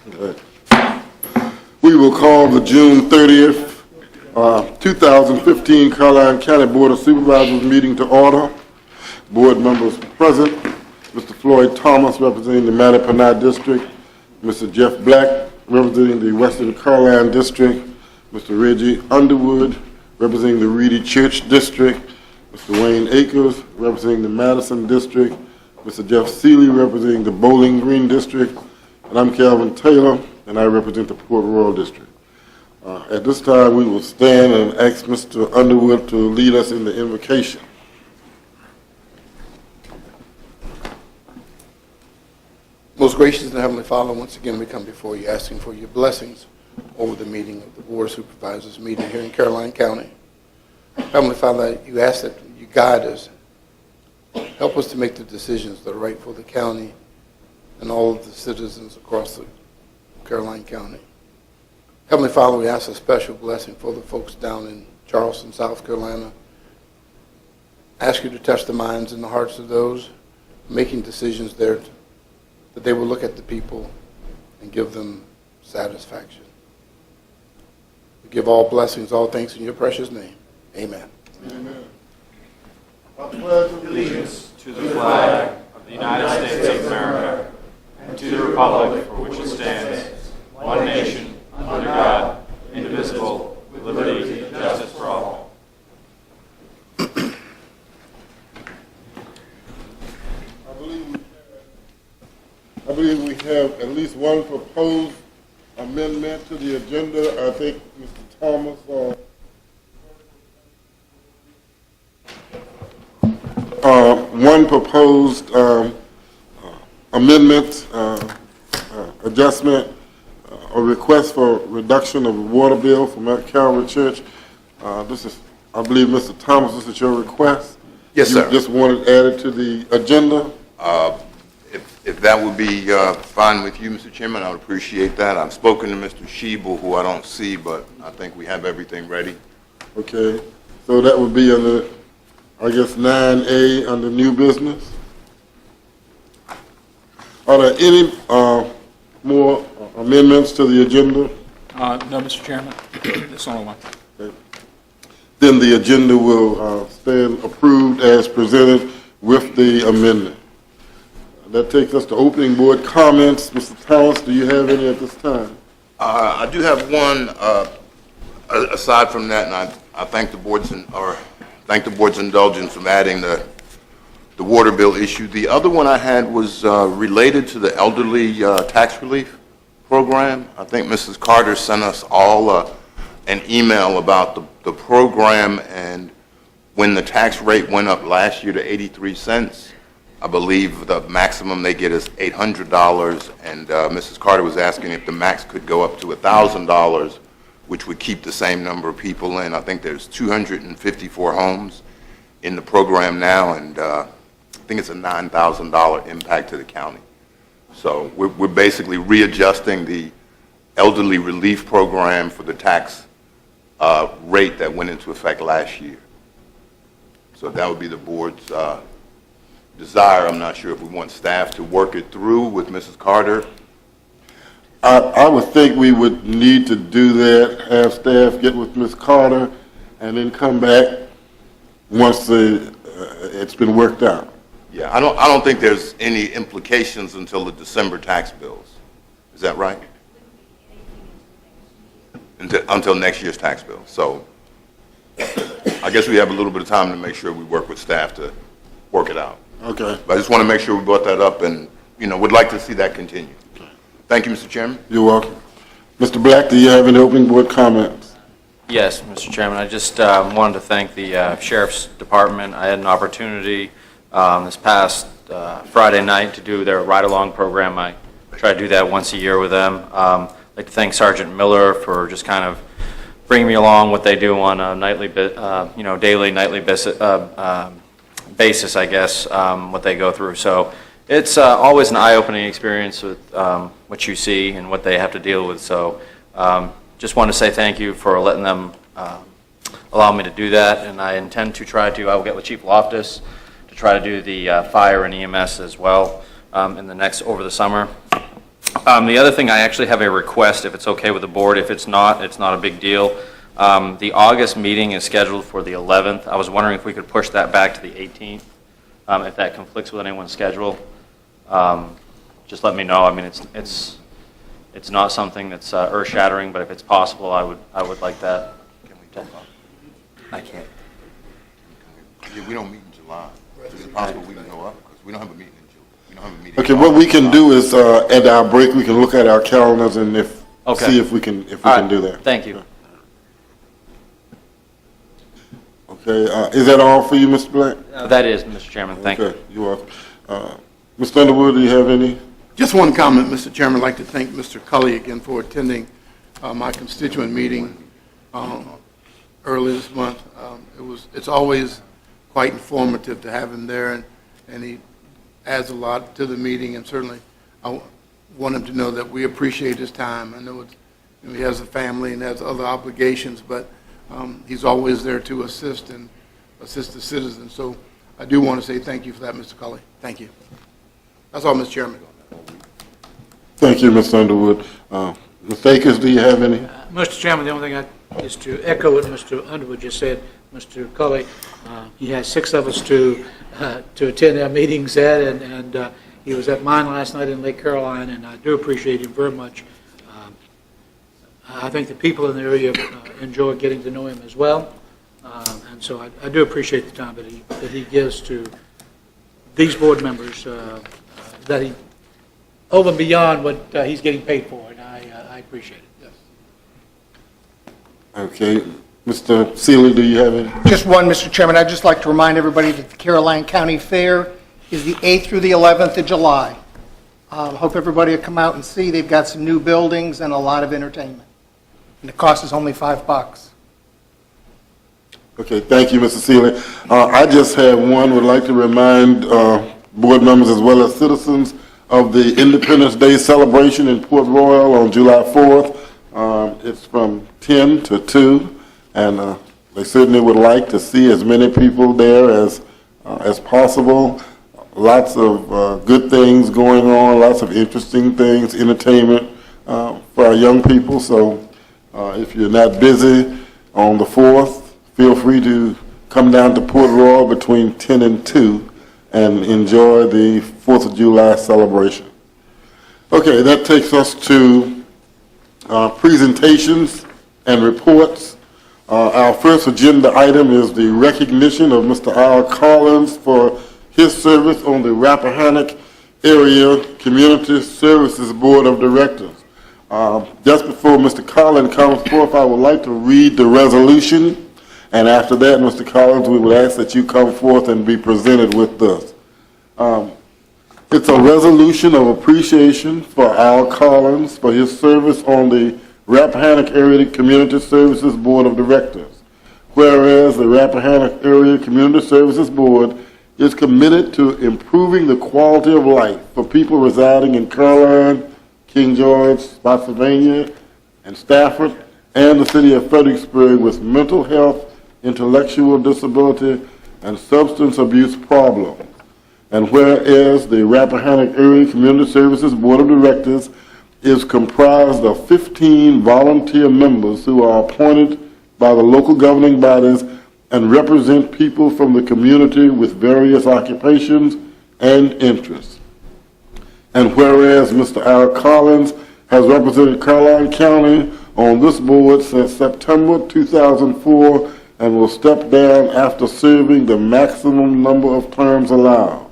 Okay. We will call the June 30th, 2015 Caroline County Board of Supervisors meeting to order. Board members present: Mr. Floyd Thomas, representing the Mattapanai District; Mr. Jeff Black, representing the Western Caroline District; Mr. Reggie Underwood, representing the Reedy Church District; Mr. Wayne Akers, representing the Madison District; Mr. Jeff Seeley, representing the Bowling Green District; and I'm Calvin Taylor, and I represent the Port Royal District. At this time, we will stand and ask Mr. Underwood to lead us in the invocation. Most gracious and Heavenly Father, once again we come before you asking for your blessings over the meeting of the Board of Supervisors meeting here in Caroline County. Heavenly Father, you ask that you guide us, help us to make the decisions that are right for the county and all of the citizens across the Caroline County. Heavenly Father, we ask a special blessing for the folks down in Charleston, South Carolina. Ask you to touch the minds and the hearts of those making decisions there, that they will look at the people and give them satisfaction. We give all blessings, all thanks in your precious name. Amen. Amen. I pledge allegiance to the flag of the United States of America and to the republic for which it stands, one nation, under God, indivisible, with liberty and justice for all. I believe we have at least one proposed amendment to the agenda. I think Mr. Thomas one proposed amendment, adjustment, a request for reduction of the water bill for Mount Calvary Church. This is, I believe, Mr. Thomas, this is your request? Yes, sir. You just wanted added to the agenda? If that would be fine with you, Mr. Chairman, I would appreciate that. I've spoken to Mr. Schiebel, who I don't see, but I think we have everything ready. Okay, so that would be under, I guess, 9A under new business. Are there any more amendments to the agenda? No, Mr. Chairman. There's only one. Okay. Then the agenda will stand approved as presented with the amendment. That takes us to opening board comments. Mr. Thomas, do you have any at this time? I do have one. Aside from that, and I thank the board's indulgence of adding the water bill issue. The other one I had was related to the elderly tax relief program. I think Mrs. Carter sent us all an email about the program, and when the tax rate went up last year to 83 cents, I believe the maximum they get is $800, and Mrs. Carter was asking if the max could go up to $1,000, which would keep the same number of people in. I think there's 254 homes in the program now, and I think it's a $9,000 impact to the county. So we're basically readjusting the elderly relief program for the tax rate that went into effect last year. So that would be the board's desire. I'm not sure if we want staff to work it through with Mrs. Carter. I would think we would need to do that, have staff get with Ms. Carter, and then come back once it's been worked out. Yeah, I don't think there's any implications until the December tax bills. Is that right? Until next year's tax bill. So I guess we have a little bit of time to make sure we work with staff to work it out. Okay. But I just want to make sure we brought that up, and would like to see that continue. Thank you, Mr. Chairman. You're welcome. Mr. Black, do you have any opening board comments? Yes, Mr. Chairman. I just wanted to thank the Sheriff's Department. I had an opportunity this past Friday night to do their ride-along program. I try to do that once a year with them. I'd like to thank Sergeant Miller for just kind of bringing me along what they do on a nightly, daily, nightly basis, I guess, what they go through. So it's always an eye-opening experience with what you see and what they have to deal with. So just want to say thank you for letting them allow me to do that, and I intend to I will get with Chief Loftus to try to do the fire and EMS as well over the summer. The other thing, I actually have a request, if it's okay with the board. If it's not a big deal. The August meeting is scheduled for the 11th. I was wondering if we could push that back to the 18th, if that conflicts with anyone's schedule. Just let me know. I mean, it's not something that's earth-shattering, but if it's possible, I would like that. Can we talk about I can't. Yeah, we don't meet in July. Is it possible we can go up? Because we don't have a meeting in June. We don't have a meeting. Okay, what we can do is, at our break, we can look at our calendars and see if we can do that. Thank you. Okay, is that all for you, Mr. Black? That is, Mr. Chairman. Thank you. Okay, you are. Mr. Underwood, do you have any? Just one comment, Mr. Chairman. I'd like to thank Mr. Cully again for attending my constituent meeting early this month. It's always quite informative to have him there, and he adds a lot to the meeting, and certainly I want him to know that we appreciate his time. I know he has a family and has other obligations, but he's always there to assist the citizens. So I do want to say thank you for that, Mr. Cully. Thank you. That's all, Mr. Chairman. Thank you, Mr. Underwood. Ms. Akers, do you have any? Mr. Chairman, the only thing is to echo what Mr. Underwood just said. Mr. Cully, he has 6 of us to attend our meetings at, and he was at mine last night in Lake Caroline, and I do appreciate him very much. I think the people in the area enjoy getting to know him as well, and so I do appreciate the time that he gives to these board members, that he over and beyond what he's getting paid for, and I appreciate it. Yes. Okay. Mr. Seeley, do you have any? Just one, Mr. Chairman. I'd just like to remind everybody that the Caroline County Fair is the 8th through the 11th of July. Hope everybody will come out and see. They've got some new buildings and a lot of entertainment. And the cost is only $5. Okay, thank you, Mr. Seeley. I just have one, would like to remind board members as well as citizens of the Independence Day celebration in Port Royal on July 4th. It's from 10 to 2, and they certainly would like to see as many people there as possible. Lots of good things going on, lots of interesting things, entertainment for our young people. So if you're not busy on the 4th, feel free to come down to Port Royal between 10 and 2 and enjoy the 4th of July celebration. Okay, that takes us to presentations and reports. Our first agenda item is the recognition of Mr. Al Collins for his service on the Rappahannock Area Community Services Board of Directors. Just before Mr. Collins comes forth, I would like to read the resolution, and after that, Mr. Collins, we would ask that you come forth and be presented with this. It's a resolution of appreciation for Al Collins for his service on the Rappahannock Area Community Services Board of Directors. Whereas the Rappahannock Area Community Services Board is committed to improving the quality of life for people residing in Caroline, King George, Spotsylvania, and Stafford, and the city of Fredericksburg with mental health, intellectual disability, and substance abuse problems. And whereas the Rappahannock Area Community Services Board of Directors is comprised of 15 volunteer members who are appointed by the local governing bodies and represent people from the community with various occupations and interests. And whereas Mr. Al Collins has represented Caroline County on this board since September 2004 and will step down after serving the maximum number of terms allowed.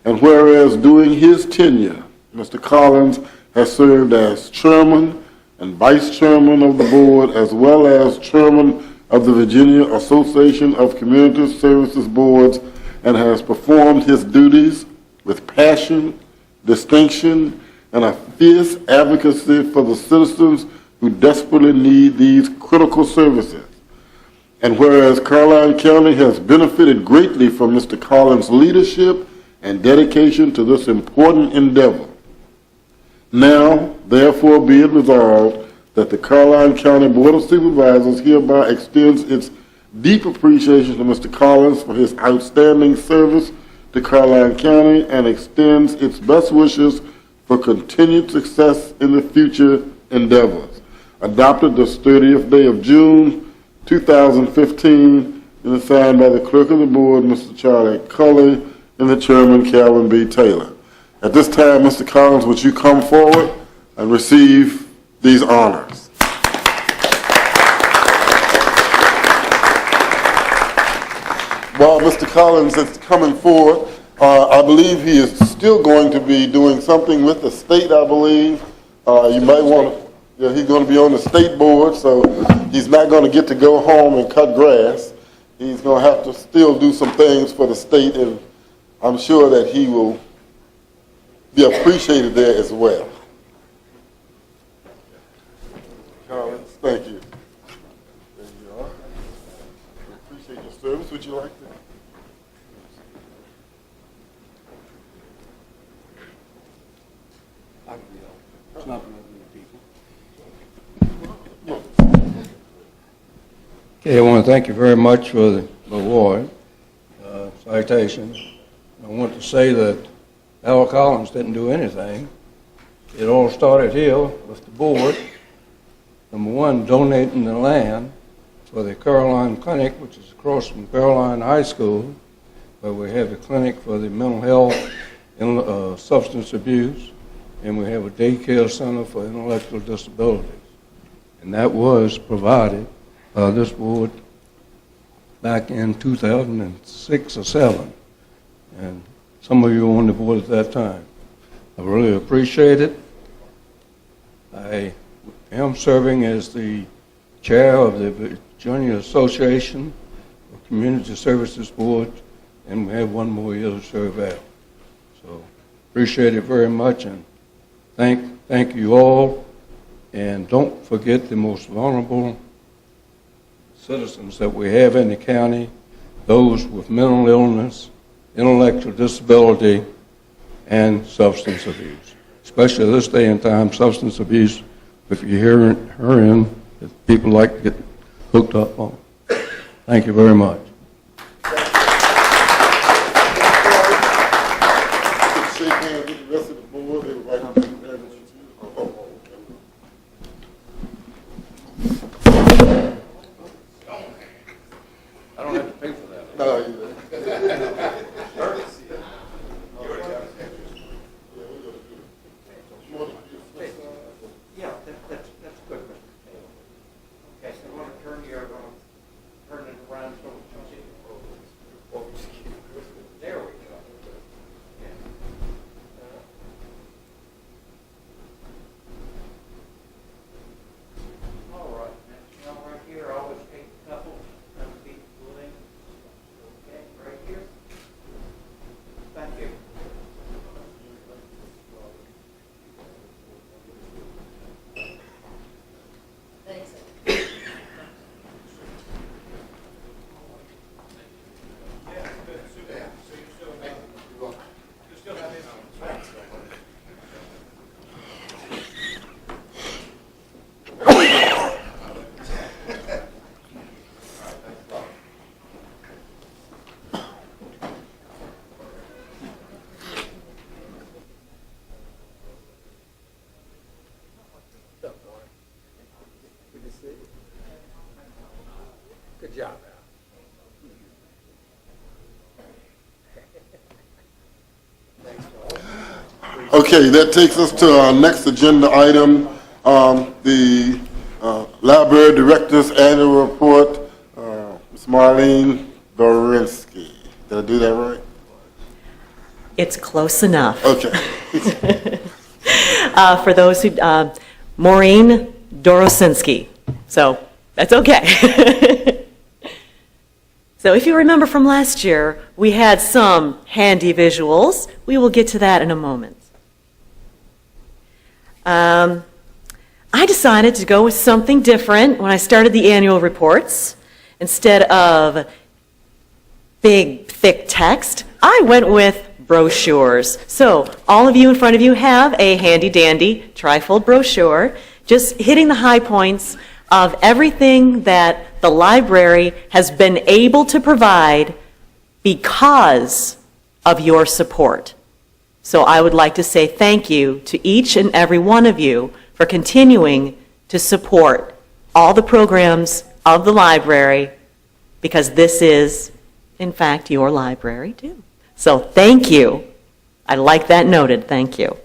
And whereas during his tenure, Mr. Collins has served as chairman and vice chairman of the board, as well as chairman of the Virginia Association of Community Services Boards, and has performed his duties with passion, distinction, and a fierce advocacy for the citizens who desperately need these critical services. And whereas Caroline County has benefited greatly from Mr. Collins' leadership and dedication to this important endeavor, now, therefore, be it resolved that the Caroline County Board of Supervisors hereby extends its deep appreciation to Mr. Collins for his outstanding service to Caroline County and extends its best wishes for continued success in the future endeavors. Adopted this 30th day of June, 2015, and is signed by the Clerk of the Board, Mr. Charlie Culley, and the Chairman, Calvin B. Taylor. At this time, Mr. Collins, would you come forward and receive these honors? While Mr. Collins is coming forward, I believe he is still going to be doing something with the state, I believe. You might want to, yeah, he's going to be on the state board, so he's not going to get to go home and cut grass. He's going to have to still do some things for the state, and I'm sure that he will be appreciated there as well. Collins, thank you. There you are. We appreciate your service. Would you like to? It's not going to be people. Okay, I want to thank you very much for the award, citation. I want to say that Al Collins didn't do anything. It all started here with the board. Number one, donating the land for the Caroline Clinic, which is across from Caroline High School, where we have the clinic for the mental health and substance abuse, and we have a daycare center for intellectual disabilities. And that was provided by this board back in 2006 or 7. And some of you were on the board at that time. I really appreciate it. I am serving as the chair of the Virginia Association of Community Services Board, and we have one more year to serve out. So appreciate it very much, and thank you all. And don't forget the most vulnerable citizens that we have in the county, those with mental illness, intellectual disability, and substance abuse. Especially this day and time, substance abuse, if you hear her in, people like to get hooked up on. Thank you very much. Shake hands with the rest of the board. They would like to congratulate you too. I don't have to pay for that. No, you don't. Yeah, that's good, Mr. Taylor. Okay, so you want to turn it around so we can see. There we go. Yeah. All right, now right here, always take a couple, feet pulling. Okay, right here. Thank you. Good job, Al. Okay, that takes us to our next agenda item, the Library Director's Annual Report. Ms. Marlene Dorinsky. Did I do that right? It's close enough. Okay. For those who, Maureen Dorosinski. So that's okay. So if you remember from last year, we had some handy visuals. We will get to that in a moment. I decided to go with something different when I started the annual reports. Instead of big, thick text, I went with brochures. So all of you in front of you have a handy-dandy trifold brochure, just hitting the high points of everything that the library has been able to provide because of your support. So I would like to say thank you to each and every one of you for continuing to support all the programs of the library, because this is, in fact, your library too. So thank you. I like that noted, thank you.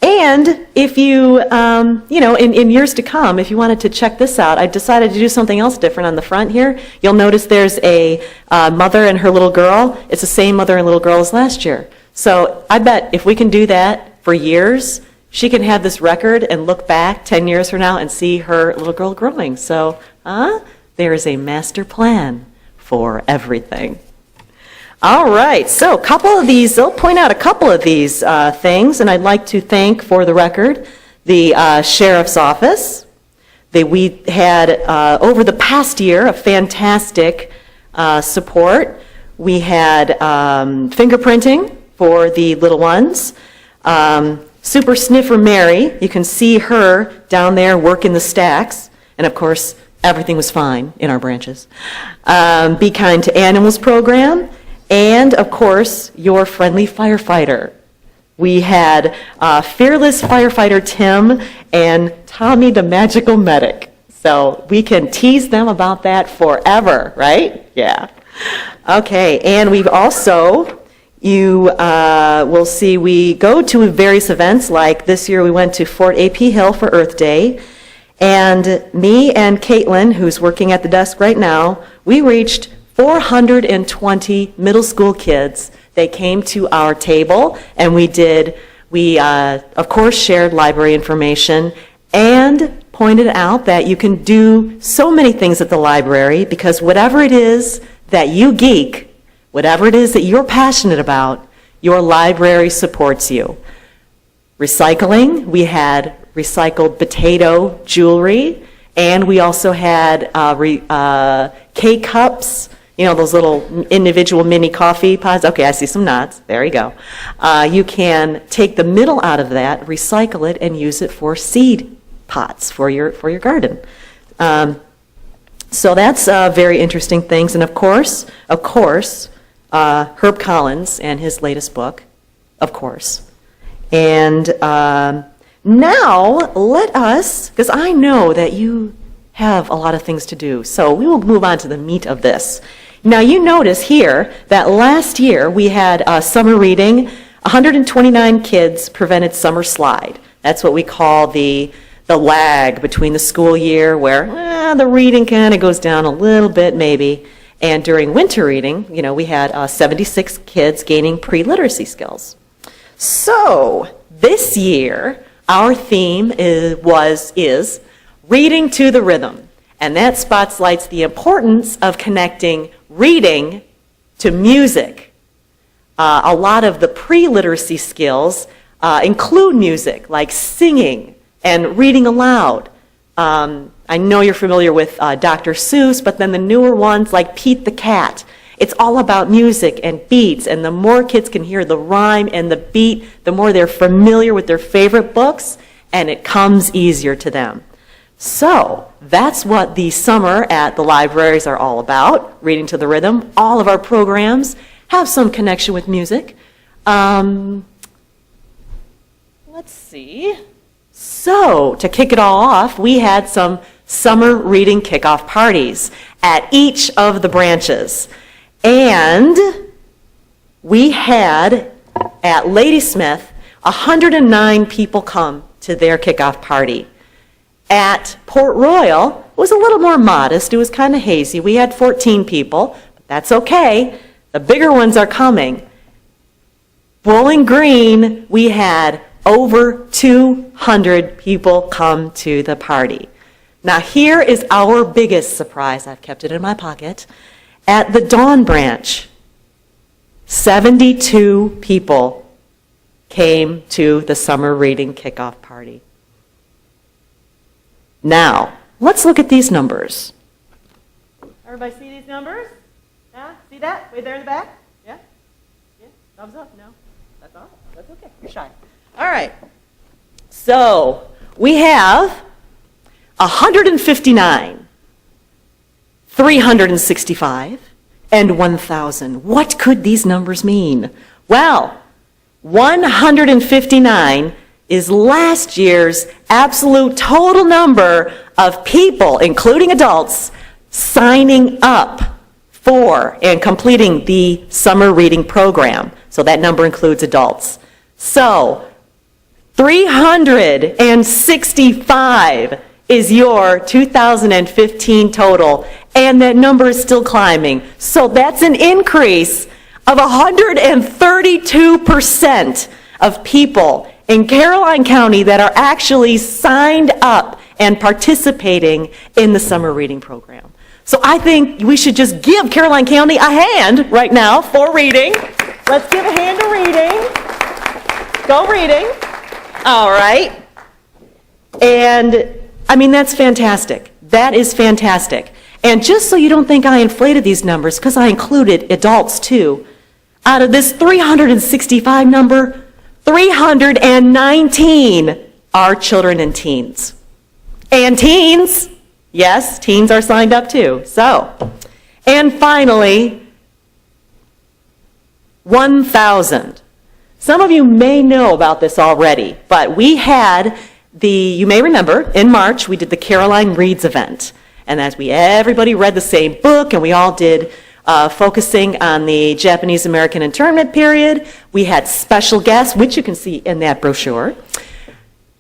And if you, in years to come, if you wanted to check this out, I decided to do something else different on the front here. You'll notice there's a mother and her little girl. It's the same mother and little girl as last year. So I bet if we can do that for years, she can have this record and look back 10 years from now and see her little girl growing. So there is a master plan for everything. All right, so a couple of these, I'll point out a couple of these things, and I'd like to thank, for the record, the Sheriff's Office. We had, over the past year, a fantastic support. We had fingerprinting for the little ones. Super Sniffer Mary, you can see her down there working the stacks, and of course, everything was fine in our branches. Be Kind to Animals program. And, of course, your friendly firefighter. We had fearless firefighter Tim and Tommy the magical medic. So we can tease them about that forever, right? Yeah. Okay, and we've also, you will see, we go to various events, like this year we went to Fort A.P. Hill for Earth Day. And me and Caitlin, who's working at the desk right now, we reached 420 middle school kids. They came to our table, and we of course shared library information and pointed out that you can do so many things at the library, because whatever it is that you geek, whatever it is that you're passionate about, your library supports you. Recycling, we had recycled potato jewelry, and we also had K-cups, those little individual mini coffee pods. Okay, I see some nods. There you go. You can take the middle out of that, recycle it, and use it for seed pots for your garden. So that's very interesting things. And of course, Herb Collins and his latest book, of course. And now let us, because I know that you have a lot of things to do, so we will move on to the meat of this. Now, you notice here that last year we had summer reading. 129 kids prevented summer slide. That's what we call the lag between the school year, where the reading kind of goes down a little bit maybe. And during winter reading, we had 76 kids gaining pre-literacy skills. So this year, our theme is reading to the rhythm. And that spotlights the importance of connecting reading to music. A lot of the pre-literacy skills include music, like singing and reading aloud. I know you're familiar with Dr. Seuss, but then the newer ones like Pete the Cat. It's all about music and beats, and the more kids can hear the rhyme and the beat, the more they're familiar with their favorite books, and it comes easier to them. So that's what the summer at the libraries are all about, reading to the rhythm. All of our programs have some connection with music. Let's see. So to kick it all off, we had some summer reading kickoff parties at each of the branches. And we had, at Ladysmith, 109 people come to their kickoff party. At Port Royal, it was a little more modest. It was kind of hazy. We had 14 people, but that's okay. The bigger ones are coming. Bowling Green, we had over 200 people come to the party. Now here is our biggest surprise. I've kept it in my pocket. At the Dawn Branch, 72 people came to the summer reading kickoff party. Now, let's look at these numbers. Everybody see these numbers? Yeah? See that? Way there in the back? Yeah? Yeah? Thumbs up? No? That's all? That's okay. You're shy. All right. So, we have 159, 365, and 1,000. What could these numbers mean? Well, 159 is last year's absolute total number of people, including adults, signing up for and completing the summer reading program. So that number includes adults. So 365 is your 2015 total, and that number is still climbing. So that's an increase of 132% of people in Caroline County that are actually signed up and participating in the summer reading program. So I think we should just give Caroline County a hand right now for reading. Let's give a hand to reading. Go reading. All right. And I mean, that's fantastic. That is fantastic. And just so you don't think I inflated these numbers, because I included adults too, out of this 365 number, 319 are children and teens. And teens, yes, teens are signed up too. So, and finally, 1,000. Some of you may know about this already, but we had you may remember, in March, we did the Caroline Reads event. And as everybody read the same book, and we all did focusing on the Japanese-American internment period. We had special guests, which you can see in that brochure.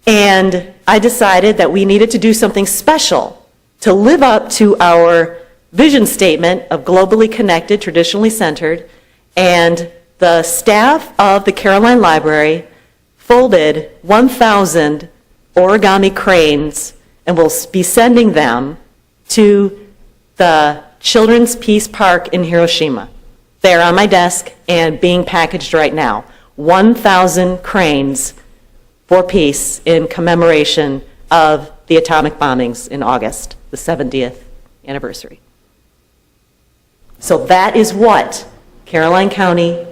And I decided that we needed to do something special to live up to our vision statement of globally connected, traditionally centered. And the staff of the Caroline Library folded 1,000 origami cranes, and we'll be sending them to the Children's Peace Park in Hiroshima. They're on my desk and being packaged right now. 1,000 cranes for peace in commemoration of the atomic bombings in August, the 70th anniversary. So that is what Caroline County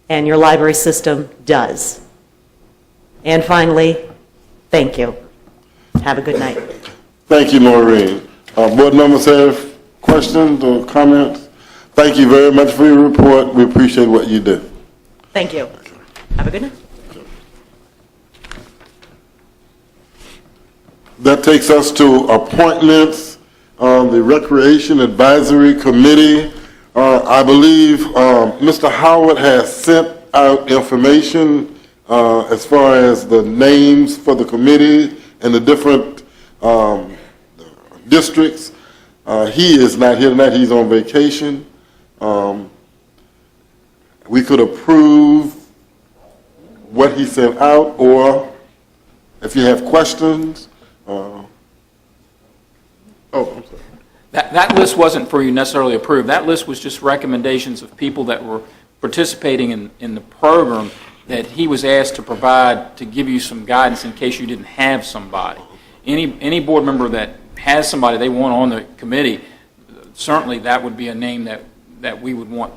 and your library system does. And finally, thank you. Have a good night. Thank you, Maureen. Board members have questions or comments? Thank you very much for your report. We appreciate what you do. Thank you. Have a good night. That takes us to appointments on the Recreation Advisory Committee. I believe Mr. Howard has sent out information as far as the names for the committee and the different districts. He is not here tonight. He's on vacation. We could approve what he sent out, or if you have questions. I'm sorry. That list wasn't for you necessarily approved. That list was just recommendations of people that were participating in the program that he was asked to provide to give you some guidance in case you didn't have somebody. Any board member that has somebody they want on the committee, certainly that would be a name that we would want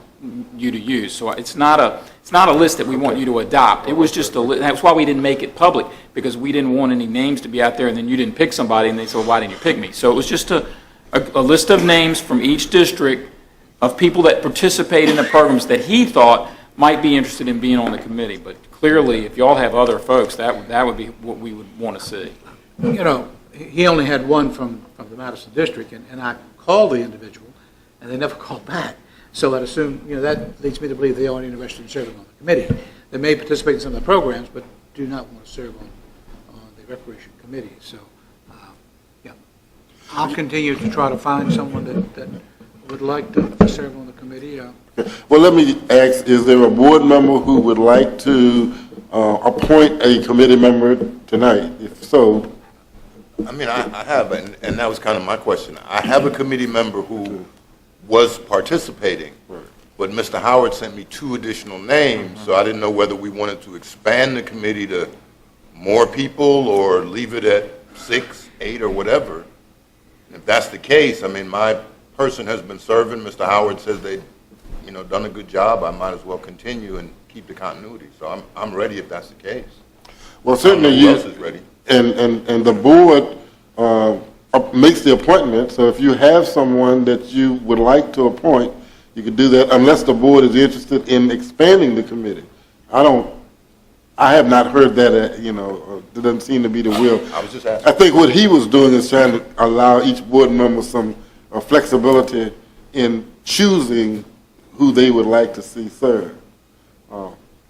you to use. So it's not a list that we want you to adopt. It was just a list. That's why we didn't make it public, because we didn't want any names to be out there and then you didn't pick somebody and they said, well, why didn't you pick me? So it was just a list of names from each district of people that participate in the programs that he thought might be interested in being on the committee. But clearly, if y'all have other folks, that would be what we would want to see. You know, he only had one from the Madison district, and I called the individual, and they never called back. So I'd assume, that leads me to believe they aren't interested in serving on the committee. They may participate in some of the programs, but do not want to serve on the Recreation Committee. So, I'll continue to try to find someone that would like to serve on the committee. Well, let me ask, is there a board member who would like to appoint a committee member tonight? If so. I mean, I have, and that was kind of my question. I have a committee member who was participating, but Mr. Howard sent me 2 additional names, so I didn't know whether we wanted to expand the committee to more people or leave it at 6, 8, or whatever. And if that's the case, I mean, my person has been serving. Mr. Howard says they've, done a good job. I might as well continue and keep the continuity. So I'm ready if that's the case. Well, certainly who else is ready. And the board makes the appointment, so if you have someone that you would like to appoint, you could do that unless the board is interested in expanding the committee. I don't I have not heard that, there doesn't seem to be the will. I was just asking. I think what he was doing is trying to allow each board member some flexibility in choosing who they would like to see serve.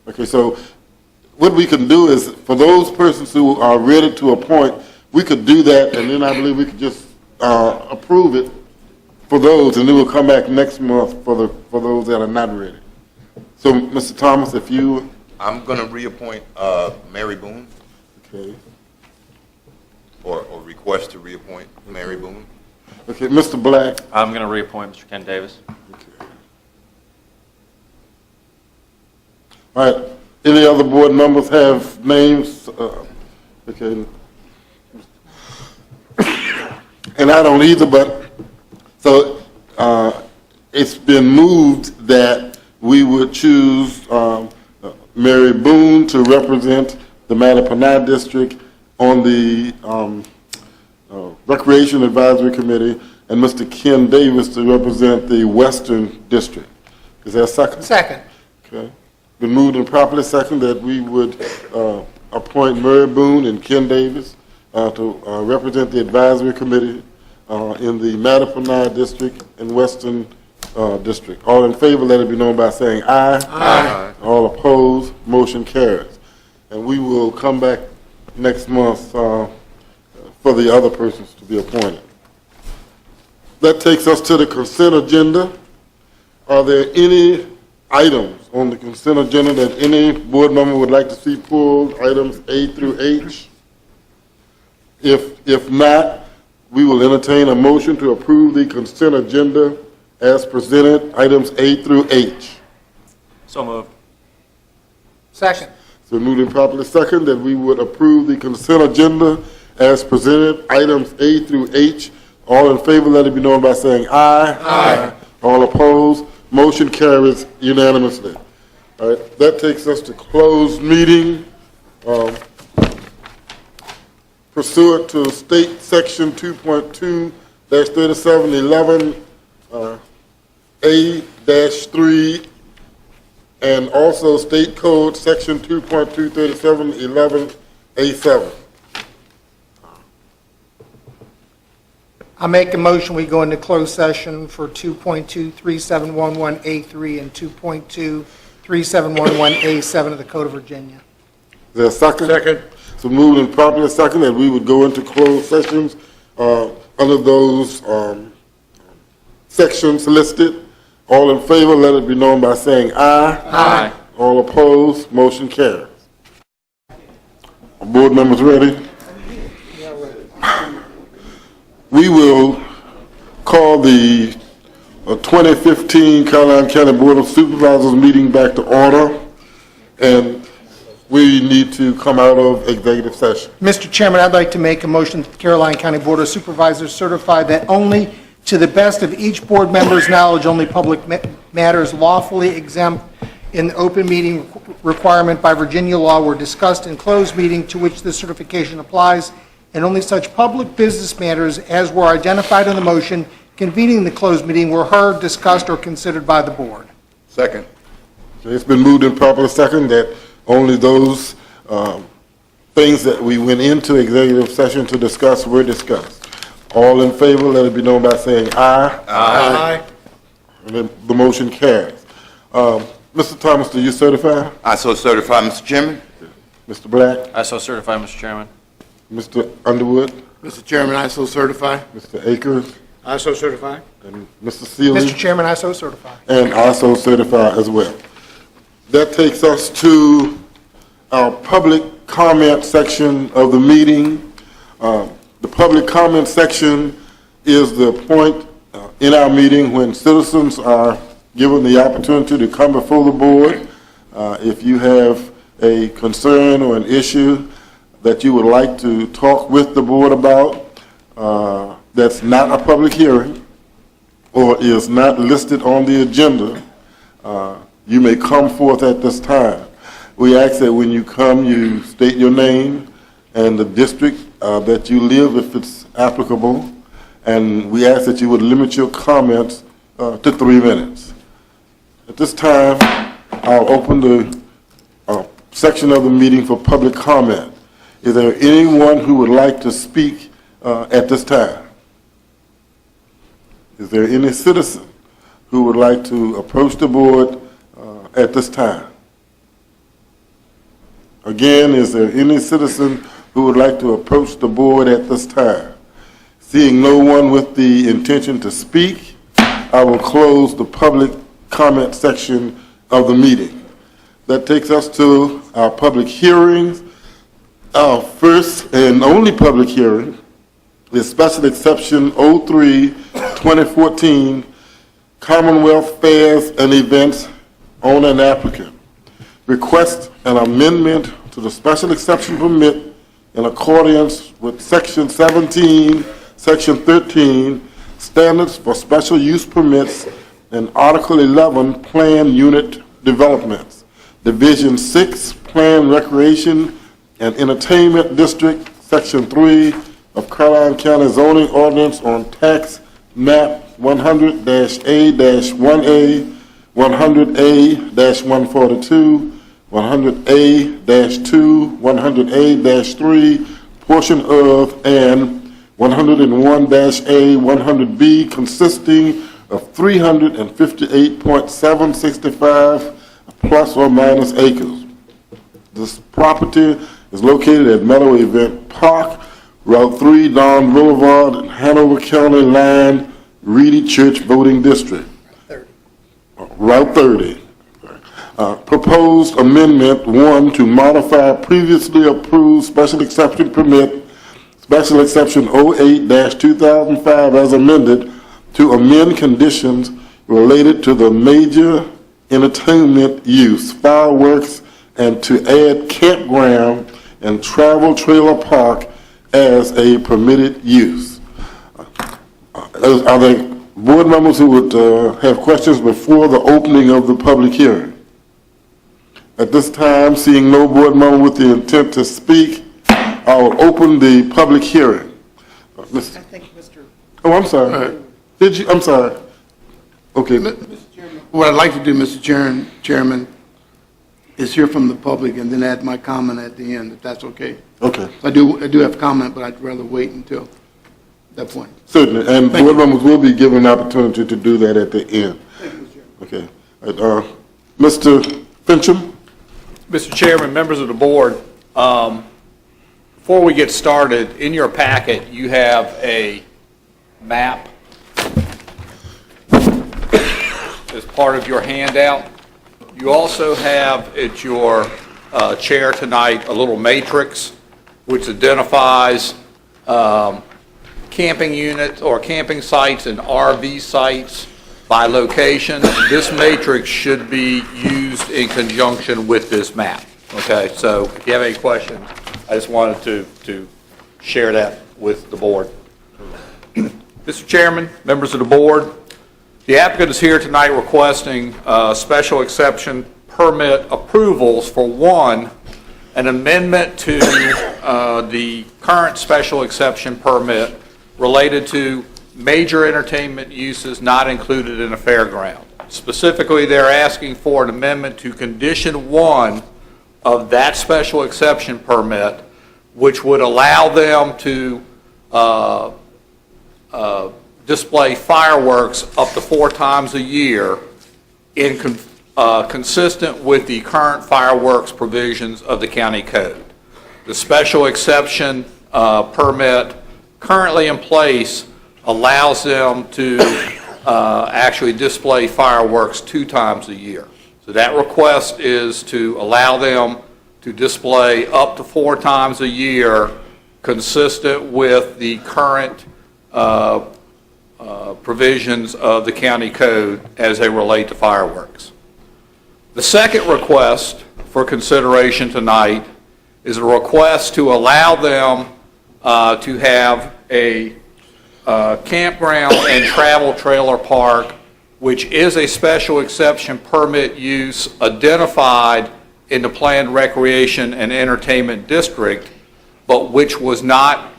Okay, so what we can do is, for those persons who are ready to appoint, we could do that, and then I believe we could just approve it for those, and then we'll come back next month for those that are not ready. So, Mr. Thomas, if you... I'm going to reappoint Mary Boone, Okay. or request to reappoint Mary Boone. Okay, Mr. Black. I'm going to reappoint Mr. Ken Davis. Okay. All right. Any other board members have names? Okay. And I don't either, but, so it's been moved that we would choose Mary Boone to represent the Mattapanai District on the Recreation Advisory Committee, and Mr. Ken Davis to represent the Western District. Is there a second? Second. Okay. Been moved and properly second that we would appoint Mary Boone and Ken Davis to represent the advisory committee in the Mattapanai District and Western District. All in favor, let it be known by saying aye. Aye. All opposed, motion carries. And we will come back next month for the other persons to be appointed. That takes us to the consent agenda. Are there any items on the consent agenda that any board member would like to see pulled, items A through H? If not, we will entertain a motion to approve the consent agenda as presented, items A through H. So moved. Second. So moved and properly second that we would approve the consent agenda as presented, items A through H. All in favor, let it be known by saying aye. Aye. All opposed, motion carries unanimously. All right, that takes us to closed meeting. Pursuant to State Section 2.2-3711, A-3, and also State Code Section 2.23711, A7. I make a motion, we go into closed session for 2.23711A3 and 2.23711A7 of the Code of Virginia. Is there a second? Second. So moved and properly second that we would go into closed sessions under those sections listed. All in favor, let it be known by saying aye. Aye. All opposed, motion carries. Are board members ready? We will call the 2015 Caroline County Board of Supervisors meeting back to order, and we need to come out of executive session. Mr. Chairman, I'd like to make a motion that the Caroline County Board of Supervisors certify that only to the best of each board member's knowledge, only public matters lawfully exempt in the open meeting requirement by Virginia law were discussed in closed meeting to which this certification applies, and only such public business matters as were identified in the motion convening the closed meeting were heard, discussed, or considered by the board. Second. It's been moved and properly second that only those things that we went into executive session to discuss were discussed. All in favor, let it be known by saying aye. Aye. And then the motion carries. Mr. Thomas, do you certify? I so certify, Mr. Chairman. Mr. Black? I so certify, Mr. Chairman. Mr. Underwood? Mr. Chairman, I so certify. Mr. Akers? I so certify. And Mr. Seeley? Mr. Chairman, I so certify. And I so certify as well. That takes us to our public comment section of the meeting. The public comment section is the point in our meeting when citizens are given the opportunity to come before the board. If you have a concern or an issue that you would like to talk with the board about, that's not a public hearing or is not listed on the agenda, you may come forth at this time. We ask that when you come, you state your name and the district that you live, if it's applicable, and we ask that you would limit your comments to 3 minutes. At this time, I'll open the section of the meeting for public comment. Is there anyone who would like to speak at this time? Is there any citizen who would like to approach the board at this time? Again, is there any citizen who would like to approach the board at this time? Seeing no one with the intention to speak, I will close the public comment section of the meeting. That takes us to our public hearings. Our first and only public hearing is Special Exception 03-2014, Commonwealth Fairs and Events, owner and applicant. Request an amendment to the special exception permit in accordance with Section 17, Section 13, Standards for Special Use Permits, and Article 11, Plan Unit Developments. Division 6, Plan Recreation and Entertainment District, Section 3 of Caroline County Zoning Ordinance on Tax Map 100-A-1A, 100A-142, 100A-2, 100A-3, portion of, and 101-A, 100B, consisting of 358.765 plus or minus acres. This property is located at Meadow Event Park, Route 3, Don Boulevard, Hanover County line, Reedy Church Voting District. Route 30. Proposed Amendment 1 to modify previously approved special exception permit, Special Exception 08-2005 as amended, to amend conditions related to the major entertainment use, fireworks, and to add campground and travel trailer park as a permitted use. Are there board members who would have questions before the opening of the public hearing? At this time, seeing no board member with the intent to speak, I will open the public hearing. I think Mr. Oh, I'm sorry. Did you? I'm sorry. Okay. What I'd like to do, Mr. Chairman, is hear from the public and then add my comment at the end, if that's okay. Okay. I do have a comment, but I'd rather wait until that point. Certainly, and board members will be given an opportunity to do that at the end. Thank you, Mr. Chairman. Okay. Mr. Fincham? Mr. Chairman, members of the board, before we get started, in your packet, you have a map as part of your handout. You also have at your chair tonight a little matrix which identifies camping units or camping sites and RV sites by location. This matrix should be used in conjunction with this map. Okay, so if you have any questions, I just wanted to share that with the board. Mr. Chairman, members of the board, the applicant is here tonight requesting special exception permit approvals for one, an amendment to the current special exception permit related to major entertainment uses not included in a fairground. Specifically, they're asking for an amendment to condition 1 of that special exception permit, which would allow them to display fireworks up to 4 times a year in consistent with the current fireworks provisions of the county code. The special exception permit currently in place allows them to actually display fireworks 2 times a year. So that request is to allow them to display up to 4 times a year consistent with the current provisions of the county code as they relate to fireworks. The second request for consideration tonight is a request to allow them to have a campground and travel trailer park, which is a special exception permit use identified in the planned recreation and entertainment district, but which was not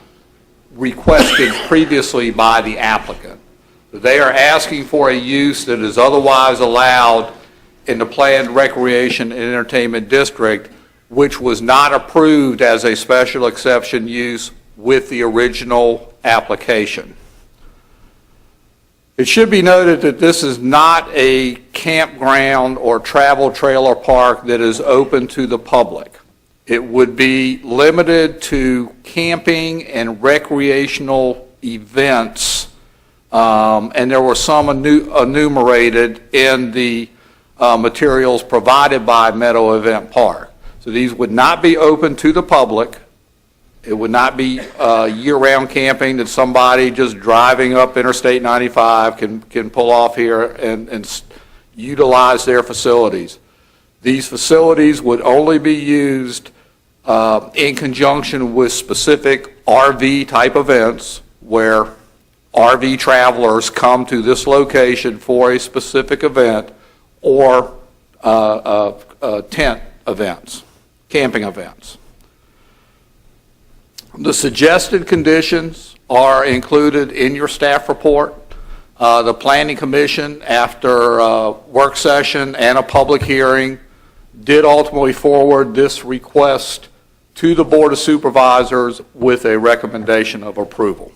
requested previously by the applicant. They are asking for a use that is otherwise allowed in the planned recreation and entertainment district, which was not approved as a special exception use with the original application. It should be noted that this is not a campground or travel trailer park that is open to the public. It would be limited to camping and recreational events, and there were some enumerated in the materials provided by Meadow Event Park. So these would not be open to the public. It would not be year-round camping that somebody just driving up Interstate 95 can pull off here and utilize their facilities. These facilities would only be used in conjunction with specific RV-type events where RV travelers come to this location for a specific event or tent events, camping events. The suggested conditions are included in your staff report. The Planning Commission, after a work session and a public hearing, did ultimately forward this request to the Board of Supervisors with a recommendation of approval.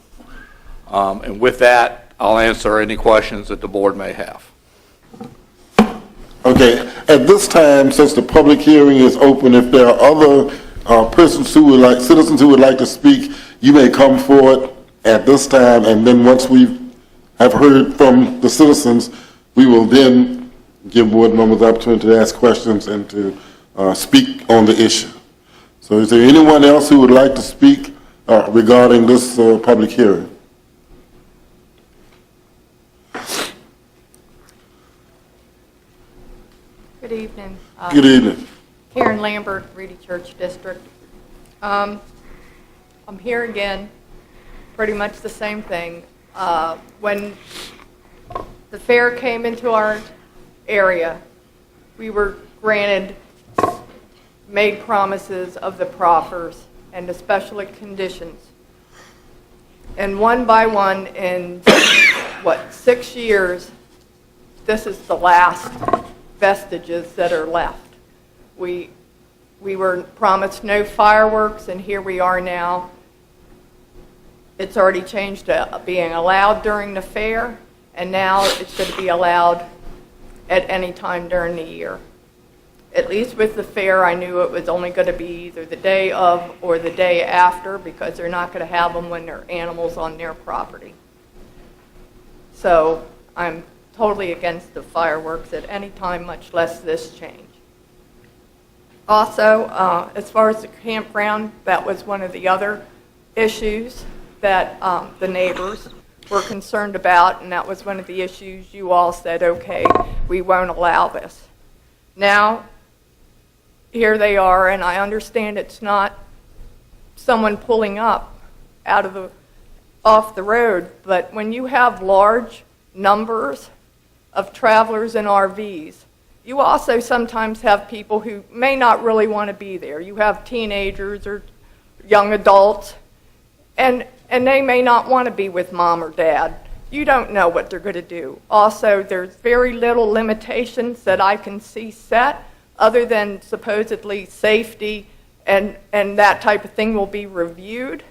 And with that, I'll answer any questions that the board may have. Okay, at this time, since the public hearing is open, if there are other citizens who would like to speak, you may come forward at this time, and then once we have heard from the citizens, we will then give board members the opportunity to ask questions and to speak on the issue. So is there anyone else who would like to speak regarding this public hearing? Good evening. Good evening. Karen Lambert, Reedy Church District. I'm here again, pretty much the same thing. When the fair came into our area, we were made promises of the proffers and the special conditions. And one by one, in 6 years, this is the last vestiges that are left. We were promised no fireworks, and here we are now. It's already changed to being allowed during the fair, and now it's going to be allowed at any time during the year. At least with the fair, I knew it was only going to be either the day of or the day after, because they're not going to have them when there are animals on their property. So I'm totally against the fireworks at any time, much less this change. Also, as far as the campground, that was one of the other issues that the neighbors were concerned about, and that was one of the issues you all said, okay, we won't allow this. Now, here they are, and I understand it's not someone pulling up off the road, but when you have large numbers of travelers in RVs, you also sometimes have people who may not really want to be there. You have teenagers or young adults, and they may not want to be with mom or dad. You don't know what they're going to do. Also, there's very little limitations that I can see set, other than supposedly safety and that type of thing will be reviewed.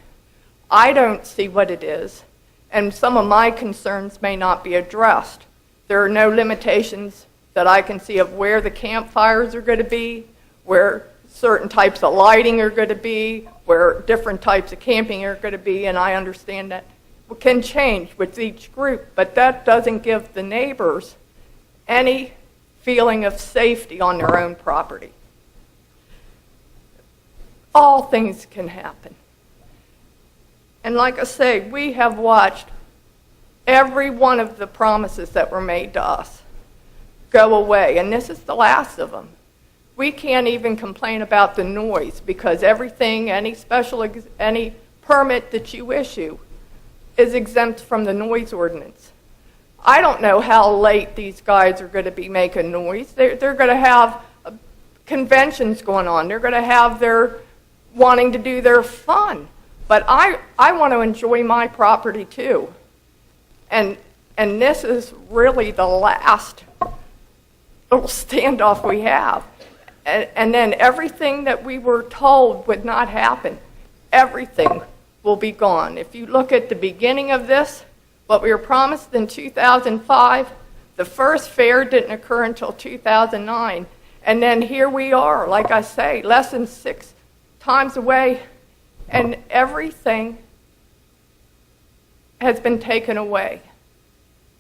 I don't see what it is, and some of my concerns may not be addressed. There are no limitations that I can see of where the campfires are going to be, where certain types of lighting are going to be, where different types of camping are going to be, and I understand that can change with each group, but that doesn't give the neighbors any feeling of safety on their own property. All things can happen. And like I say, we have watched every one of the promises that were made to us go away, and this is the last of them. We can't even complain about the noise, because everything, any permit that you issue is exempt from the noise ordinance. I don't know how late these guys are going to be making noise. They're going to have conventions going on. They're going to have their wanting to do their fun. But I want to enjoy my property too. And this is really the last little standoff we have. And then everything that we were told would not happen, everything will be gone. If you look at the beginning of this, what we were promised in 2005, the first fair didn't occur until 2009. And then here we are, like I say, less than 6 times away, and everything has been taken away.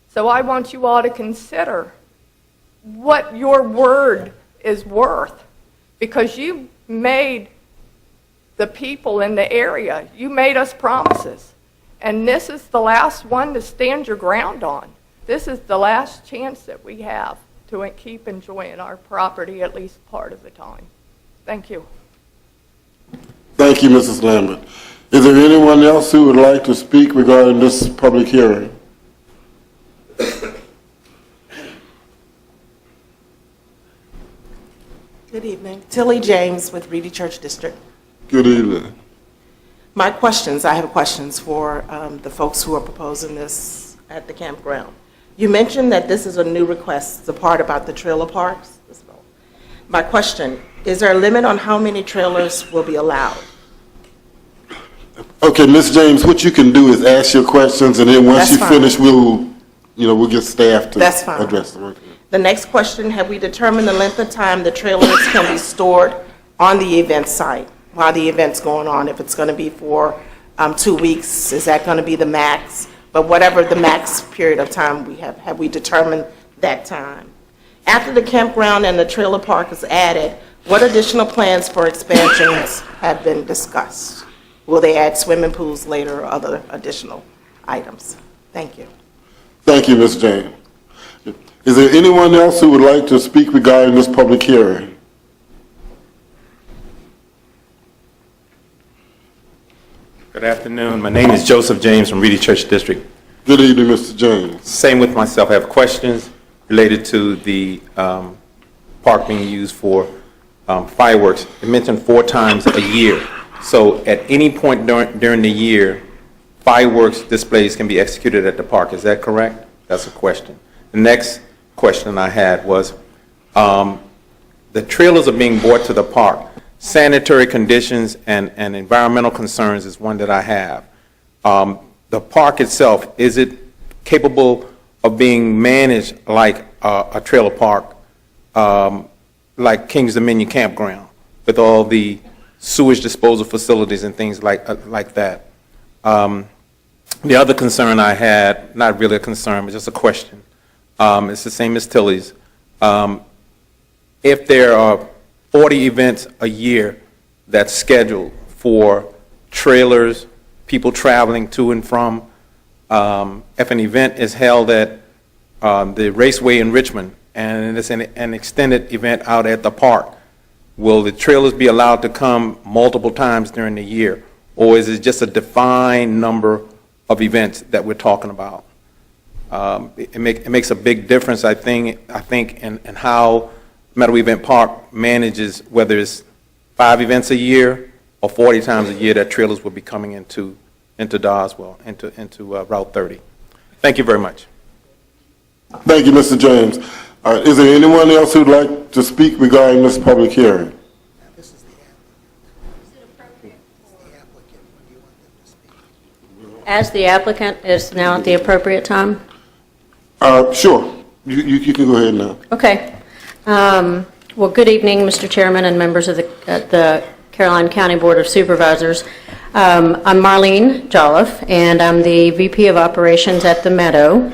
So I want you all to consider what your word is worth, because you made the people in the area, you made us promises. And this is the last one to stand your ground on. This is the last chance that we have to keep enjoying our property at least part of the time. Thank you. Thank you, Mrs. Lambert. Is there anyone else who would like to speak regarding this public hearing? Good evening. Tilly James with Reedy Church District. Good evening. I have questions for the folks who are proposing this at the campground. You mentioned that this is a new request, the part about the trailer parks. My question, is there a limit on how many trailers will be allowed? Okay, Ms. James, what you can do is ask your questions, and then once That's you fine. finish, we'll get staff to That's fine. address them. The next question, have we determined the length of time the trailers can be stored on the event site while the event's going on? If it's going to be for 2 weeks, is that going to be the max? But whatever the max period of time we have we determined that time? After the campground and the trailer park is added, what additional plans for expansions have been discussed? Will they add swimming pools later or other additional items? Thank you. Thank you, Ms. James. Is there anyone else who would like to speak regarding this public hearing? Good afternoon. My name is Joseph James from Reedy Church District. Good evening, Mr. James. Same with myself. I have questions related to the park being used for fireworks. It mentioned 4 times a year. So at any point during the year, fireworks displays can be executed at the park. Is that correct? That's a question. The next question I had was, the trailers are being brought to the park. Sanitary conditions and environmental concerns is one that I have. The park itself, is it capable of being managed like a trailer park, like Kings Dominion Campground, with all the sewage disposal facilities and things like that? The other concern I had, not really a concern, but just a question, it's the same as Tilly's. If there are 40 events a year that's scheduled for trailers, people traveling to and from, if an event is held at the Raceway in Richmond and it's an extended event out at the park, will the trailers be allowed to come multiple times during the year? Or is it just a defined number of events that we're talking about? It makes a big difference, I think, in how Meadow Event Park manages, whether it's 5 events a year or 40 times a year that trailers will be coming into Doswell, into Route 30. Thank you very much. Thank you, Mr. James. Is there anyone else who would like to speak regarding this public hearing? As the applicant, is now at the appropriate time? Sure. You can go ahead now. Okay. Well, good evening, Mr. Chairman and members of the Caroline County Board of Supervisors. I'm Marlene Jolliffe, and I'm the VP of Operations at the Meadow.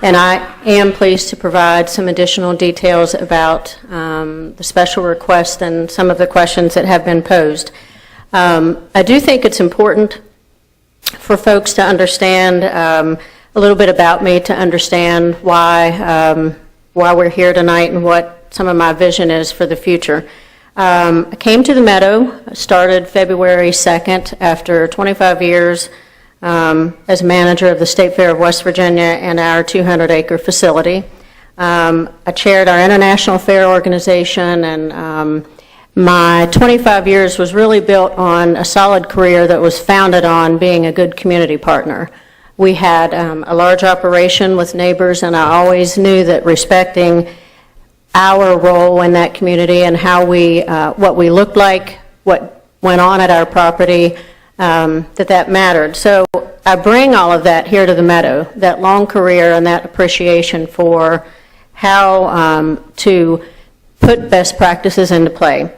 And I am pleased to provide some additional details about the special request and some of the questions that have been posed. I do think it's important for folks to understand a little bit about me, to understand why we're here tonight and what some of my vision is for the future. I came to the Meadow, started February 2nd after 25 years as manager of the State Fair of West Virginia and our 200-acre facility. I chaired our International Fair organization, and my 25 years was really built on a solid career that was founded on being a good community partner. We had a large operation with neighbors, and I always knew that respecting our role in that community and how we, what we looked like, what went on at our property, that mattered. So I bring all of that here to the Meadow, that long career and that appreciation for how to put best practices into play.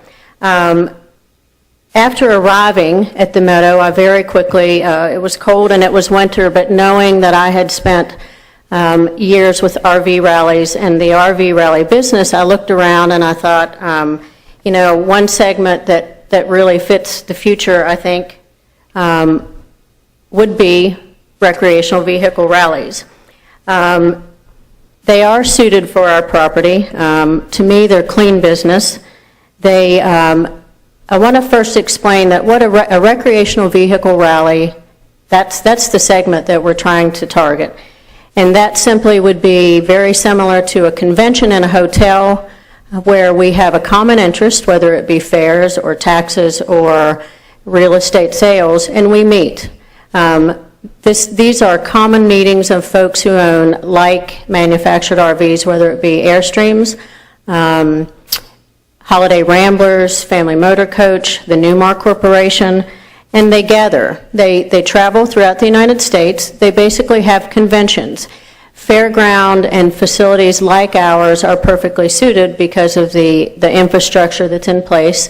After arriving at the Meadow, I very quickly, it was cold and it was winter, but knowing that I had spent years with RV rallies and the RV rally business, I looked around and I thought, you know, one segment that really fits the future, I think, would be recreational vehicle rallies. They are suited for our property. To me, they're clean business. They, I want to first explain that what a recreational vehicle rally, that's the segment that we're trying to target. And that simply would be very similar to a convention in a hotel where we have a common interest, whether it be fares or taxes or real estate sales, and we meet. These are common meetings of folks who own like manufactured RVs, whether it be Airstreams, Holiday Ramblers, Family Motor Coach, the Newmar Corporation, and they gather. They travel throughout the United States. They basically have conventions. Fairground and facilities like ours are perfectly suited because of the infrastructure that's in place.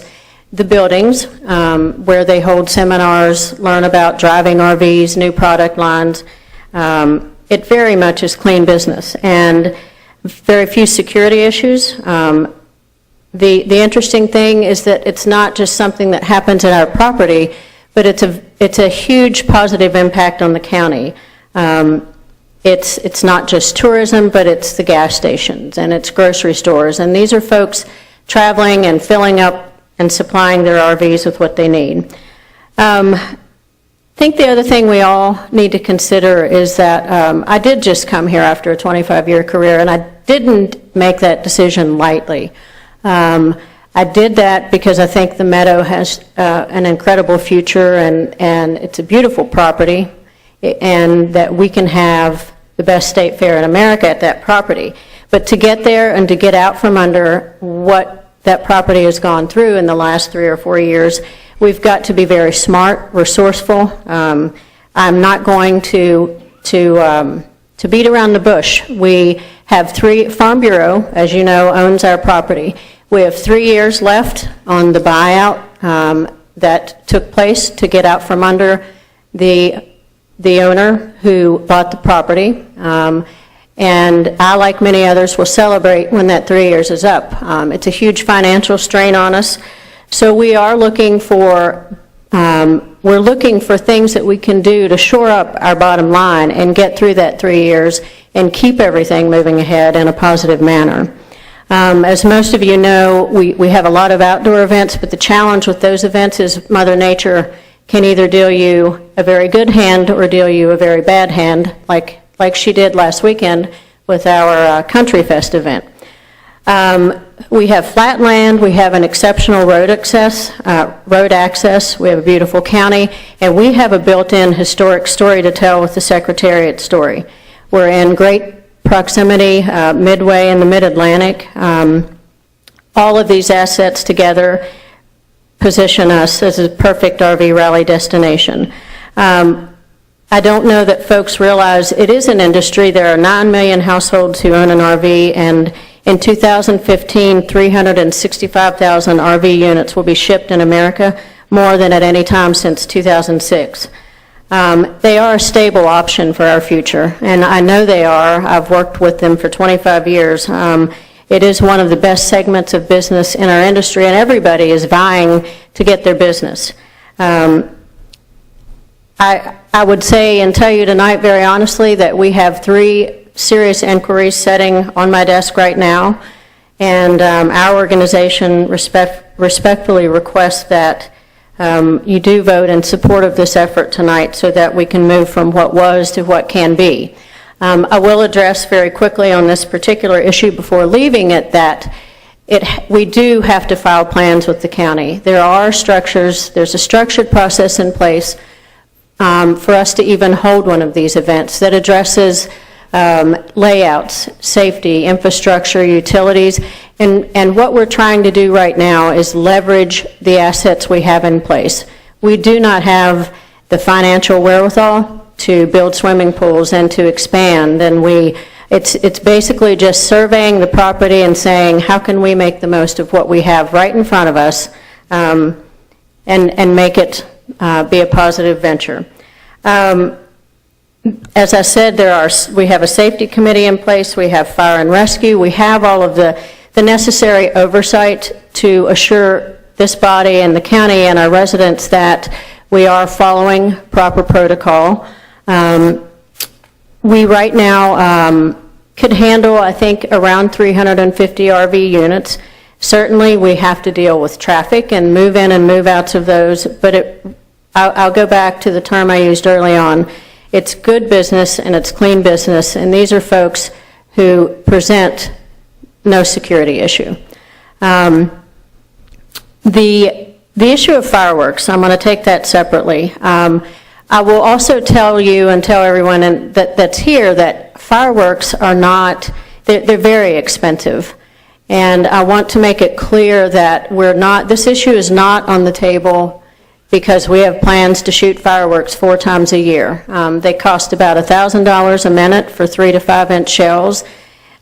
The buildings where they hold seminars, learn about driving RVs, new product lines. It very much is clean business and very few security issues. The interesting thing is that it's not just something that happens at our property, but it's a huge positive impact on the county. It's not just tourism, but it's the gas stations and it's grocery stores, and these are folks traveling and filling up and supplying their RVs with what they need. I think the other thing we all need to consider is that I did just come here after a 25-year career, and I didn't make that decision lightly. I did that because I think the Meadow has an incredible future, and it's a beautiful property, and that we can have the best state fair in America at that property. But to get there and to get out from under what that property has gone through in the last 3 or 4 years, we've got to be very smart, resourceful. I'm not going to beat around the bush. We have Farm Bureau, as you know, owns our property. We have 3 years left on the buyout that took place to get out from under the owner who bought the property. And I, like many others, will celebrate when that 3 years is up. It's a huge financial strain on us. So we are looking for, we're looking for things that we can do to shore up our bottom line and get through that 3 years and keep everything moving ahead in a positive manner. As most of you know, we have a lot of outdoor events, but the challenge with those events is Mother Nature can either deal you a very good hand or deal you a very bad hand, like she did last weekend with our Country Fest event. We have flat land, we have an exceptional road access, we have a beautiful county, and we have a built-in historic story to tell with the Secretariat story. We're in great proximity, midway in the Mid-Atlantic. All of these assets together position us as a perfect RV rally destination. I don't know that folks realize it is an industry. There are 9 million households who own an RV, and in 2015, 365,000 RV units will be shipped in America, more than at any time since 2006. They are a stable option for our future, and I know they are. I've worked with them for 25 years. It is one of the best segments of business in our industry, and everybody is vying to get their business. I would say and tell you tonight very honestly that we have 3 serious inquiries sitting on my desk right now, and our organization respectfully requests that you do vote in support of this effort tonight so that we can move from what was to what can be. I will address very quickly on this particular issue before leaving it that we do have to file plans with the county. There are structures, there's a structured process in place for us to even hold one of these events that addresses layouts, safety, infrastructure, utilities. And what we're trying to do right now is leverage the assets we have in place. We do not have the financial wherewithal to build swimming pools and to expand, and it's basically just surveying the property and saying, how can we make the most of what we have right in front of us, and make it be a positive venture. As I said, we have a safety committee in place, we have fire and rescue, we have all of the necessary oversight to assure this body and the county and our residents that we are following proper protocol. We right now could handle, I think, around 350 RV units. Certainly, we have to deal with traffic and move in and move outs of those, but I'll go back to the term I used early on. It's good business and it's clean business, and these are folks who present no security issue. The issue of fireworks, I'm going to take that separately. I will also tell you and tell everyone that's here that fireworks are not, they're very expensive. And I want to make it clear that this issue is not on the table because we have plans to shoot fireworks 4 times a year. They cost about $1,000 a minute for 3 to 5 inch shells.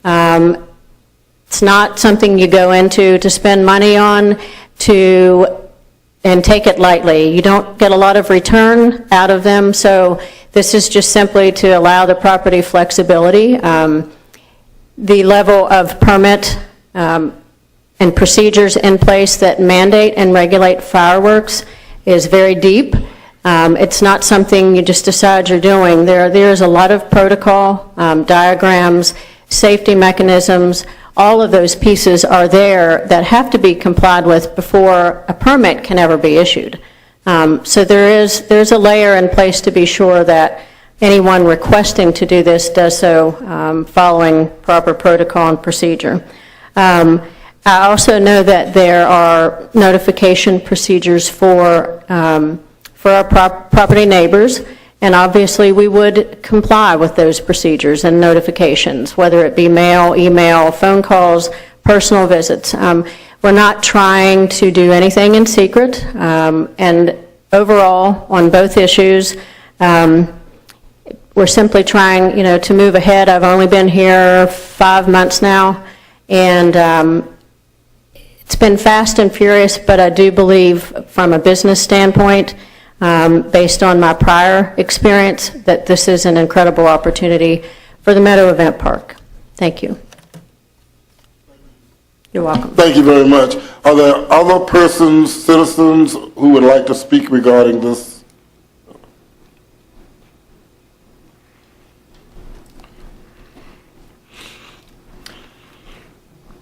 It's not something you go into to spend money on and take it lightly. You don't get a lot of return out of them, so this is just simply to allow the property flexibility. The level of permit and procedures in place that mandate and regulate fireworks is very deep. It's not something you just decide you're doing. There's a lot of protocol, diagrams, safety mechanisms. All of those pieces are there that have to be complied with before a permit can ever be issued. So there's a layer in place to be sure that anyone requesting to do this does so following proper protocol and procedure. I also know that there are notification procedures for our property neighbors, and obviously we would comply with those procedures and notifications, whether it be mail, email, phone calls, personal visits. We're not trying to do anything in secret, and overall, on both issues, we're simply trying, to move ahead. I've only been here 5 months now, and it's been fast and furious, but I do believe from a business standpoint, based on my prior experience, that this is an incredible opportunity for the Meadow Event Park. Thank you. You're welcome. Thank you very much. Are there other persons, citizens, who would like to speak regarding this?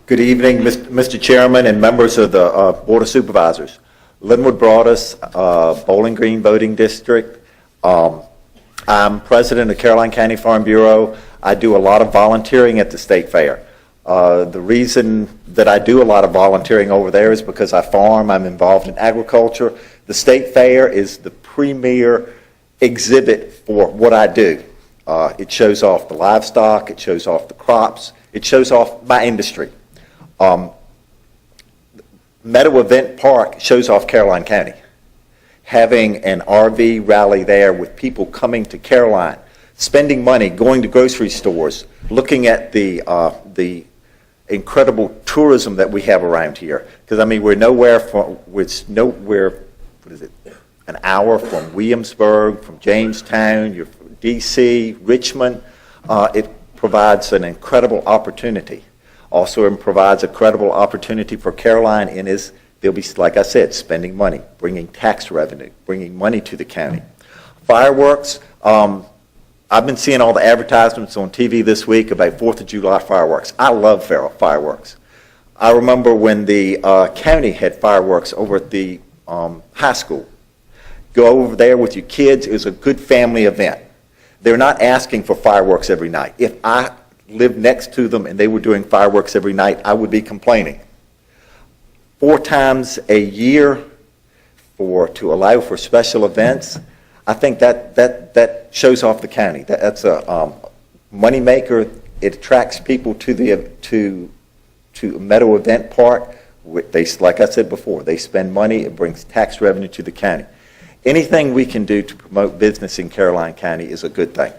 Good evening, Mr. Chairman and members of the Board of Supervisors. Linwood brought us Bowling Green Voting District. I'm president of Caroline County Farm Bureau. I do a lot of volunteering at the State Fair. The reason that I do a lot of volunteering over there is because I farm, I'm involved in agriculture. The State Fair is the premier exhibit for what I do. It shows off the livestock, it shows off the crops, it shows off my industry. Meadow Event Park shows off Caroline County. Having an RV rally there with people coming to Caroline, spending money, going to grocery stores, looking at the incredible tourism that we have around here. Because we're nowhere an hour from Williamsburg, from Jamestown, you're from DC, Richmond. It provides an incredible opportunity. Also, it provides a credible opportunity for Caroline they'll be, like I said, spending money, bringing tax revenue, bringing money to the county. Fireworks, I've been seeing all the advertisements on TV this week about 4th of July fireworks. I love fireworks. I remember when the county had fireworks over at the high school. Go over there with your kids. It was a good family event. They're not asking for fireworks every night. If I lived next to them and they were doing fireworks every night, I would be complaining. 4 times a year to allow for special events, I think that shows off the county. That's a moneymaker. It attracts people to Meadow Event Park. Like I said before, they spend money. It brings tax revenue to the county. Anything we can do to promote business in Caroline County is a good thing.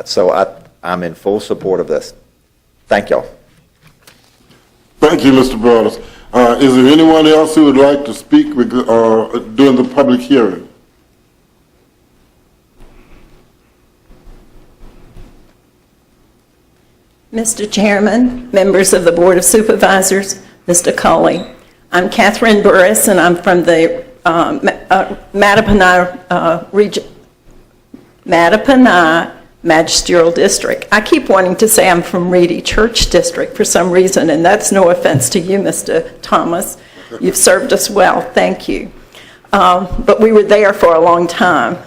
So I'm in full support of this. Thank y'all. Thank you, Mr. Broadus. Is there anyone else who would like to speak during the public hearing? Mr. Chairman, members of the Board of Supervisors, Mr. Culley. I'm Catherine Burris, and I'm from the Mattaponi Magisterial District. I keep wanting to say I'm from Reedy Church District for some reason, and that's no offense to you, Mr. Thomas. You've served us well, thank you. But we were there for a long time.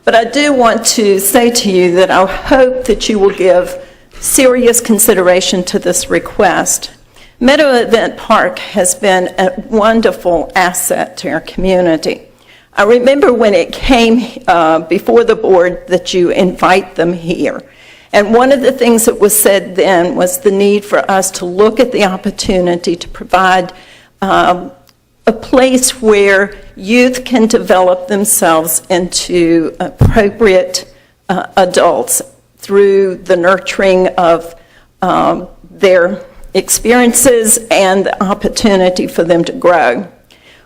But I do want to say to you that I hope that you will give serious consideration to this request. Meadow Event Park has been a wonderful asset to our community. I remember when it came before the board that you invite them here. And one of the things that was said then was the need for us to look at the opportunity to provide a place where youth can develop themselves into appropriate adults through the nurturing of their experiences and the opportunity for them to grow.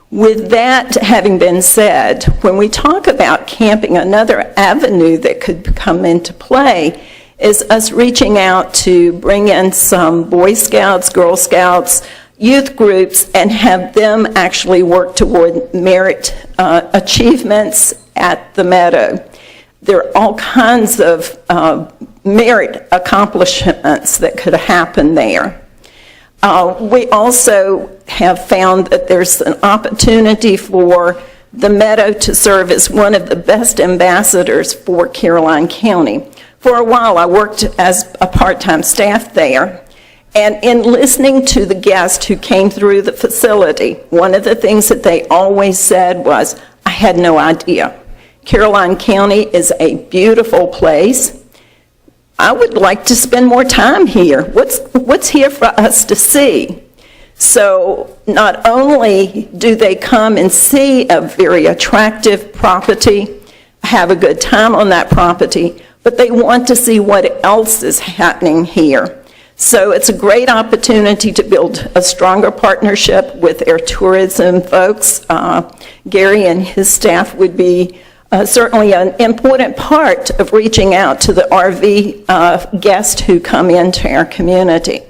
With that having been said, when we talk about camping, another avenue that could come into play is us reaching out to bring in some Boy Scouts, Girl Scouts, youth groups, and have them actually work toward merit achievements at the Meadow. There are all kinds of merit accomplishments that could happen there. We also have found that there's an opportunity for the Meadow to serve as one of the best ambassadors for Caroline County. For a while, I worked as a part-time staff there, and in listening to the guests who came through the facility, one of the things that they always said was, I had no idea. Caroline County is a beautiful place. I would like to spend more time here. What's here for us to see? So not only do they come and see a very attractive property, have a good time on that property, but they want to see what else is happening here. So it's a great opportunity to build a stronger partnership with our tourism folks. Gary and his staff would be certainly an important part of reaching out to the RV guests who come into our community.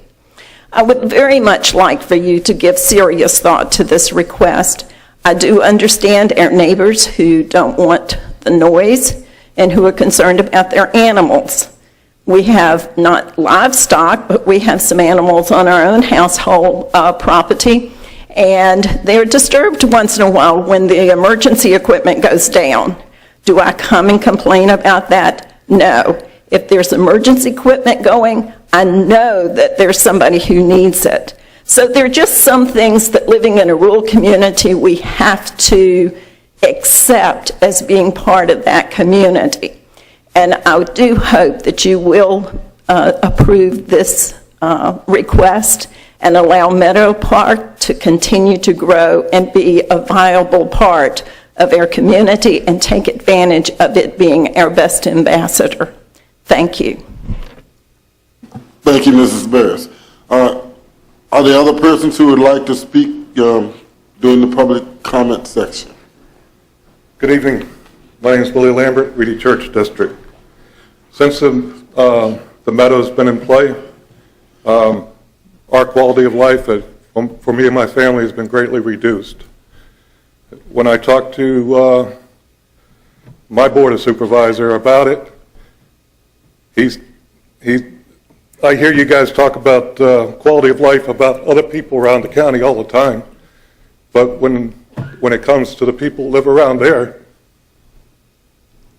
I would very much like for you to give serious thought to this request. I do understand our neighbors who don't want the noise and who are concerned about their animals. We have not livestock, but we have some animals on our own household property, and they're disturbed once in a while when the emergency equipment goes down. Do I come and complain about that? No. If there's emergency equipment going, I know that there's somebody who needs it. So there are just some things that living in a rural community we have to accept as being part of that community. And I do hope that you will approve this request and allow Meadow Park to continue to grow and be a viable part of our community and take advantage of it being our best ambassador. Thank you. Thank you, Mrs. Barris. Are there other persons who would like to speak during the public comment section? Good evening. My name is Willie Lambert, Reedy Church District. Since the Meadow's been in play, our quality of life for me and my family has been greatly reduced. When I talked to my Board of Supervisor about it, I hear you guys talk about quality of life about other people around the county all the time, but when it comes to the people who live around there,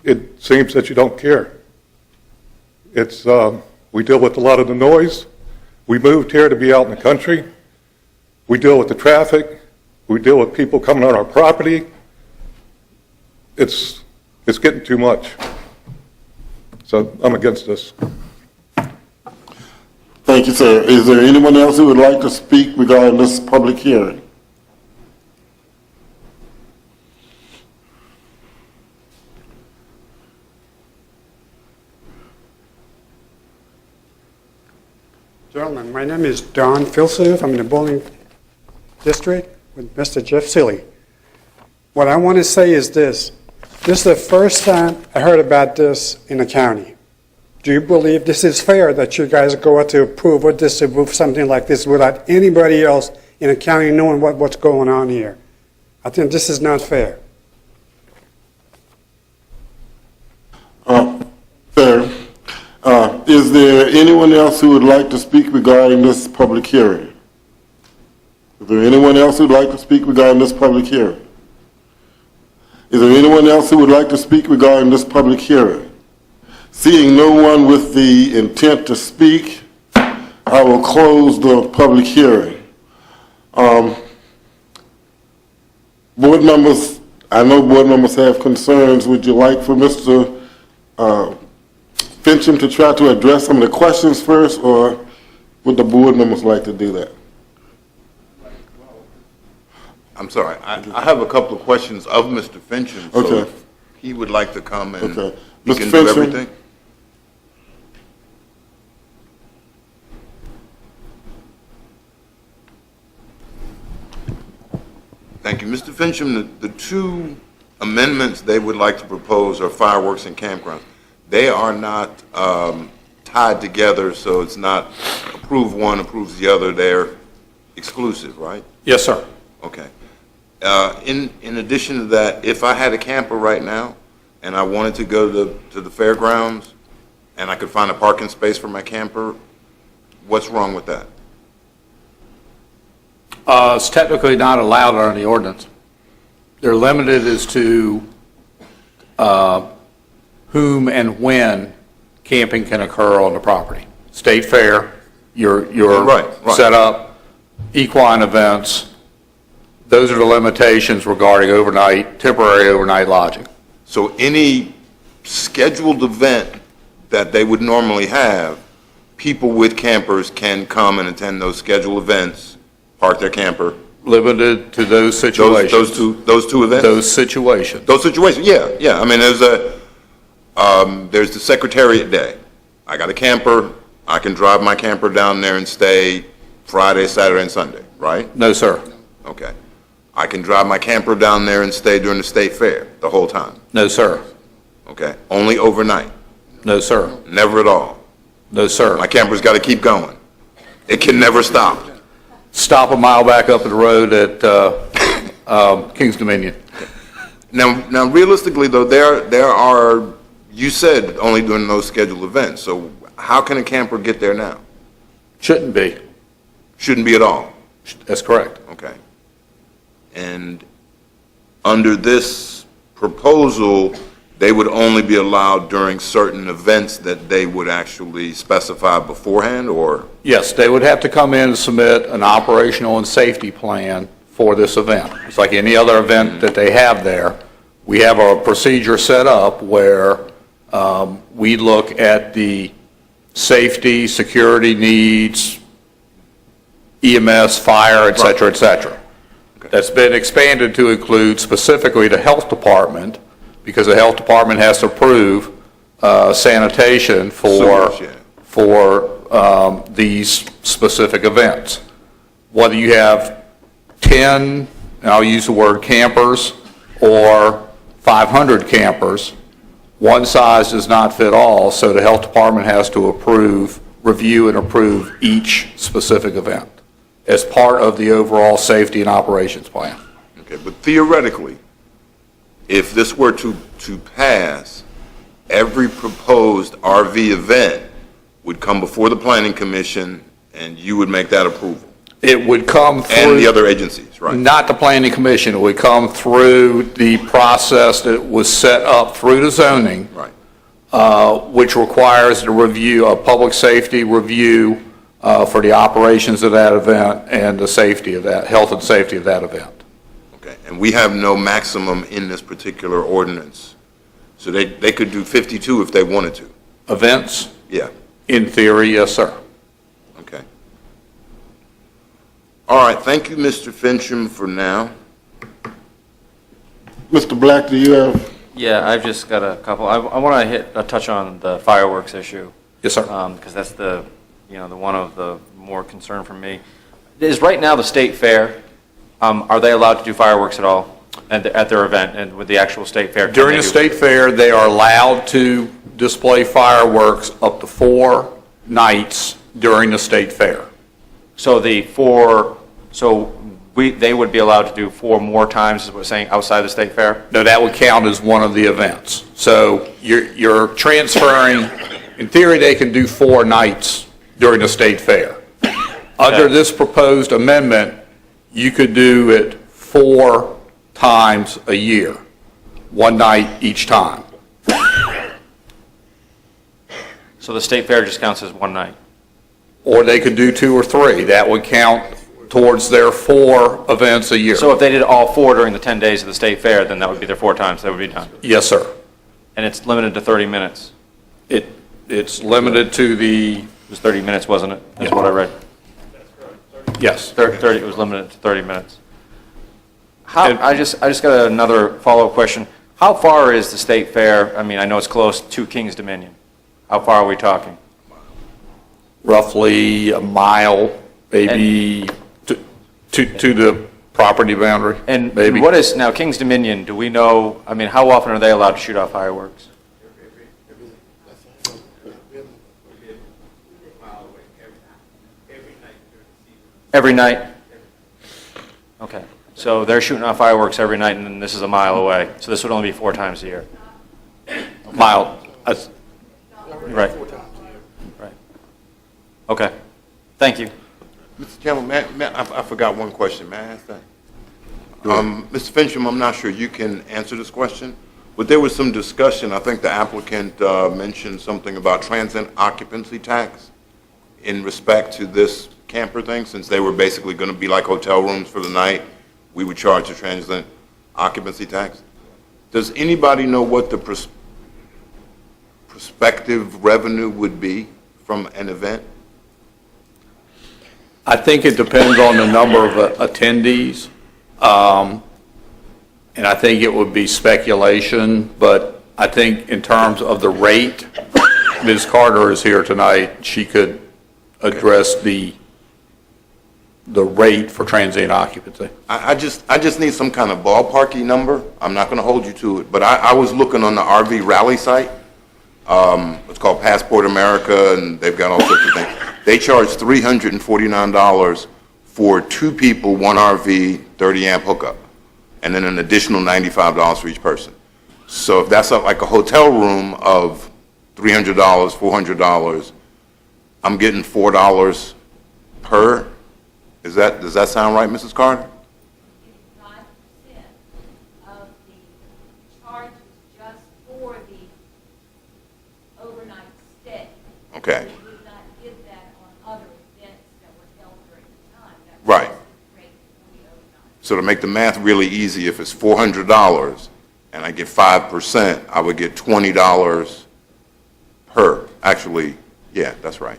it seems that you don't care. We deal with a lot of the noise. We moved here to be out in the country. We deal with the traffic. We deal with people coming on our property. It's getting too much. So I'm against this. Thank you, sir. Is there anyone else who would like to speak regarding this public hearing? Gentlemen, my name is Don Filsuf. I'm in the Bowling District with Mr. Jeff Seeley. What I want to say is this. This is the first time I heard about this in the county. Do you believe this is fair that you guys go out to approve or disapprove something like this without anybody else in the county knowing what's going on here? I think this is not fair. Sir, is there anyone else who would like to speak regarding this public hearing? Is there anyone else who would like to speak regarding this public hearing? Is there anyone else who would like to speak regarding this public hearing? Seeing no one with the intent to speak, I will close the public hearing. Board members, I know board members have concerns. Would you like for Mr. Fincham to try to address some of the questions first, or would the board members like to do that? I'm sorry, I have a couple of questions of Mr. Fincham, so Okay. if he would like to come and Okay. he Mr. can do Fincham? everything. Thank you. Mr. Fincham, the two amendments they would like to propose are fireworks and campgrounds. They are not tied together, so it's not approve one, approves the other. They're exclusive, right? Yes, sir. Okay. In addition to that, if I had a camper right now and I wanted to go to the fairgrounds and I could find a parking space for my camper, what's wrong with that? It's technically not allowed under the ordinance. They're limited as to whom and when camping can occur on the property. State fair, your Right. setup, equine events, those are the limitations regarding temporary overnight lodging. So any scheduled event that they would normally have, people with campers can come and attend those scheduled events, park their camper. Limited to those situations. Those two events? Those situations. Those situations, yeah. I mean, there's the Secretariat Day. I got a camper. I can drive my camper down there and stay Friday, Saturday, and Sunday, right? No, sir. Okay. I can drive my camper down there and stay during the state fair the whole time. No, sir. Okay. Only overnight. No, sir. Never at all. No, sir. My camper's got to keep going. It can never stop. Stop a mile back up the road at Kings Dominion. Now, realistically, though, there are, you said only during those scheduled events. So how can a camper get there now? Shouldn't be. Shouldn't be at all. That's correct. Okay. And under this proposal, they would only be allowed during certain events that they would actually specify beforehand, or? Yes, they would have to come in and submit an operational and safety plan for this event. It's like any other event that they have there. We have a procedure set up where we look at the safety, security needs, EMS, fire, et cetera, et cetera. That's been expanded to include specifically the health department, because the health department has to approve sanitation for these specific events. Whether you have 10, and I'll use the word campers, or 500 campers, one size does not fit all, so the health department has to review and approve each specific event as part of the overall safety and operations plan. Okay, but theoretically, if this were to pass, every proposed RV event would come before the Planning Commission, and you would make that approval? It would come through... And the other agencies, right? Not the Planning Commission. It would come through the process that was set up through the zoning, Right. which requires a public safety review for the operations of that event and the safety of that, health and safety of that event. Okay, and we have no maximum in this particular ordinance. So they could do 52 if they wanted to? Events? Yeah. In theory, yes, sir. Okay. All right, thank you, Mr. Fincham, for now. Mr. Black, do you have? Yeah, I've just got a couple. I want to touch on the fireworks issue. Yes, sir. Because that's the one of the more concern for me. Is right now the state fair, are they allowed to do fireworks at all at their event and with the actual state fair? During the state fair, they are allowed to display fireworks up to 4 nights during the state fair. So they would be allowed to do 4 more times, is what we're saying, outside the state fair? No, that would count as one of the events. So you're transferring, in theory, they can do 4 nights during the state fair. Under this proposed amendment, you could do it 4 times a year, 1 night each time. So the state fair just counts as 1 night? Or they could do 2 or 3. That would count towards their 4 events a year. So if they did all 4 during the 10 days of the state fair, then that would be their 4 times, that would be done? Yes, sir. And it's limited to 30 minutes? It's limited to the... It was 30 minutes, wasn't it? That's what I read. Yes. 30, it was limited to 30 minutes. I just got another follow-up question. How far is the state fair? I mean, I know it's close to King's Dominion. How far are we talking? Roughly a mile, maybe, to the property boundary. And maybe. what is, now King's Dominion, do we know, I mean, how often are they allowed to shoot off fireworks? Every night? Okay. So they're shooting off fireworks every night, and then this is a mile away. So this would only be 4 times a year. Mile. Right. Right. Okay. Thank you. Mr. Chairman, I forgot one question. May I ask that? Mr. Fincham, I'm not sure you can answer this question, but there was some discussion. I think the applicant mentioned something about transient occupancy tax in respect to this camper thing, since they were basically going to be like hotel rooms for the night. We would charge a transient occupancy tax. Does anybody know what the prospective revenue would be from an event? I think it depends on the number of attendees, and I think it would be speculation, but I think in terms of the rate, Ms. Carter is here tonight, she could address the rate for transient occupancy. I just need some kind of ballparky number. I'm not going to hold you to it, but I was looking on the RV Rally site. It's called Passport America, and they've got all sorts of things. They charge $349 for 2 people, 1 RV, 30 amp hookup, and then an additional $95 for each person. So if that's like a hotel room of $300, $400, I'm getting $4 per. Does that sound right, Mrs. Carter? 5% of the charges just for the overnight stay. Okay. We would not give that on other events that were held during the time. That was Right. the rate for the overnight. So to make the math really easy, if it's $400 and I get 5%, I would get $20 per. Actually, yeah, that's right.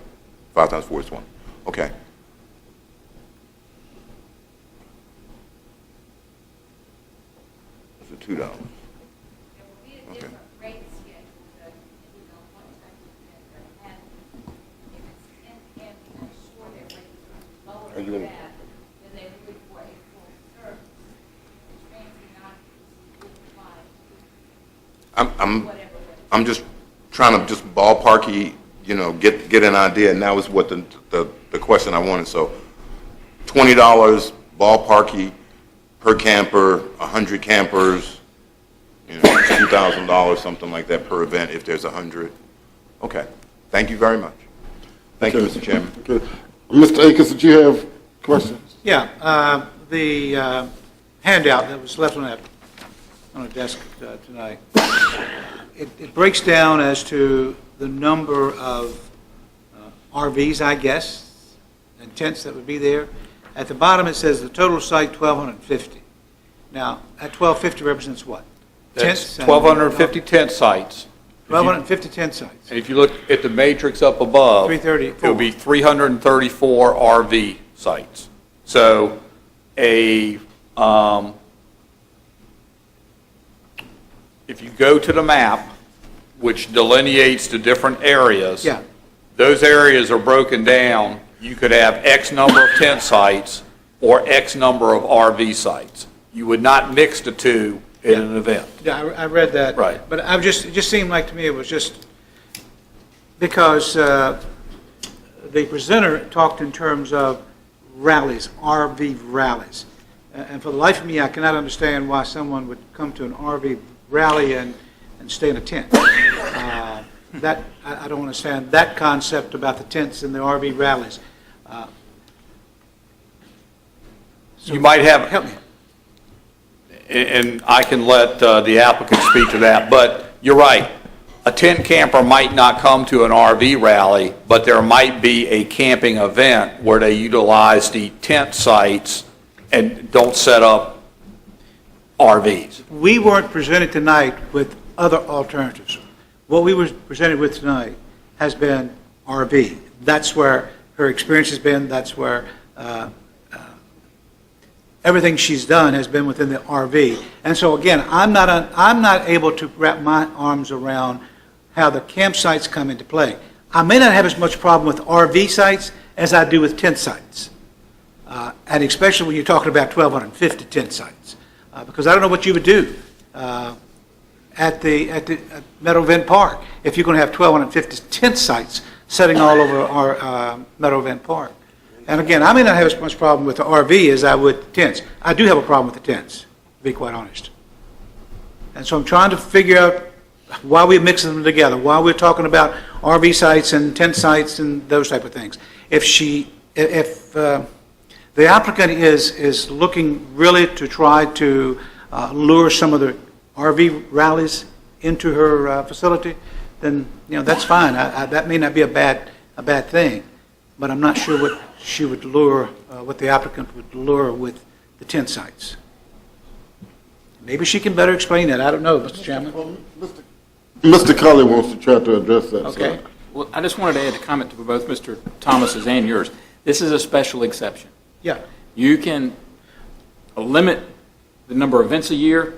5 times 4 is 20. Okay. That's $2. There will be a different rate schedule, so depending on what type of event they're having. If it's 10 camp, I'm sure their rates will be lower than that than they would for a full service. Transient occupancy would apply to whatever. I'm just trying to just ballparky, get an idea, and that was what the question I wanted. So $20 ballparky per camper, 100 campers, $2,000, something like that per event if there's 100. Okay. Thank you very much. Thank you, Mr. Chairman. Okay. Mr. Akins, did you have questions? Yeah, the handout that was left on the desk tonight, it breaks down as to the number of RVs, I guess, and tents that would be there. At the bottom, it says the total site, 1,250. Now, that 1,250 represents what? That's Tents? 1,250 tent sites. 1,250 tent sites. And if you look at the matrix up above, 334. it would be 334 RV sites. So if you go to the map, which delineates the different areas, Yeah. those areas are broken down. You could have X number of tent sites or X number of RV sites. You would not mix the two in an event. Yeah, I read that. Right. But it just seemed like to me it was just because the presenter talked in terms of rallies, RV rallies. And for the life of me, I cannot understand why someone would come to an RV rally and stay in a tent. I don't understand that concept about the tents and the RV rallies. You might have, Help me. and I can let the applicant speak to that, but you're right. A tent camper might not come to an RV rally, but there might be a camping event where they utilize the tent sites and don't set up RVs. We weren't presented tonight with other alternatives. What we were presented with tonight has been RV. That's where her experience has been. That's where everything she's done has been within the RV. And so again, I'm not able to wrap my arms around how the campsites come into play. I may not have as much problem with RV sites as I do with tent sites, and especially when you're talking about 1,250 tent sites, because I don't know what you would do at Meadowvent Park if you're going to have 1,250 tent sites setting all over our Meadowvent Park. And again, I may not have as much problem with the RV as I would tents. I do have a problem with the tents, to be quite honest. And so I'm trying to figure out why we're mixing them together, why we're talking about RV sites and tent sites and those type of things. If the applicant is looking really to try to lure some of the RV rallies into her facility, then that's fine. That may not be a bad thing, but I'm not sure what she would lure, what the applicant would lure with the tent sites. Maybe she can better explain that. I don't know, Mr. Chairman. Mr. Cully wants to try to address that. Okay. sir. Well, I just wanted to add a comment to both Mr. Thomas's and yours. This is a special exception. Yeah. You can limit the number of events a year,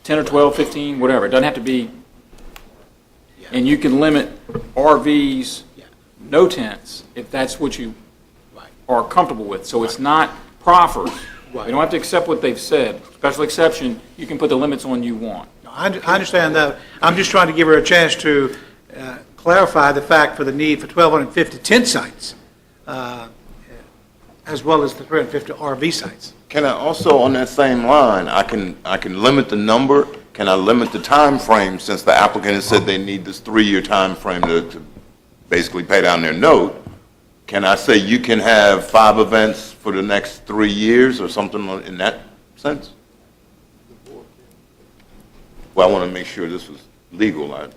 10 or 12, 15, whatever. It doesn't have to be. And you can limit RVs, no tents, if that's what you are comfortable with. So it's not proffered. You don't have to accept what they've said. Special exception, you can put the limits on you want. I understand that. I'm just trying to give her a chance to clarify the fact for the need for 1,250 tent sites, as well as the 350 RV sites. Can I also, on that same line, I can limit the number, can I limit the time frame, since the applicant has said they need this 3-year time frame to basically pay down their note? Can I say you can have 5 events for the next 3 years or something in that sense? Well, I want to make sure this was legal. I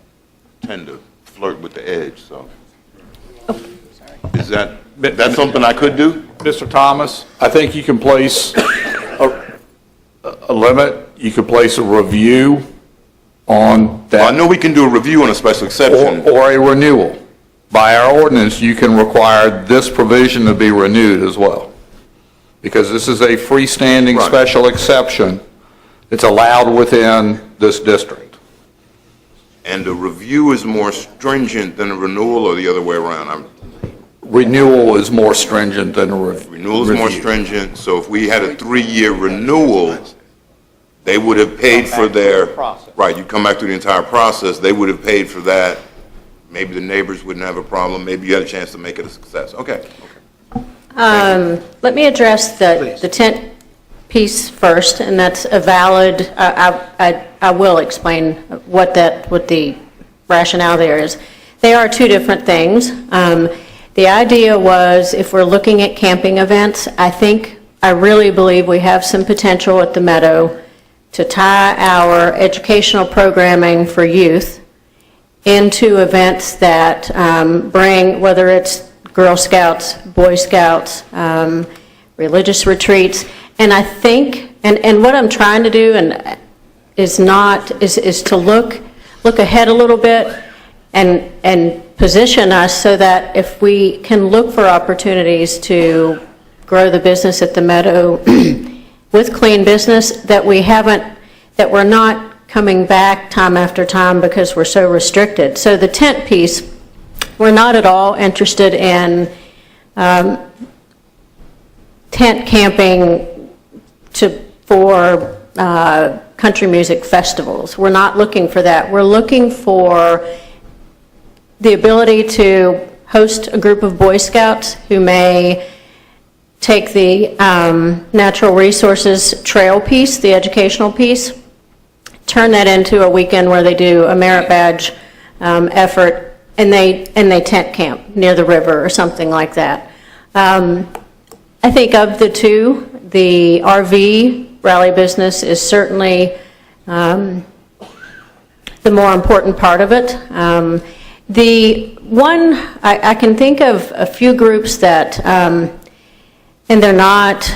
tend to flirt with the edge, so. Is that something I could do? Mr. Thomas, I think you can place a limit, you could place a review on that. Well, I know we can do a review on a special exception. Or a renewal. By our ordinance, you can require this provision to be renewed as well. Because this is a freestanding special exception. It's allowed within this district. And a review is more stringent than a renewal, or the other way around? Renewal is more stringent than a review. Renewal is more stringent, so if we had a 3-year renewal, they would have paid for their, right, you come back through the entire process, they would have paid for that. Maybe the neighbors wouldn't have a problem, maybe you had a chance to make it a success. Okay. Let me address the tent piece first, and that's a valid, I will explain what the rationale there is. They are two different things. The idea was, if we're looking at camping events, I really believe we have some potential at the Meadow to tie our educational programming for youth into events that bring, whether it's Girl Scouts, Boy Scouts, religious retreats. And I think, and what I'm trying to do is to look ahead a little bit and position us so that if we can look for opportunities to grow the business at the Meadow with clean business, that we're not coming back time after time because we're so restricted. So the tent piece, we're not at all interested in tent camping for country music festivals. We're not looking for that. We're looking for the ability to host a group of Boy Scouts who may take the natural resources trail piece, the educational piece, turn that into a weekend where they do a merit badge effort, and they tent camp near the river or something like that. I think of the two, the RV rally business is certainly the more important part of it. The one, I can think of a few groups that, and they're not,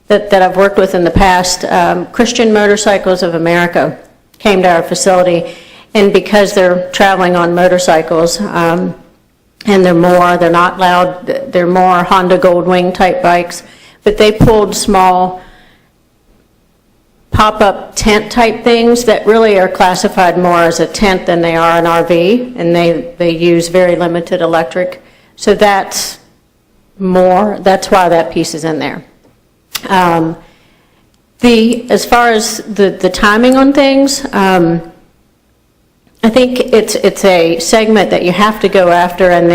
that I've worked with in the past. Christian Motorcycles of America came to our facility, and because they're traveling on motorcycles, and they're not loud, they're more Honda Goldwing type bikes, but they pulled small pop-up tent type things that really are classified more as a tent than they are an RV, and they use very limited electric. So that's why that piece is in there. As far as the timing on things, I think it's a segment that you have to go after, and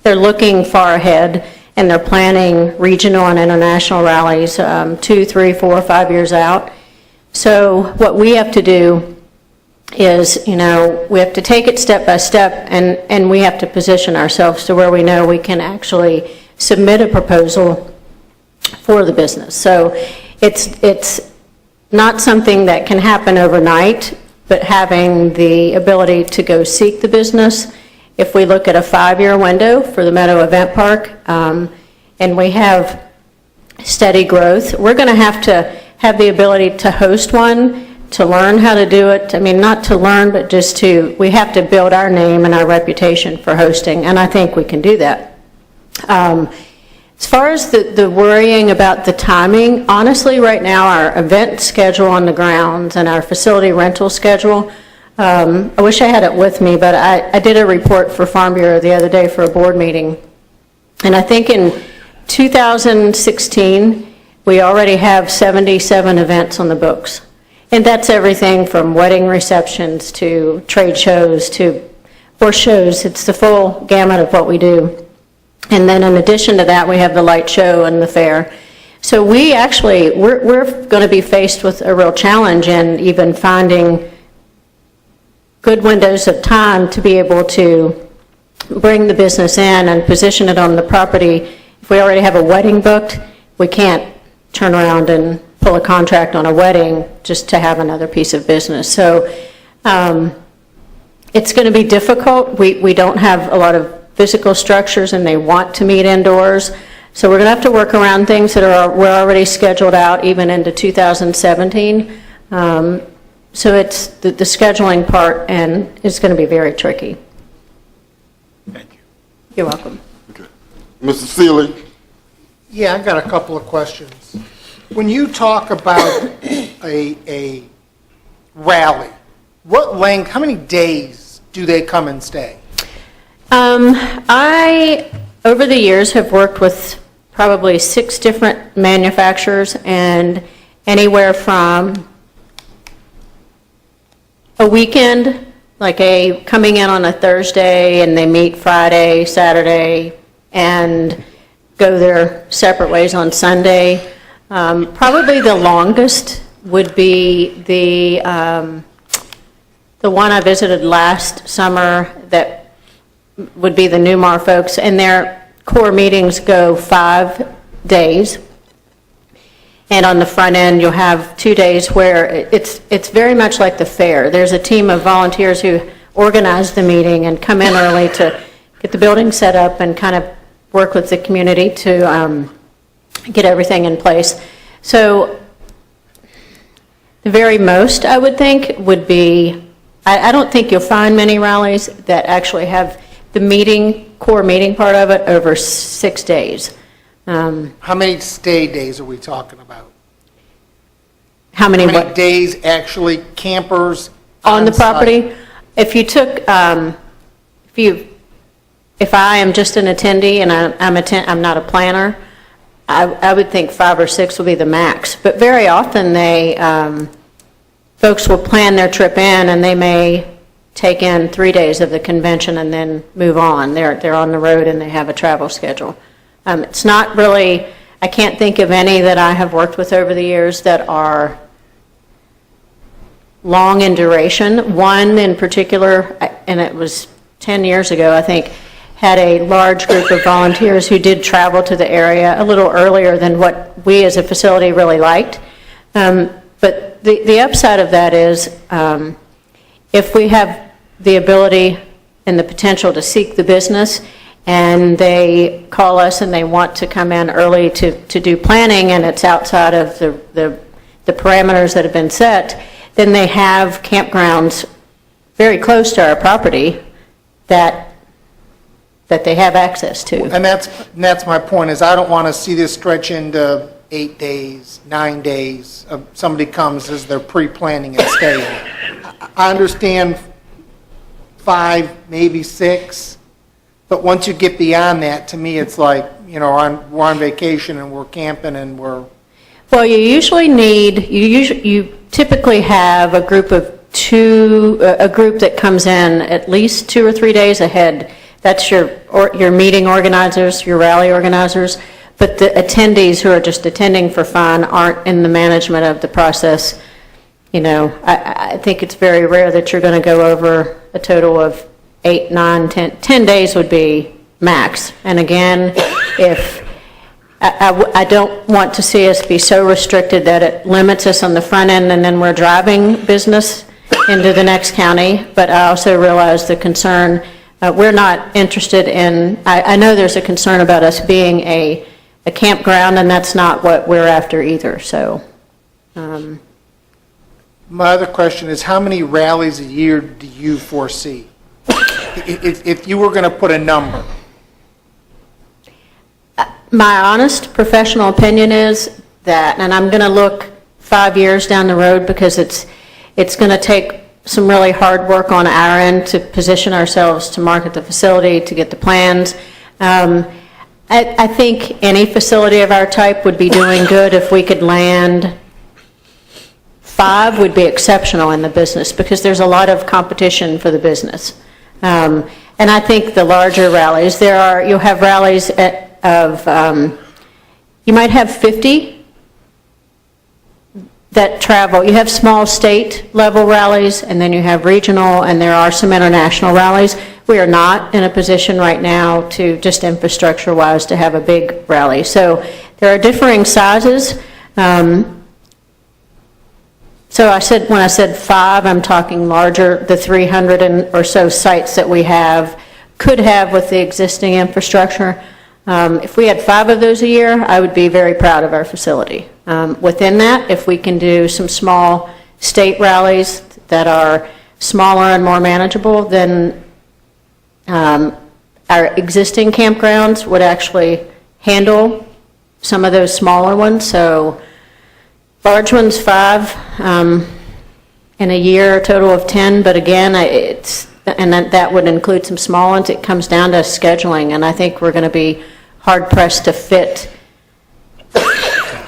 they're looking far ahead, and they're planning regional and international rallies 2, 3, 4, 5 years out. So what we have to do is, we have to take it step by step, and we have to position ourselves to where we know we can actually submit a proposal for the business. So it's not something that can happen overnight, but having the ability to go seek the business. If we look at a 5-year window for the Meadow Event Park, and we have steady growth, we're going to have the ability to host one, to learn how to do it. I mean, not to learn, but we have to build our name and our reputation for hosting, and I think we can do that. As far as the worrying about the timing, honestly, right now, our event schedule on the grounds and our facility rental schedule, I wish I had it with me, but I did a report for Farm Bureau the other day for a board meeting, and I think in 2016, we already have 77 events on the books. And that's everything from wedding receptions to trade shows or shows. It's the full gamut of what we do. And then in addition to that, we have the light show and the fair. So we're going to be faced with a real challenge in even finding good windows of time to be able to bring the business in and position it on the property. If we already have a wedding booked, we can't turn around and pull a contract on a wedding just to have another piece of business. So it's going to be difficult. We don't have a lot of physical structures, and they want to meet indoors. So we're going to have to work around things that were already scheduled out even into 2017. So it's the scheduling part, and it's going to be very tricky. Thank you. You're welcome. Okay. Mr. Seeley? Yeah, I've got a couple of questions. When you talk about a rally, what length, how many days do they come and stay? I, over the years, have worked with probably 6 different manufacturers, and anywhere from a weekend, like coming in on a Thursday, and they meet Friday, Saturday, and go their separate ways on Sunday. Probably the longest would be the one I visited last summer that would be the Newmar folks, and their core meetings go 5 days. And on the front end, you'll have 2 days where it's very much like the fair. There's a team of volunteers who organize the meeting and come in early to get the building set up and kind of work with the community to get everything in place. So the very most, I would think, would be, I don't think you'll find many rallies that actually have the core meeting part of it over 6 days. How many stay days are we talking about? How many How many what? days actually campers On the site? property? If you took, if I am just an attendee and I'm not a planner, I would think 5 or 6 would be the max. But very often folks will plan their trip in and they may take in 3 days of the convention and then move on. They're on the road and they have a travel schedule. It's not really, I can't think of any that I have worked with over the years that are long in duration. One in particular, and it was 10 years ago, I think, had a large group of volunteers who did travel to the area a little earlier than what we as a facility really liked. But the upside of that is if we have the ability and the potential to seek the business and they call us and they want to come in early to do planning and it's outside of the parameters that have been set, then they have campgrounds very close to our property that they have access to. And that's my point, is I don't want to see this stretch into 8 days, 9 days. Somebody comes as they're pre-planning and staying. I understand 5, maybe 6, but once you get beyond that, to me, it's like, we're on vacation and we're camping and we're... Well, you typically have a group of a group that comes in at least 2 or 3 days ahead. That's your meeting organizers, your rally organizers, but the attendees who are just attending for fun aren't in the management of the process. I think it's very rare that you're going to go over a total of 8, 9, 10 days would be max. And again, if I don't want to see us be so restricted that it limits us on the front end and then we're driving business into the next county, but I also realize the concern. We're not interested in, I know there's a concern about us being a campground, and that's not what we're after either, so. My other question is, how many rallies a year do you foresee? If you were going to put a number. My honest professional opinion is that, and I'm going to look 5 years down the road because it's going to take some really hard work on our end to position ourselves to market the facility, to get the plans. I think any facility of our type would be doing good if we could land 5 would be exceptional in the business because there's a lot of competition for the business. And I think the larger rallies, you'll have rallies you might have 50 that travel. You have small state level rallies and then you have regional and there are some international rallies. We are not in a position right now to just infrastructure wise to have a big rally. So there are differing sizes. So when I said 5, I'm talking larger, the 300 or so sites that we could have with the existing infrastructure. If we had 5 of those a year, I would be very proud of our facility. Within that, if we can do some small state rallies that are smaller and more manageable, then our existing campgrounds would actually handle some of those smaller ones. So large ones 5 in a year, a total of 10. But again, that would include some small ones. It comes down to scheduling, and I think we're going to be hard pressed to fit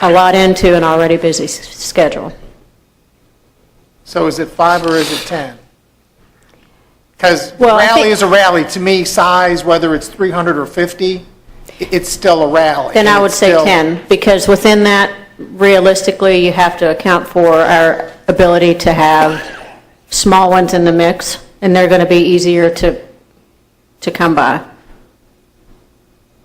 a lot into an already busy schedule. So is it 5 or is it 10? Because rally is a rally. To me, size, whether it's 300 or 50, it's still a rally. Then I would say 10, because within that, realistically, you have to account for our ability to have small ones in the mix, and they're going to be easier to come by.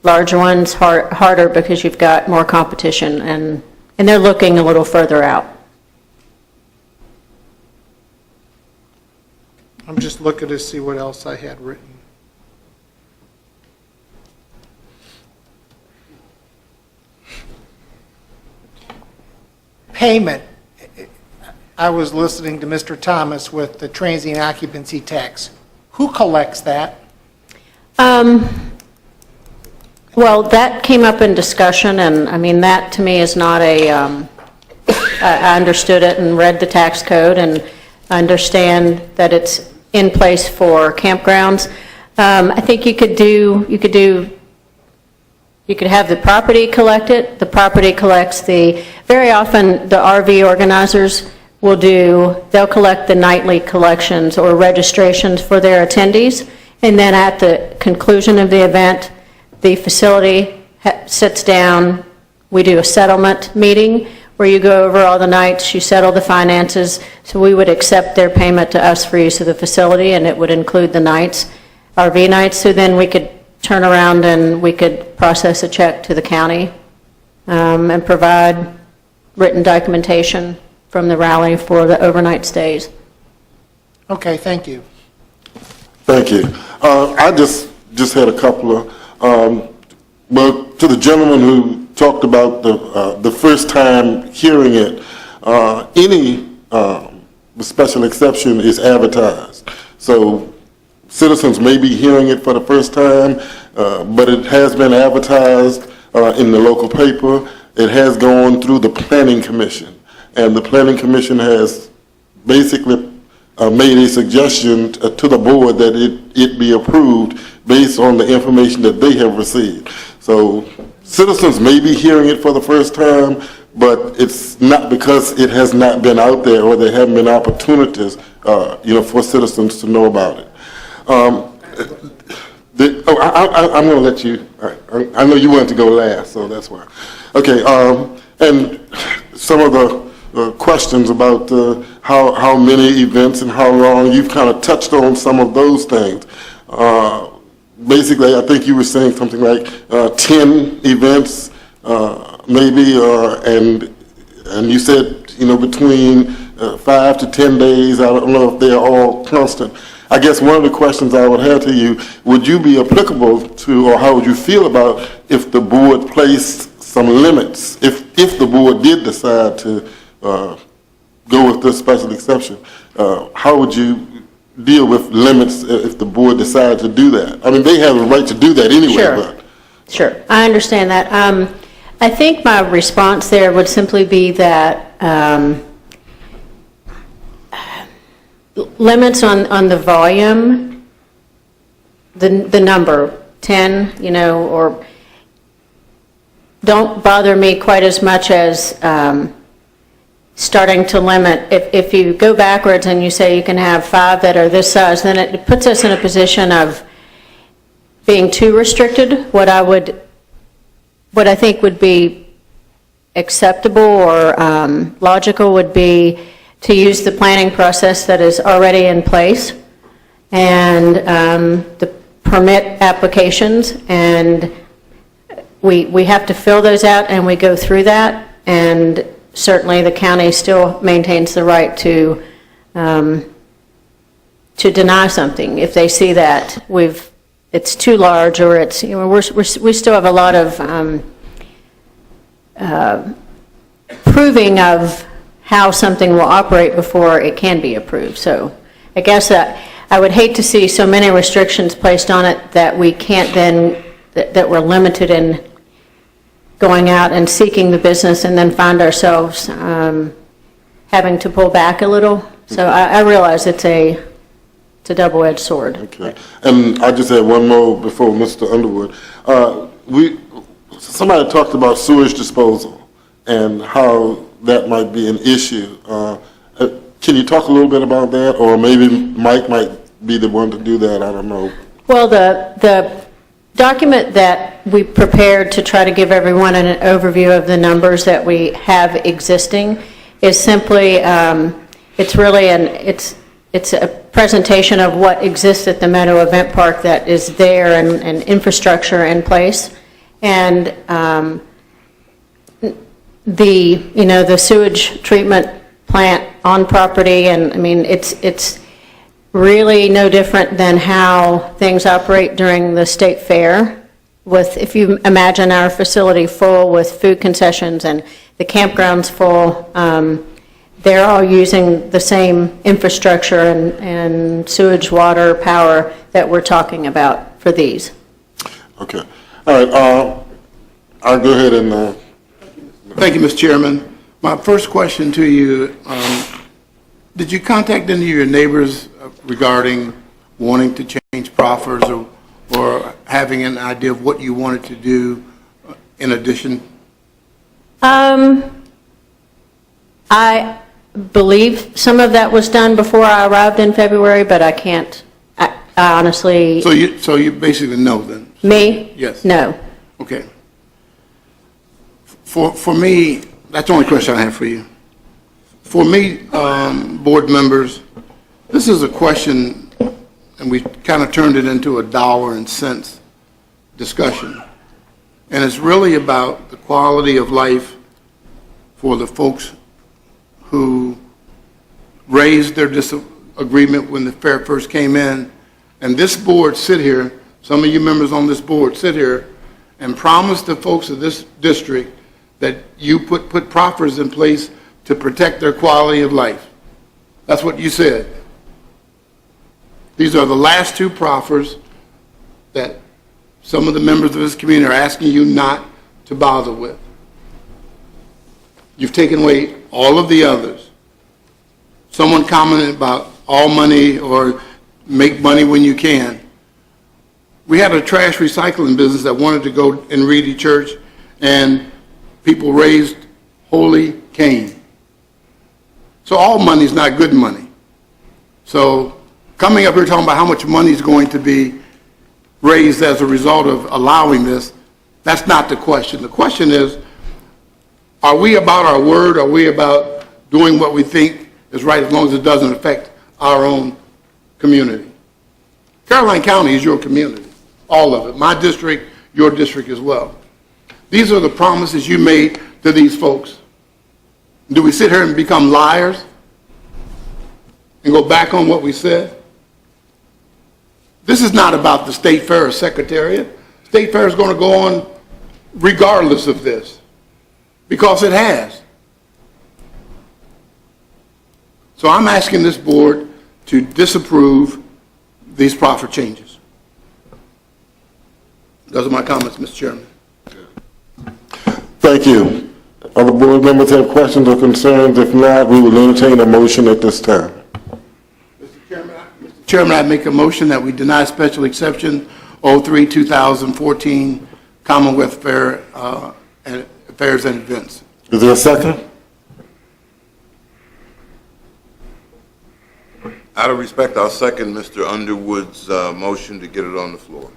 Larger ones harder because you've got more competition, and they're looking a little further out. I'm just looking to see what else I had written. Payment. I was listening to Mr. Thomas with the transient occupancy tax. Who collects that? Well, that came up in discussion, and, I mean, that to me is not a, I understood it and read the tax code and understand that it's in place for campgrounds. I think you could have the property collect it. The property collects very often the RV organizers they'll collect the nightly collections or registrations for their attendees, and then at the conclusion of the event, the facility sits down, we do a settlement meeting where you go over all the nights, you settle the finances, so we would accept their payment to us for use of the facility, and it would include the nights, RV nights, so then we could turn around and we could process a check to the county and provide written documentation from the rally for the overnight stays. Okay, thank you. Thank you. I just had a couple of, well, to the gentleman who talked about the first time hearing it, any special exception is advertised. So citizens may be hearing it for the first time, but it has been advertised in the local paper. It has gone through the Planning Commission, and the Planning Commission has basically made a suggestion to the board that it be approved based on the information that they have received. So citizens may be hearing it for the first time, but it's not because it has not been out there or there haven't been opportunities, for citizens to know about it. I'm going to let you. I know you wanted to go last, so that's why. Okay, and some of the questions about how many events and how long, you've kind of touched on some of those things. Basically, I think you were saying something like 10 events, maybe, and you said, between 5 to 10 days. I don't know if they're all constant. I guess one of the questions I would have to you, would you be applicable to, or how would you feel about if the board placed some limits, if the board did decide to go with this special exception, how would you deal with limits if the board decided to do that? I mean, they have a right to do that anyway. Sure. Sure, I understand that. I think my response there would simply be that limits on the volume, the number, 10, or don't bother me quite as much as starting to limit. If you go backwards and you say you can have 5 that are this size, then it puts us in a position of being too restricted. What I think would be acceptable or logical would be to use the planning process that is already in place and the permit applications, and we have to fill those out and we go through that, and certainly the county still maintains the right to deny something if they see that it's too large, or it's, we still have a lot of proving of how something will operate before it can be approved. So I guess I would hate to see so many restrictions placed on it that we can't then, that we're limited in going out and seeking the business and then find ourselves having to pull back a little. So I realize it's a double-edged sword. Okay. And I just had one more before Mr. Underwood. Somebody talked about sewage disposal and how that might be an issue. Can you talk a little bit about that? Or maybe Mike might be the one to do that, I don't know. Well, the document that we prepared to try to give everyone an overview of the numbers that we have existing is simply, it's really it's a presentation of what exists at the Meadow Event Park that is there and infrastructure in place. And the sewage treatment plant on property, and I mean, it's really no different than how things operate during the state fair. If you imagine our facility full with food concessions and the campgrounds full, they're all using the same infrastructure and sewage, water, power that we're talking about for these. Okay. All right, I'll go ahead and, Thank you, Mr. Chairman. My first question to you, did you contact any of your neighbors regarding wanting to change proffers or having an idea of what you wanted to do in addition? I believe some of that was done before I arrived in February, but I can't, I honestly... So you basically know then? Me? Yes. No. Okay. For me, that's the only question I have for you. For me, board members, this is a question, and we kind of turned it into a dollar and cents discussion. And it's really about the quality of life for the folks who raised their disagreement when the fair first came in. And this board sit here, some of you members on this board sit here and promise the folks of this district that you put proffers in place to protect their quality of life. That's what you said. These are the last two proffers that some of the members of this community are asking you not to bother with. You've taken away all of the others. Someone commented about all money or make money when you can. We had a trash recycling business that wanted to go in Reedy Church, and people raised holy Cain. So all money is not good money. So coming up here talking about how much money is going to be raised as a result of allowing this, that's not the question. The question is, are we about our word? Are we about doing what we think is right as long as it doesn't affect our own community? Caroline County is your community, all of it. My district, your district as well. These are the promises you made to these folks. Do we sit here and become liars and go back on what we said? This is not about the State Fair or Secretariat. State Fair is going to go on regardless of this, because it has. So I'm asking this board to disapprove these proffer changes. Those are my comments, Mr. Chairman. thank you. Other board members have questions or concerns? If not, we will entertain a motion at this time. Chairman, I make a motion that we deny special exception 03-2014 Commonwealth Fair and Fairs and Events. Is there a second? Out of respect, I'll second Mr. Underwood's motion to get it on the floor.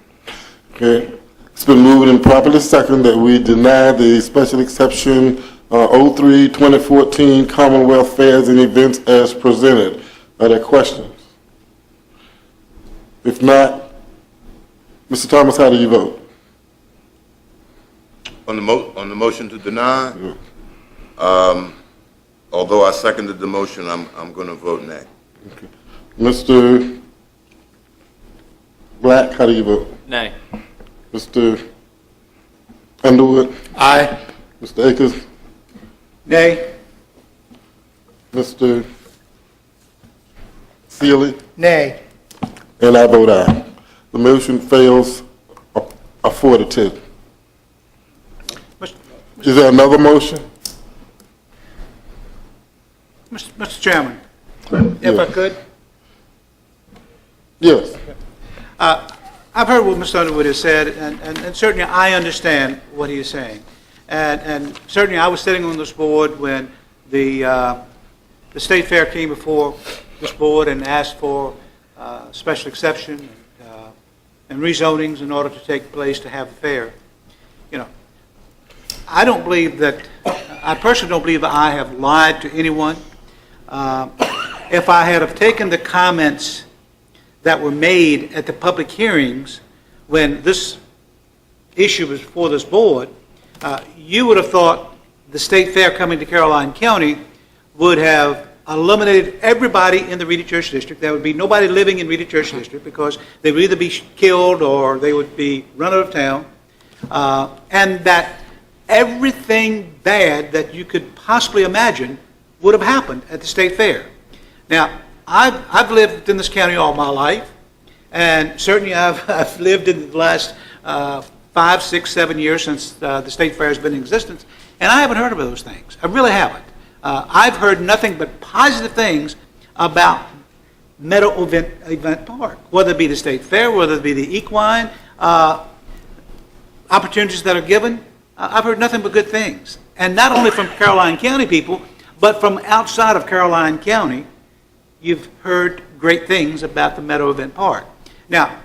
Okay. It's been moved and properly second that we deny the special exception 03-2014 Commonwealth Fairs and Events as presented. Are there questions? If not, Mr. Thomas, how do you vote? On the motion to deny, although I seconded the motion, I'm going to vote nay. Okay. Mr. Black, how do you vote? Nay. Mr. Underwood? Aye. Mr. Akers? Nay. Mr. Sealy? Nay. And I vote aye. The motion fails a 4-10. Is there another motion? Mr. Chairman, if I could. Yes. I've heard what Mr. Underwood has said, and certainly I understand what he is saying. And certainly I was sitting on this board when the State Fair came before this board and asked for special exception and rezonings in order to take place to have a fair. You know, I don't believe that, I personally don't believe that I have lied to anyone. If I had have taken the comments that were made at the public hearings when this issue was before this board, you would have thought the State Fair coming to Caroline County would have eliminated everybody in the Reedy Church District. There would be nobody living in Reedy Church District because they would either be killed or they would be run out of town. And that everything bad that you could possibly imagine would have happened at the State Fair. Now, I've lived in this county all my life, and certainly I've lived in the last 5, 6, 7 years since the State Fair has been in existence, and I haven't heard of those things. I really haven't. I've heard nothing but positive things about Meadow Event Park, whether it be the State Fair, whether it be the equine, opportunities that are given. I've heard nothing but good things. And not only from Caroline County people, but from outside of Caroline County, you've heard great things about the Meadow Event Park. Now,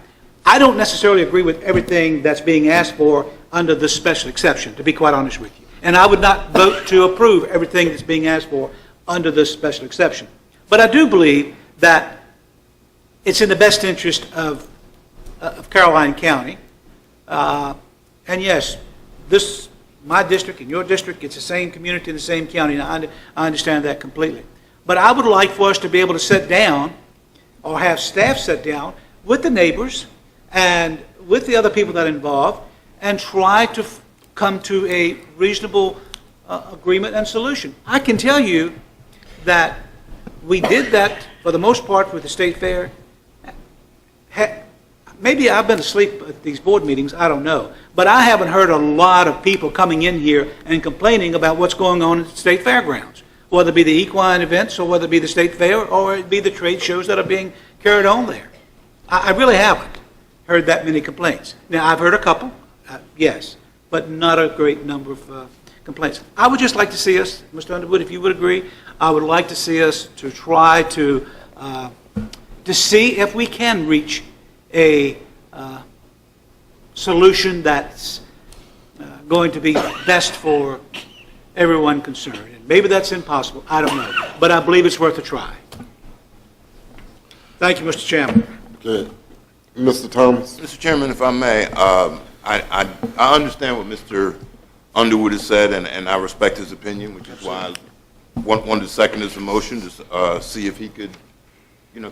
I don't necessarily agree with everything that's being asked for under this special exception, to be quite honest with you. And I would not vote to approve everything that's being asked for under this special exception. But I do believe that it's in the best interest of Caroline County. And yes, my district and your district, it's the same community in the same county, and I understand that completely. But I would like for us to be able to sit down, or have staff sit down with the neighbors and with the other people that are involved, and try to come to a reasonable agreement and solution. I can tell you that we did that for the most part with the State Fair. Maybe I've been asleep at these board meetings, I don't know. But I haven't heard a lot of people coming in here and complaining about what's going on at the State Fairgrounds, whether it be the equine events, or whether it be the State Fair, or it be the trade shows that are being carried on there. I really haven't heard that many complaints. Now, I've heard a couple, yes, but not a great number of complaints. I would just like to see us, Mr. Underwood, if you would agree, I would like to see us to try to see if we can reach a solution that's going to be best for everyone concerned. And maybe that's impossible, I don't know, but I believe it's worth a try. Thank you, Mr. Chairman. Okay. Mr. Thomas? Mr. Chairman, if I may, I understand what Mr. Underwood has said, and I respect his opinion, which is why I wanted to second his motion to see if he could,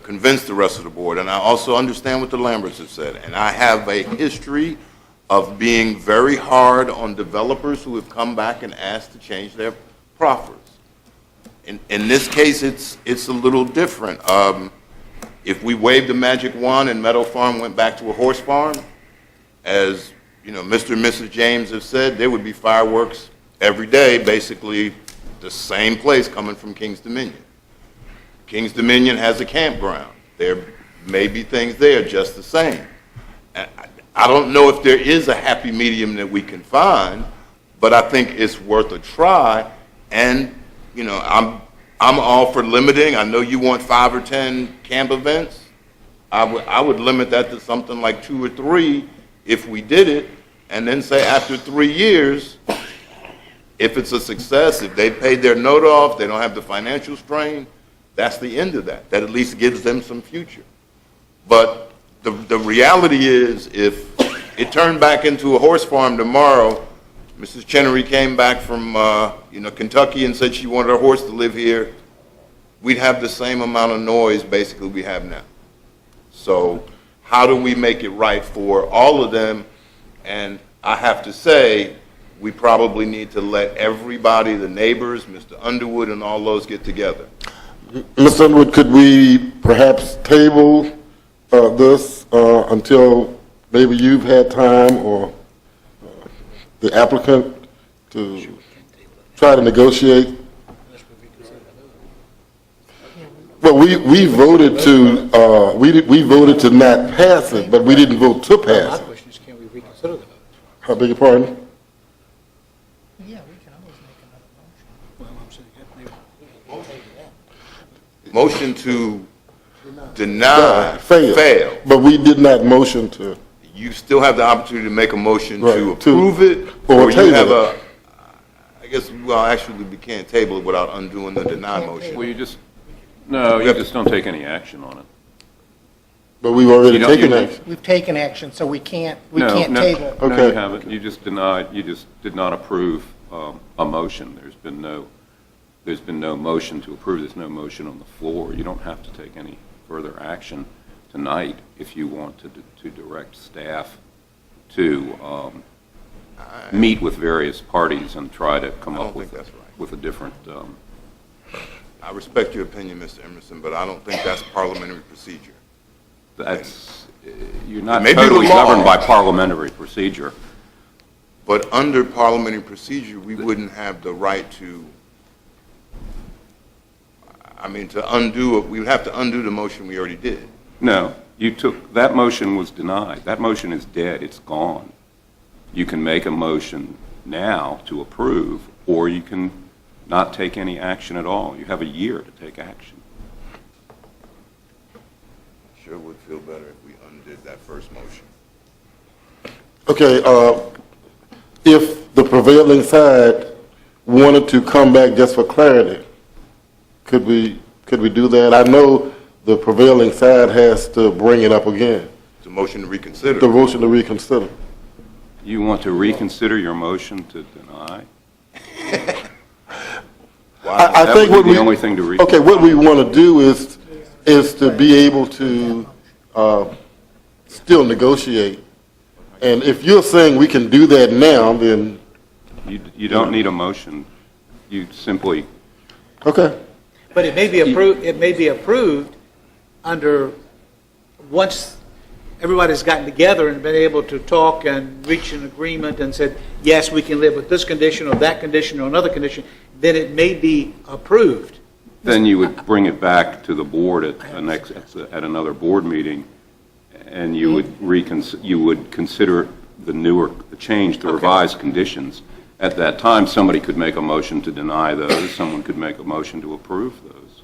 convince the rest of the board. And I also understand what the Lamberts have said. And I have a history of being very hard on developers who have come back and asked to change their proffers. In this case, it's a little different. If we waved the magic wand and Meadow Farm went back to a horse farm, as Mr. and Mrs. James have said, there would be fireworks every day, basically the same place coming from King's Dominion. King's Dominion has a campground. There may be things there just the same. I don't know if there is a happy medium that we can find, but I think it's worth a try. And, I'm all for limiting. I know you want 5 or 10 camp events. I would limit that to something like 2 or 3 if we did it, and then say after 3 years, if it's a success, if they paid their note off, they don't have the financial strain, that's the end of that. That at least gives them some future. But the reality is, if it turned back into a horse farm tomorrow, Mrs. Chenery came back from Kentucky and said she wanted her horse to live here, we'd have the same amount of noise basically we have now. So how do we make it right for all of them? And I have to say, we probably need to let everybody, the neighbors, Mr. Underwood and all those get together. Mr. Underwood, could we perhaps table this until maybe you've had time, or the applicant, to try to negotiate? Well, we voted to we voted to not pass it, but we didn't vote to pass it. My question is, can we reconsider the vote? I beg your pardon? Yeah, we can always make another motion. Well, I'm saying, Motion to deny fail. But we did not motion to. You still have the opportunity to make a motion Right, to approve it, or you table have it. I guess, well, actually, we can't table it without undoing the deny motion. Well, you just don't take any action on it. But we've already You don't- taken you- action. We've taken action, so we can't No, table. No, Okay. you haven't. You just did not approve a motion. There's been no motion to approve. There's no motion on the floor. You don't have to take any further action tonight if you want to direct staff to meet with various parties and try to come up with a different. I respect your opinion, Mr. Emerson, but I don't think that's parliamentary procedure. You're not Maybe totally the law. governed by parliamentary procedure. But under parliamentary procedure, we wouldn't have the right to, to undo it. We would have to undo the motion we already did. No, that motion was denied. That motion is dead, it's gone. You can make a motion now to approve, or you can not take any action at all. You have a year to take action. Sure would feel better if we undid that first motion. Okay, if the prevailing side wanted to come back just for clarity, could we do that? I know the prevailing side has to bring it up again. It's a motion to reconsider. The motion to reconsider. You want to reconsider your motion to deny? I think would be the only thing to reconsider. Okay, what we want to do is to be able to still negotiate. And if you're saying we can do that now, then... You don't need a motion. You simply... Okay. But it may be approved under, once everybody's gotten together and been able to talk and reach an agreement and said, yes, we can live with this condition or that condition or another condition, then it may be approved. Then you would bring it back to the board at another board meeting, and you would consider the change, the revised conditions. At that time, somebody could make a motion to deny those, someone could make a motion to approve those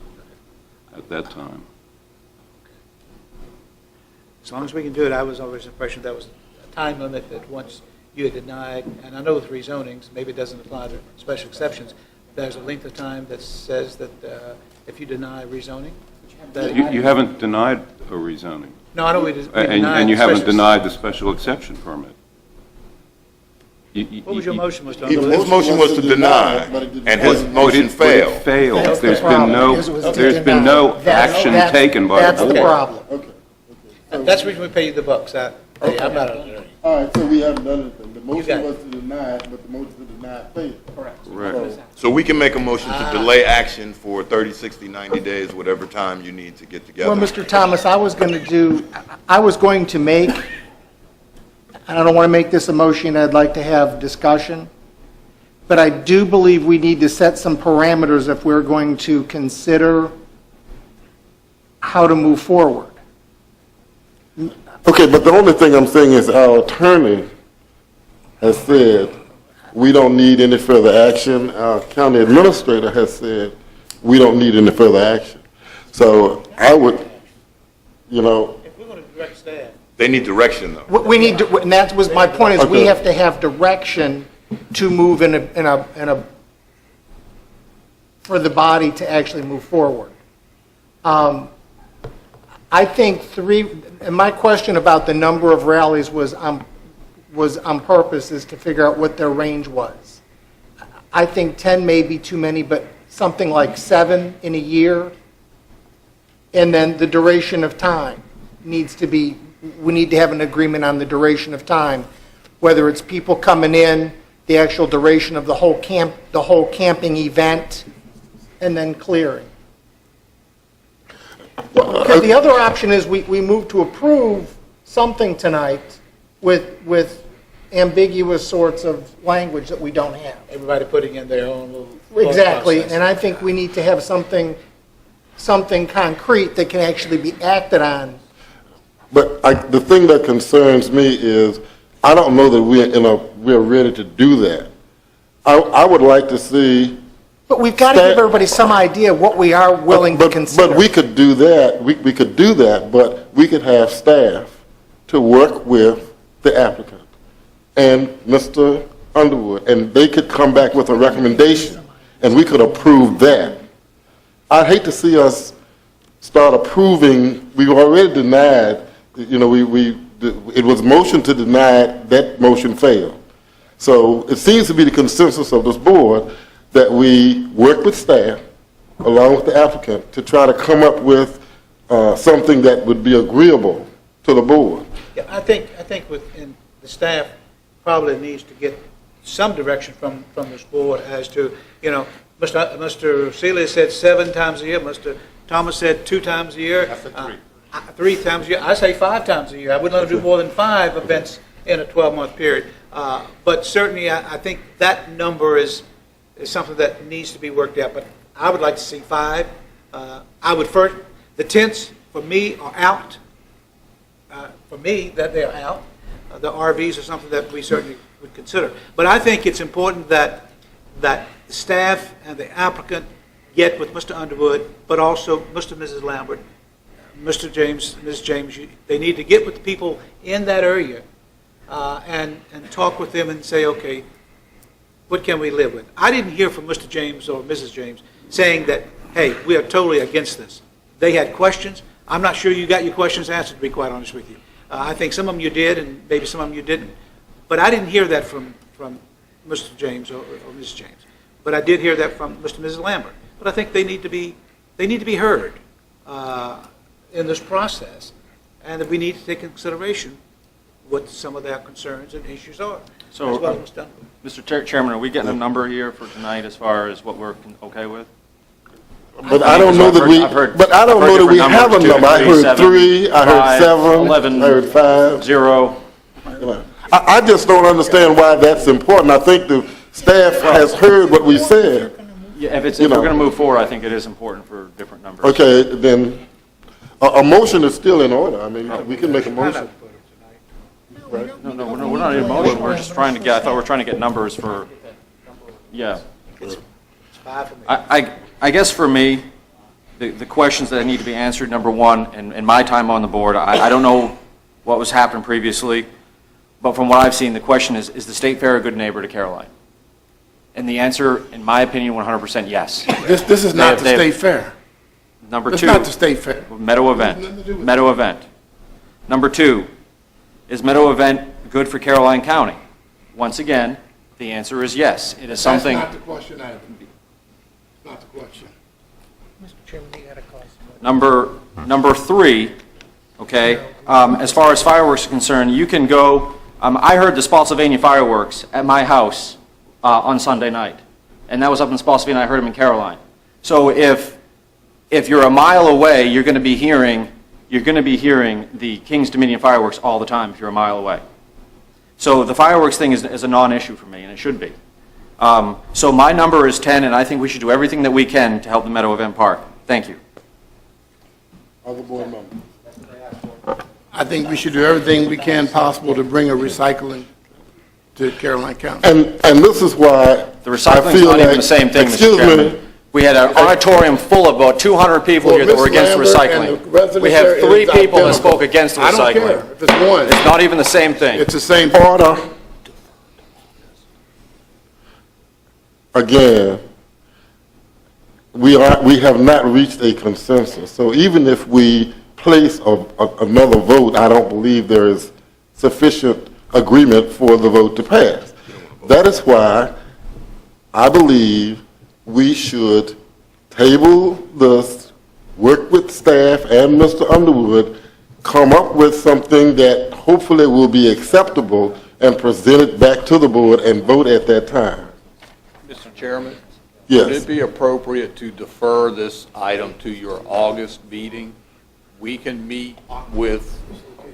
at that time. As long as we can do it, I was always the impression that was a time limit that once you had denied, and I know with rezonings, maybe it doesn't apply to special exceptions, there's a length of time that says that if you deny rezoning, that You haven't denied a rezoning. No, I know we denied And you the haven't special- denied the special exception permit. What was your motion, Mr. His Underwood? motion was to deny, and his motion failed. It failed. That's the There's problem. been no action taken by the That's board. the problem. That's the reason we pay you the bucks. I'm not an attorney. All right, so we haven't done anything. The got motion it. was to deny it, but the motion to deny failed. Correct. Correct. So we can make a motion to delay action for 30, 60, 90 days, whatever time you need to get together. Well, Mr. Thomas, I was going to make, and I don't want to make this a motion, I'd like to have discussion, but I do believe we need to set some parameters if we're going to consider how to move forward. Okay, but the only thing I'm saying is our attorney has said we don't need any further action. Our county administrator has said we don't need any further action. So I would, If we're going to direct staff, They need direction, though. We need to, and that was my point, is we Okay. have to have direction to move in a, for the body to actually move forward. I think and my question about the number of rallies was on purpose, is to figure out what their range was. I think 10 may be too many, but something like 7 in a year, and then the duration of time needs to be, we need to have an agreement on the duration of time, whether it's people coming in, the actual duration of the whole camping event, and then clearing. Because the other option is we move to approve something tonight with ambiguous sorts of language that we don't have. everybody putting in their own little... Exactly, process. and I think we need to have something concrete that can actually be acted on. but the thing that concerns me is I don't know that we're ready to do that. I would like to see. But we've got to give everybody some idea of what we are willing to consider. But we could do that, we could do that, but we could have staff to work with the applicant and Mr. Underwood, and they could come back with a recommendation, and we could approve that. I'd hate to see us start approving, we already denied, it was motion to deny, that motion failed. So it seems to be the consensus of this board that we work with staff, along with the applicant, to try to come up with something that would be agreeable to the board. Yeah, I think within the staff probably needs to get some direction from this board as to, Mr. Seeley said 7 times a year, Mr. Thomas said 2 times a year. I said 3. 3 times a year. I say 5 times a year. I wouldn't let them do more than 5 events in a 12-month period. But certainly, I think that number is something that needs to be worked out. But I would like to see 5. I would first, the tents for me are out. For me, that they are out. The RVs are something that we certainly would consider. But I think it's important that the staff and the applicant get with Mr. Underwood, but also Mr. and Mrs. Lambert, Mr. James, Ms. James. They need to get with the people in that area and talk with them and say, okay, what can we live with? I didn't hear from Mr. James or Mrs. James saying that, hey, we are totally against this. They had questions. I'm not sure you got your questions answered, to be quite honest with you. I think some of them you did, and maybe some of them you didn't. But I didn't hear that from Mr. James or Mrs. James. But I did hear that from Mr. and Mrs. Lambert. But I think they need to be heard in this process, and that we need to take into consideration what some of their concerns and issues are. So, as well as done. Mr. Chairman, are we getting a number here for tonight as far as what we're okay with? But I don't know that we have a number. I heard 3, I heard 7, 11, I heard 5. 0. I just don't understand why that's important. I think the staff has heard what we said. Yeah, if we're going to move forward, I think it is important for different numbers. Okay, then a motion is still in order. I mean, we can make a motion. Right? No, we're not in motion. We're just trying to get, I thought we were trying to get numbers for, yeah. It's 5 for me. I guess for me, the questions that need to be answered, number one, in my time on the board, I don't know what was happening previously, but from what I've seen, the question is the State Fair a good neighbor to Caroline? And the answer, in my opinion, 100% yes. This is not the State Fair. Number 2. It's not the State Fair. Meadow event. Meadow event. Number 2, is Meadow event good for Caroline County? Once again, the answer is yes. It is something. That's not the question either. Not the question. Mr. Chairman, you got a call. Number 3, okay, as far as fireworks are concerned, you can go, I heard the Spotsylvania fireworks at my house on Sunday night, and that was up in Spotsylvania. I heard them in Caroline. So if you're a mile away, you're going to be hearing the King's Dominion fireworks all the time if you're a mile away. So the fireworks thing is a non-issue for me, and it should be. So my number is 10, and I think we should do everything that we can to help the Meadow Event Park. Thank you. Other board members? I think we should do everything we can possible to bring a recycling to Caroline County. And this is why The recycling's not even the same thing, Mr. Chairman. We had an auditorium full of about 200 people here that were against recycling. We have 3 people that spoke against the recycling. I don't care if it's one. It's not even the same thing. It's the same. Order. Again, we have not reached a consensus. So even if we place another vote, I don't believe there is sufficient agreement for the vote to pass. That is why I believe we should table this, work with staff and Mr. Underwood, come up with something that hopefully will be acceptable and present it back to the board and vote at that time. Mr. Chairman? Yes. Would it be appropriate to defer this item to your August meeting? We can meet with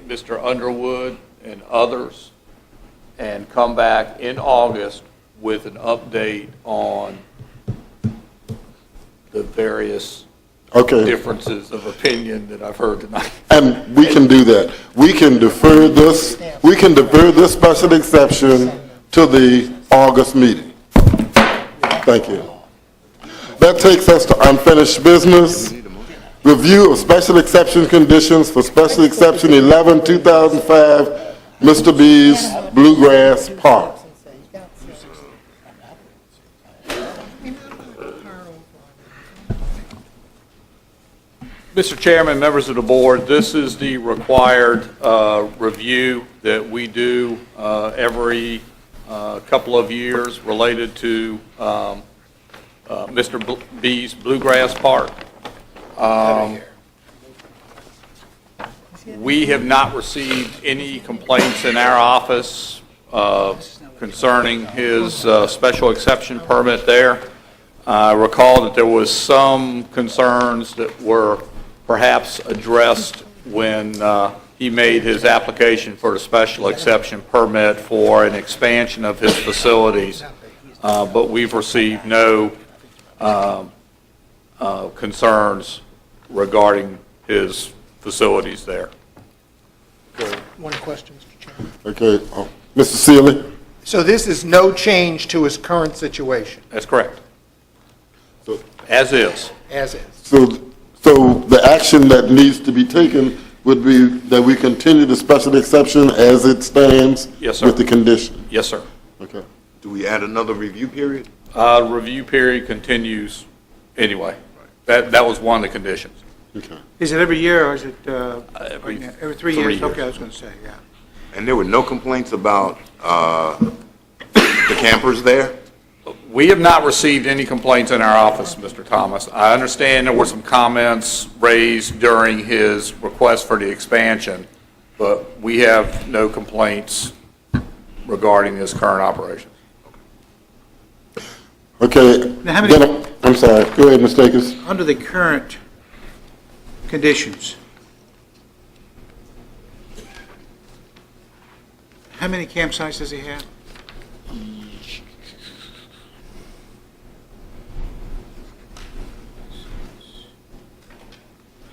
Mr. Underwood and others and come back in August with an update on the various differences of opinion that I've heard tonight. And we can do that. We can defer this special exception to the August meeting. Thank you. That takes us to unfinished business. Review of special exception conditions for special exception 11, 2005, Mr. B's Bluegrass Park. Mr. Chairman, members of the board, this is the required review that we do every couple of years related to Mr. B's Bluegrass Park. We have not received any complaints in our office concerning his special exception permit there. I recall that there was some concerns that were perhaps addressed when he made his application for the special exception permit for an expansion of his facilities, but we've received no concerns regarding his facilities there. One question, Mr. Chairman. Okay, Mr. Sealy? So this is no change to his current situation, That's correct. As is. as is? So the action that needs to be taken would be that we continue the special exception as it stands? Yes, sir. With the condition? Yes, sir. Okay. Do we add another review period? Review period continues anyway. That was one of the conditions. Okay. Is it every year, or is it Every 3 3 years? years. Okay, I was going to say, yeah. And there were no complaints about the campers there? We have not received any complaints in our office, Mr. Thomas. I understand there were some comments raised during his request for the expansion, but we have no complaints regarding his current operation. Okay. Now, how many- Then I'm sorry. Go ahead, Mr. Akers. Under the current conditions, how many campsites does he have?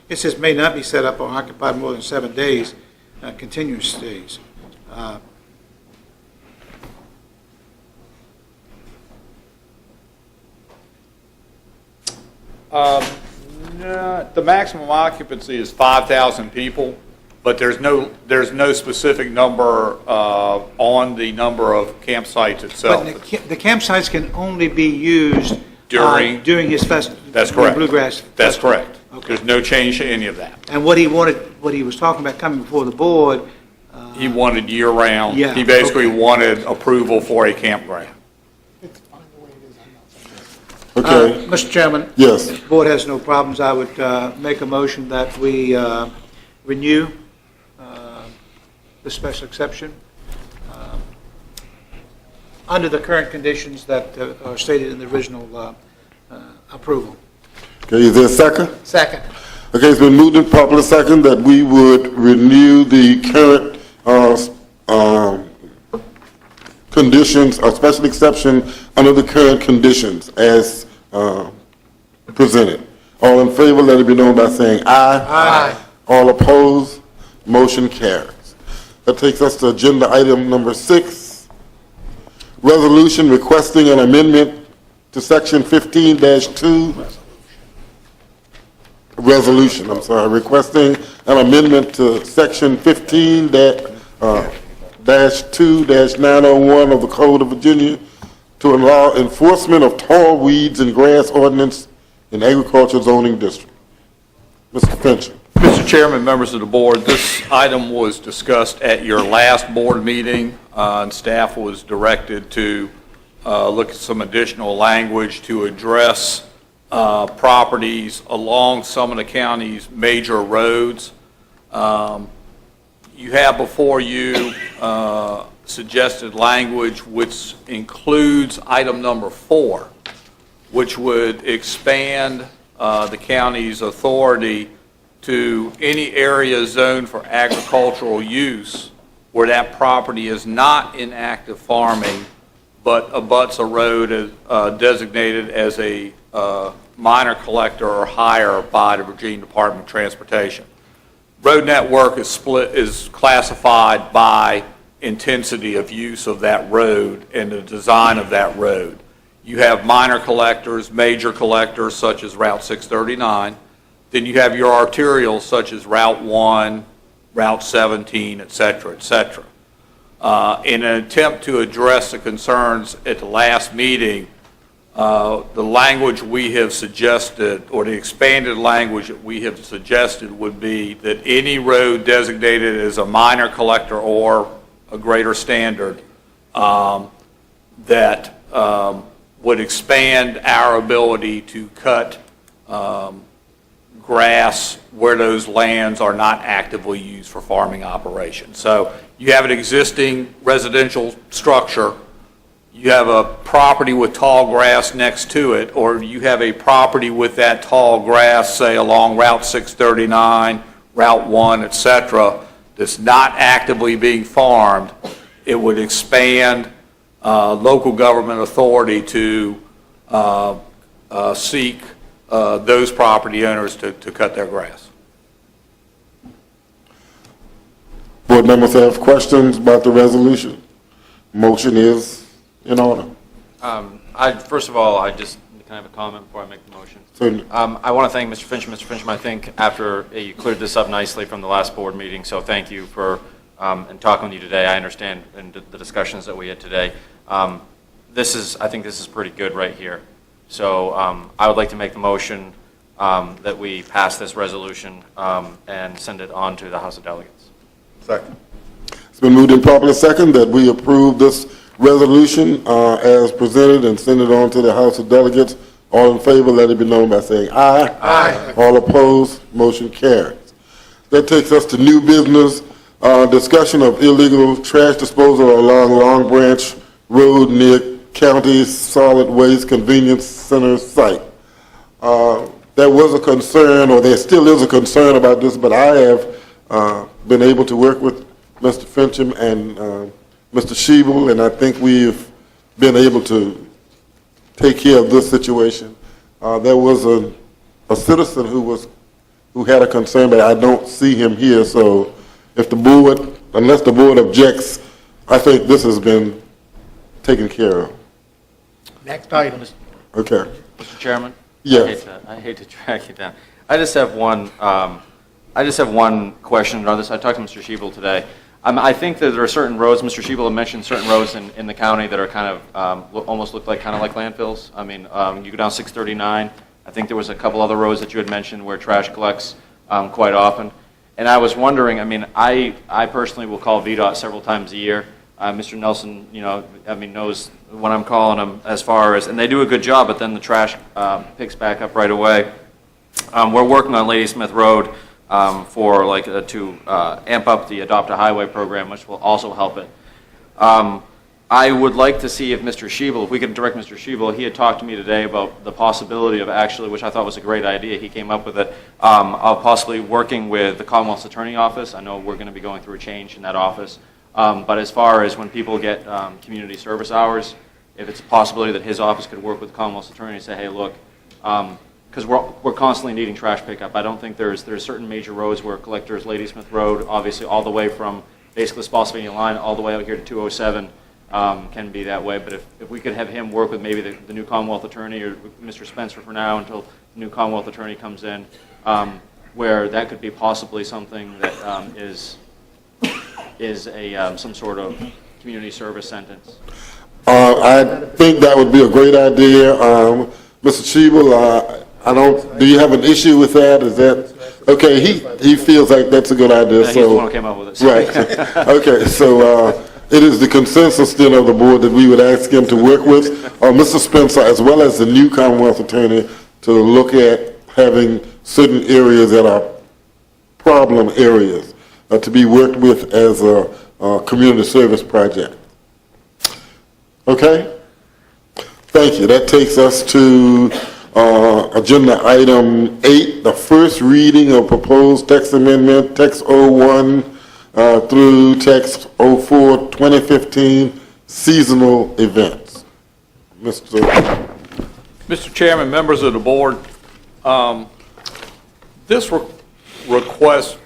It says may not be set up or occupied more than 7 days, continuous days. No, the maximum occupancy is 5,000 people, but there's no specific number on the number of campsites itself. But the campsites can only be used During his festival. That's correct. Bluegrass. That's Festival. correct. There's no change to any of that. And what he was talking about coming before the board, He wanted year-round. Yeah, He basically okay. wanted approval for a campground. Okay. Mr. Chairman? Yes. If the board has no problems, I would make a motion that we renew the special exception under the current conditions that are stated in the original approval. Okay, is there a second? Second. Okay, it's been moved and properly second that we would renew the current conditions, or special exception under the current conditions as presented. All in favor, let it be known by saying aye. Aye. All opposed, motion carries. That takes us to agenda item number 6, resolution requesting an amendment to section 15-2. Resolution, I'm sorry, requesting an amendment to section 15-2-901 of the Code of Virginia to allow enforcement of tall weeds and grass ordinance in agricultural zoning district. Mr. Finch. Mr. Chairman, members of the board, this item was discussed at your last board meeting, and staff was directed to look at some additional language to address properties along some of the county's major roads. You have before you suggested language which includes item number 4, which would expand the county's authority to any area zoned for agricultural use where that property is not in active farming but abuts a road designated as a minor collector or hire by the Virginia Department of Transportation. Road network is classified by intensity of use of that road and the design of that road. You have minor collectors, major collectors such as Route 639. Then you have your arterials such as Route 1, Route 17, et cetera, et cetera. In an attempt to address the concerns at the last meeting, the language we have suggested, or the expanded language that we have suggested, would be that any road designated as a minor collector or a greater standard that would expand our ability to cut grass where those lands are not actively used for farming operations. So you have an existing residential structure, you have a property with tall grass next to it, or you have a property with that tall grass, say along Route 639, Route 1, et cetera, that's not actively being farmed, it would expand local government authority to seek those property owners to cut their grass. Board members have questions about the resolution? Motion is in order. First of all, can I have a comment before I make the motion? Certainly. I want to thank Mr. Fincham. Mr. Fincham, I think after you cleared this up nicely from the last board meeting, so thank you for, and talking with you today. I understand in the discussions that we had today. I think this is pretty good right here. So I would like to make the motion that we pass this resolution and send it on to the House of Delegates. Second. It's been moved and properly second that we approve this resolution as presented and send it on to the House of Delegates. All in favor, let it be known by saying aye. Aye. All opposed, motion carries. That takes us to new business, discussion of illegal trash disposal along Long Branch Road near County Solid Waste Convenience Center site. There was a concern, or there still is a concern about this, but I have been able to work with Mr. Fincham and Mr. Shebel, and I think we've been able to take care of this situation. There was a citizen who had a concern, but I don't see him here, so if the board, unless the board objects, I think this has been taken care of. Next item. Okay. Mr. Chairman? Yes. I hate to drag you down. I just have one question on this. I talked to Mr. Shebel today. I think that there are certain roads, Mr. Shebel had mentioned certain roads in the county that are kind of, almost look like landfills. I mean, you go down 639. I think there was a couple other roads that you had mentioned where trash collects quite often. And I was wondering, I mean, I personally will call VDOT several times a year. Mr. Nelson, knows when I'm calling them as far as, and they do a good job, but then the trash picks back up right away. We're working on Lady Smith Road to amp up the Adopt a Highway program, which will also help it. I would like to see if Mr. Shebel, if we could direct Mr. Shebel, he had talked to me today about the possibility of actually, which I thought was a great idea, he came up with it, of possibly working with the Commonwealth's Attorney Office. I know we're going to be going through a change in that office. But as far as when people get community service hours, if it's a possibility that his office could work with the Commonwealth's Attorney and say, hey, look, because we're constantly needing trash pickup. I don't think there's certain major roads where collectors, Lady Smith Road, obviously all the way from basically the Spotsylvania line all the way out here to 207 can be that way. But if we could have him work with maybe the new Commonwealth Attorney or Mr. Spencer for now until the new Commonwealth Attorney comes in, where that could be possibly something that is some sort of community service sentence. I think that would be a great idea. Mr. Shebel, do you have an issue with that? Is that, okay, he feels like that's a good idea. He's the one who came up with it. So. Right. Okay, so it is the consensus then of the board that we would ask him to work with Mr. Spencer as well as the new Commonwealth Attorney to look at having certain areas that are problem areas to be worked with as a community service project. Okay? Thank you. That takes us to agenda item 8, the first reading of proposed text amendment, text 01 through text 04, 2015 seasonal events. Mr. Chairman, members of the board, this request,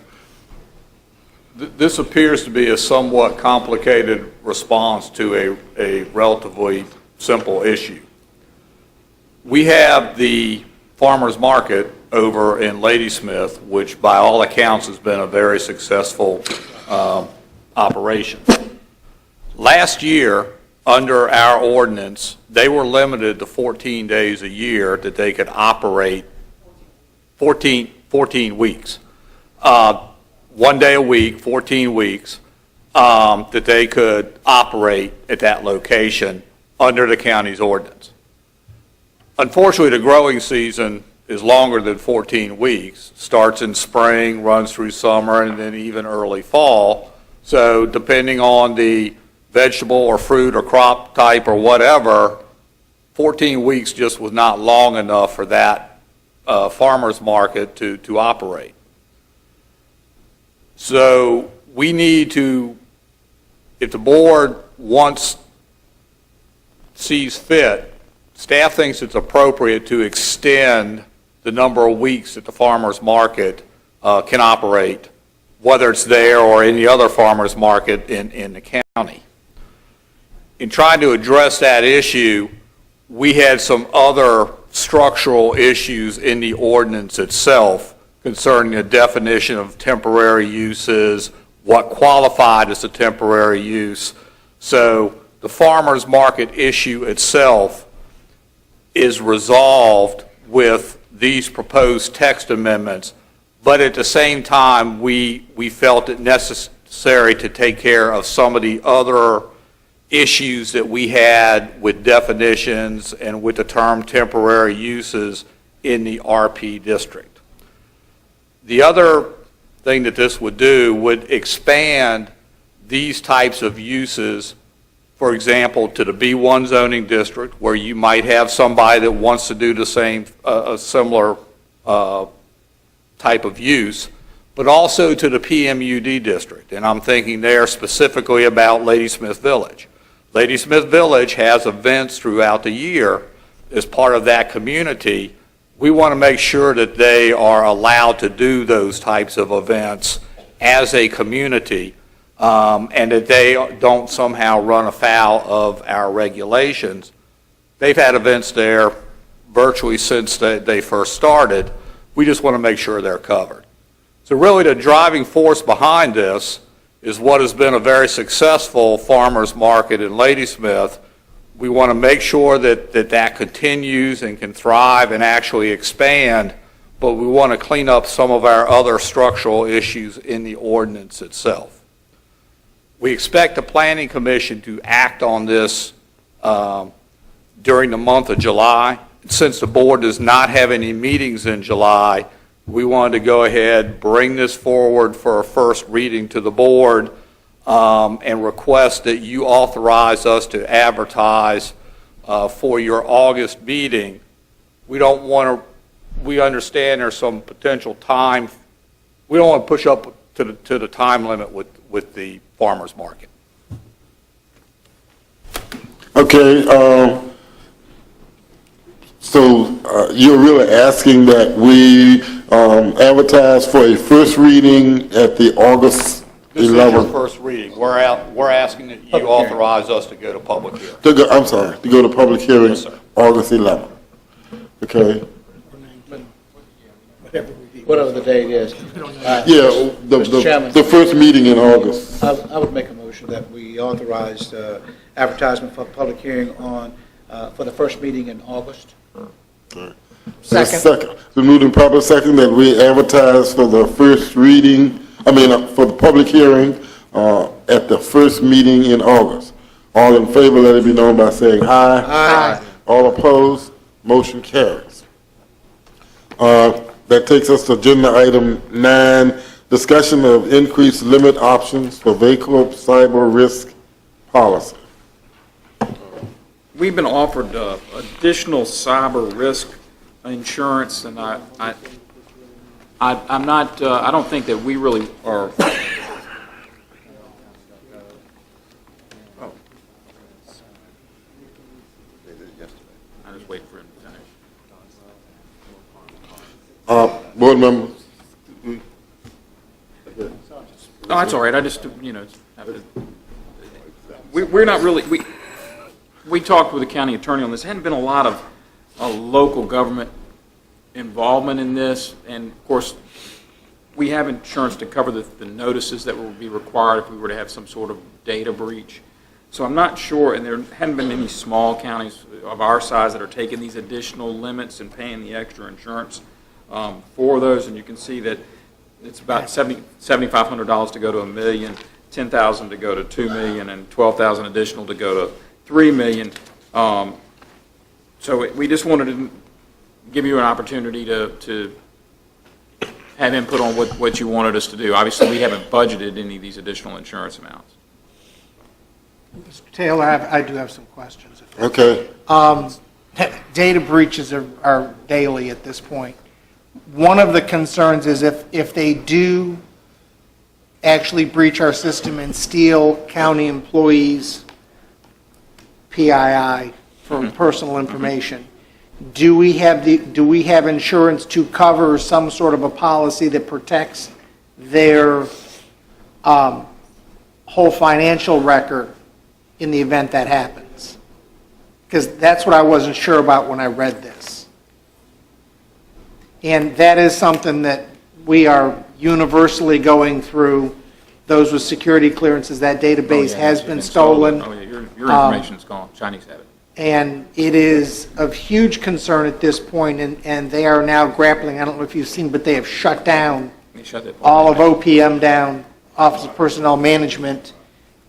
this appears to be a somewhat complicated response to a relatively simple issue. We have the farmers market over in Ladysmith, which by all accounts has been a very successful operation. Last year, under our ordinance, they were limited to 14 days a year that they could operate, 14 weeks. 1 day a week, 14 weeks, that they could operate at that location under the county's ordinance. Unfortunately, the growing season is longer than 14 weeks, starts in spring, runs through summer, and then even early fall. So depending on the vegetable or fruit or crop type or whatever, 14 weeks just was not long enough for that farmer's market to operate. So we need to, if the board sees fit, staff thinks it's appropriate to extend the number of weeks that the farmer's market can operate, whether it's there or any other farmer's market in the county. In trying to address that issue, we had some other structural issues in the ordinance itself concerning the definition of temporary uses, what qualified as a temporary use. So the farmer's market issue itself is resolved with these proposed text amendments, but at the same time, we felt it necessary to take care of some of the other issues that we had with definitions and with the term temporary uses in the RP district. The other thing that this would do would expand these types of uses, for example, to the B1 zoning district, where you might have somebody that wants to do the same, a similar type of use, but also to the PMUD district. And I'm thinking there specifically about Ladysmith Village. Ladysmith Village has events throughout the year as part of that community. We want to make sure that they are allowed to do those types of events as a community, and that they don't somehow run afoul of our regulations. They've had events there virtually since they first started. We just want to make sure they're covered. So really the driving force behind this is what has been a very successful farmers market in Ladysmith. We want to make sure that continues and can thrive and actually expand, but we want to clean up some of our other structural issues in the ordinance itself. We expect the Planning Commission to act on this during the month of July. Since the board does not have any meetings in July, we wanted to go ahead, bring this forward for a first reading to the board, and request that you authorize us to advertise for your August meeting. We understand there's some potential time. We don't want to push up to the time limit with the farmers market. Okay, so you're really asking that we advertise for a first reading at the August 11th? This is your first reading. We're asking that you authorize us to go to public hearing. To go to public hearing, yes, August 11th. Okay. Whatever the date is. Yeah, Mr. Chairman, the first meeting in August. I would make a motion that we authorize advertisement for public hearing for the first meeting in August. Second. The moved and proper second that we advertise for the first reading, for the public hearing at the first meeting in August. All in favor, let it be known by saying aye. Aye. All opposed, motion carries. That takes us to agenda item 9, discussion of increased limit options for VACORP cyber risk policy. We've been offered additional cyber risk insurance, and I'm not, I don't think that we really are. I just wait for him to finish. Board members? No, that's all right. I just, we're not really, we talked with the county attorney on this. There hadn't been a lot of local government involvement in this, and of course, we have insurance to cover the notices that will be required if we were to have some sort of data breach. So I'm not sure, and there hadn't been any small counties of our size that are taking these additional limits and paying the extra insurance for those, and you can see that it's about $7,500 to go to $1 million, $10,000 to go to $2 million, and $12,000 additional to go to $3 million. So we just wanted to give you an opportunity to have input on what you wanted us to do. Obviously, we haven't budgeted any of these additional insurance amounts. Mr. Taylor, I do have some questions. Okay. Data breaches are daily at this point. One of the concerns is if they do actually breach our system and steal county employees' PII for personal information, do we have insurance to cover some sort of a policy that protects their whole financial record in the event that happens? Because that's what I wasn't sure about when I read this. And that is something that we are universally going through. Those with security clearances, that database has been stolen. Oh, yeah, your information's gone. Chinese have it. And it is of huge concern at this point, and they are now grappling, I don't know if you've seen, but they have shut down They shut that all of OPM down, Office of Personnel Management,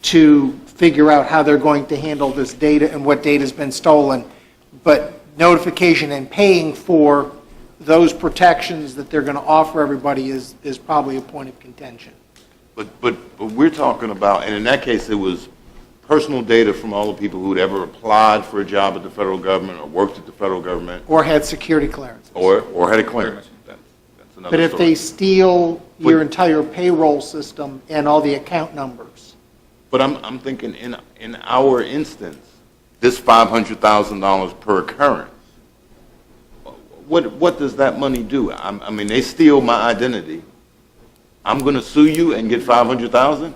to figure out how they're going to handle this data and what data has been stolen. But notification and paying for those protections that they're going to offer everybody is probably a point of contention. But we're talking about, and in that case, it was personal data from all the people who'd ever applied for a job at the federal government or worked at the federal government. Or had security clearance. Or had a clearance. That's another But if story. they steal your entire payroll system and all the account numbers. But I'm thinking in our instance, this $500,000 per occurrence, what does that money do? I mean, they steal my identity. I'm going to sue you and get $500,000?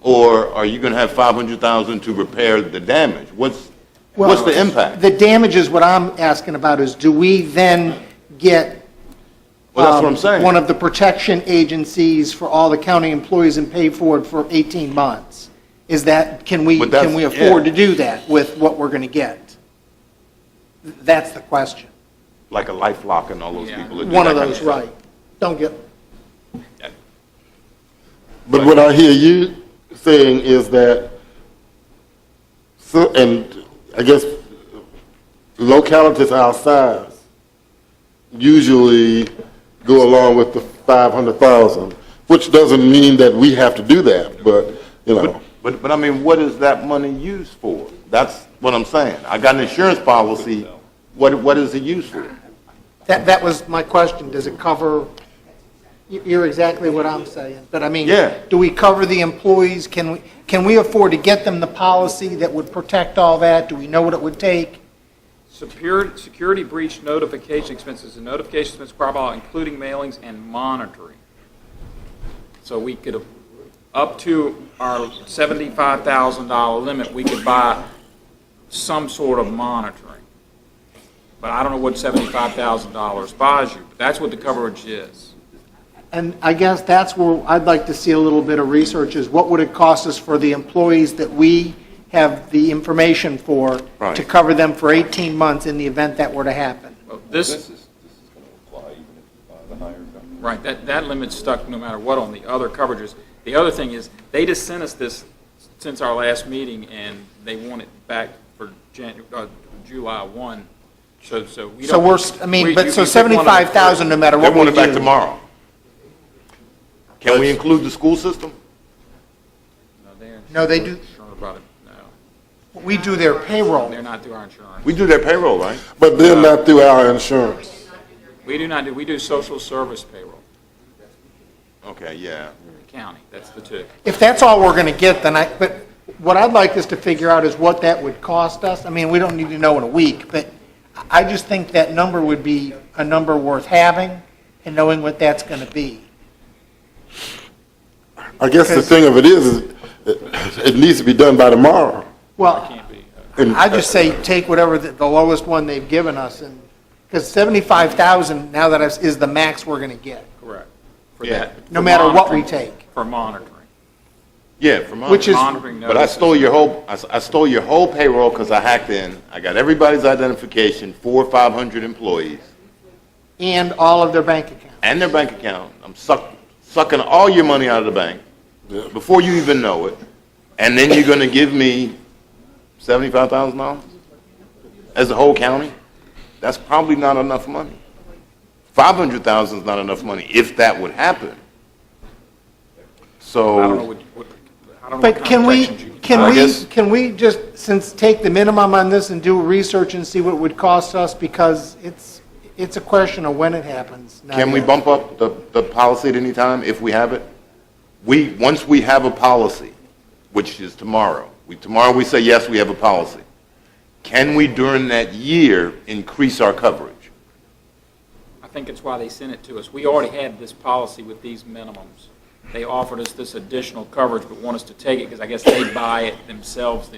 Or are you going to have $500,000 to repair the damage? What's the impact? The damage is what I'm asking about is, do we then get Well, that's what I'm saying. one of the protection agencies for all the county employees and pay for it for 18 months? Is that, can we afford to do that with what we're going to get? That's the question. Like a LifeLock and all those people. that do One that of kind those, stuff. right. Don't get, But what I hear you saying is that, and I guess localities our size usually go along with the 500,000, which doesn't mean that we have to do that, but, you know. But I mean, what is that money used for? That's what I'm saying. I got an insurance policy. What is it used for? that was my question. Does it cover, you're exactly what I'm saying. But I mean, Yeah. do we cover the employees? Can we afford to get them the policy that would protect all that? Do we know what it would take? Security breach notification expenses, and notification expense required by law, including mailings and monitoring. So we could, up to our $75,000 limit, we could buy some sort of monitoring. But I don't know what $75,000 buys you, but that's what the coverage is. And I guess that's where I'd like to see a little bit of research is what would it cost us for the employees that we have the information for to cover them for 18 months in the event that were to happen? Well, this is going to apply even if you buy the higher coverage. Right, that limit's stuck no matter what on the other coverages. The other thing is, they just sent us this since our last meeting, and they want it back for July 1. So we don't. So we're, I mean, but so 75,000 no matter what They want we it back do. tomorrow. Can we include the school system? No, they do, Sure about it, no. we do their payroll. They're not through our insurance. We do their payroll, right? But they're not through our insurance. We do not do, we do social service payroll, Okay, yeah. county, that's the two. If that's all we're going to get, then but what I'd like us to figure out is what that would cost us. I mean, we don't need to know in a week, but I just think that number would be a number worth having and knowing what that's going to be. I guess the thing of it is it needs to be done by tomorrow. Well, I just say take whatever the lowest one they've given us, and because 75,000 now that is the max we're going to get. Correct. Yeah. No matter what we take. For monitoring. Yeah, for monitoring. Which is- Monitoring But I stole your whole payroll because I hacked in. I got everybody's identification, 400 or 500 employees, And all of their bank accounts. and their bank account. I'm sucking all your money out of the bank before you even know it. And then you're going to give me $75,000 as the whole county? That's probably not enough money. $500,000 is not enough money if that would happen. So. I don't know what But kind of protections you can we just, since take the minimum on this and do research and see what it would cost us, because it's a question of when it happens. not Can we if. bump up the policy at any time if we have it? once we have a policy, which is tomorrow, tomorrow we say, yes, we have a policy, can we during that year increase our coverage? I think it's why they sent it to us. We already had this policy with these minimums. They offered us this additional coverage, but want us to take it because I guess they buy it themselves.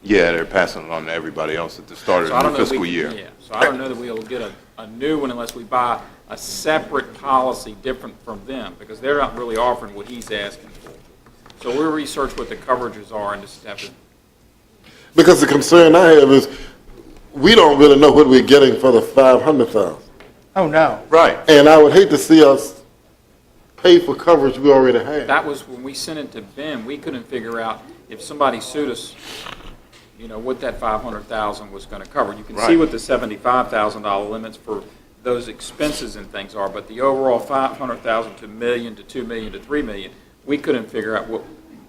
Yeah, they're passing it on to everybody else at the start of the fiscal year. Yeah, so I don't know that we'll get a new one unless we buy a separate policy different from them, because they're not really offering what he's asking for. So we'll research what the coverages are and just have to. Because the concern I have is, we don't really know what we're getting for the 500,000. Oh, no. Right. And I would hate to see us pay for coverage we already have. That was when we sent it to Ben, we couldn't figure out if somebody sued us, what that 500,000 was going to cover. You can see what the $75,000 limits for those expenses and things are, but the overall 500,000 to $1 million to $2 million to $3 million, we couldn't figure out what.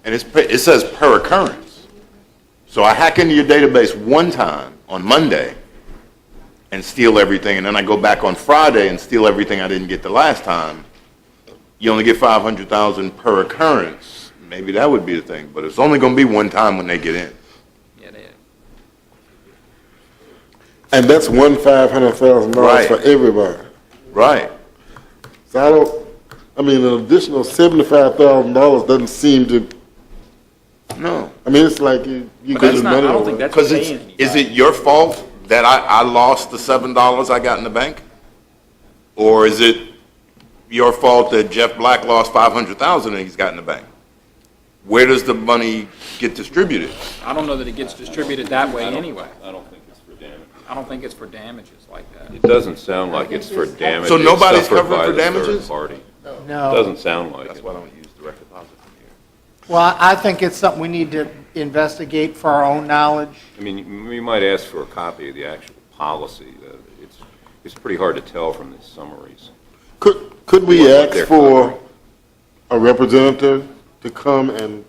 And it says per occurrence. So I hack into your database one time on Monday and steal everything, and then I go back on Friday and steal everything I didn't get the last time. You only get 500,000 per occurrence. Maybe that would be the thing, but it's only going to be one time when they get in. Yeah, they. And that's $500,000 Right. for everybody. Right. So an additional $75,000 doesn't seem to. No. I mean, it's like you get the money. I don't think that's Because paying anybody. is it your fault that I lost the $7 I got in the bank? Or is it your fault that Jeff Black lost 500,000 and he's got in the bank? Where does the money get distributed? I don't know that it gets distributed that way anyway. I don't think it's for damage. I don't think it's for damages like that. It doesn't sound like it's for damages. So nobody's suffered covered by for the third damages? party. No. Doesn't sound like That's it. why I don't use direct deposit from here. Well, I think it's something we need to investigate for our own knowledge. I mean, we might ask for a copy of the actual policy. It's pretty hard to tell from these summaries. Could we ask for a representative to come and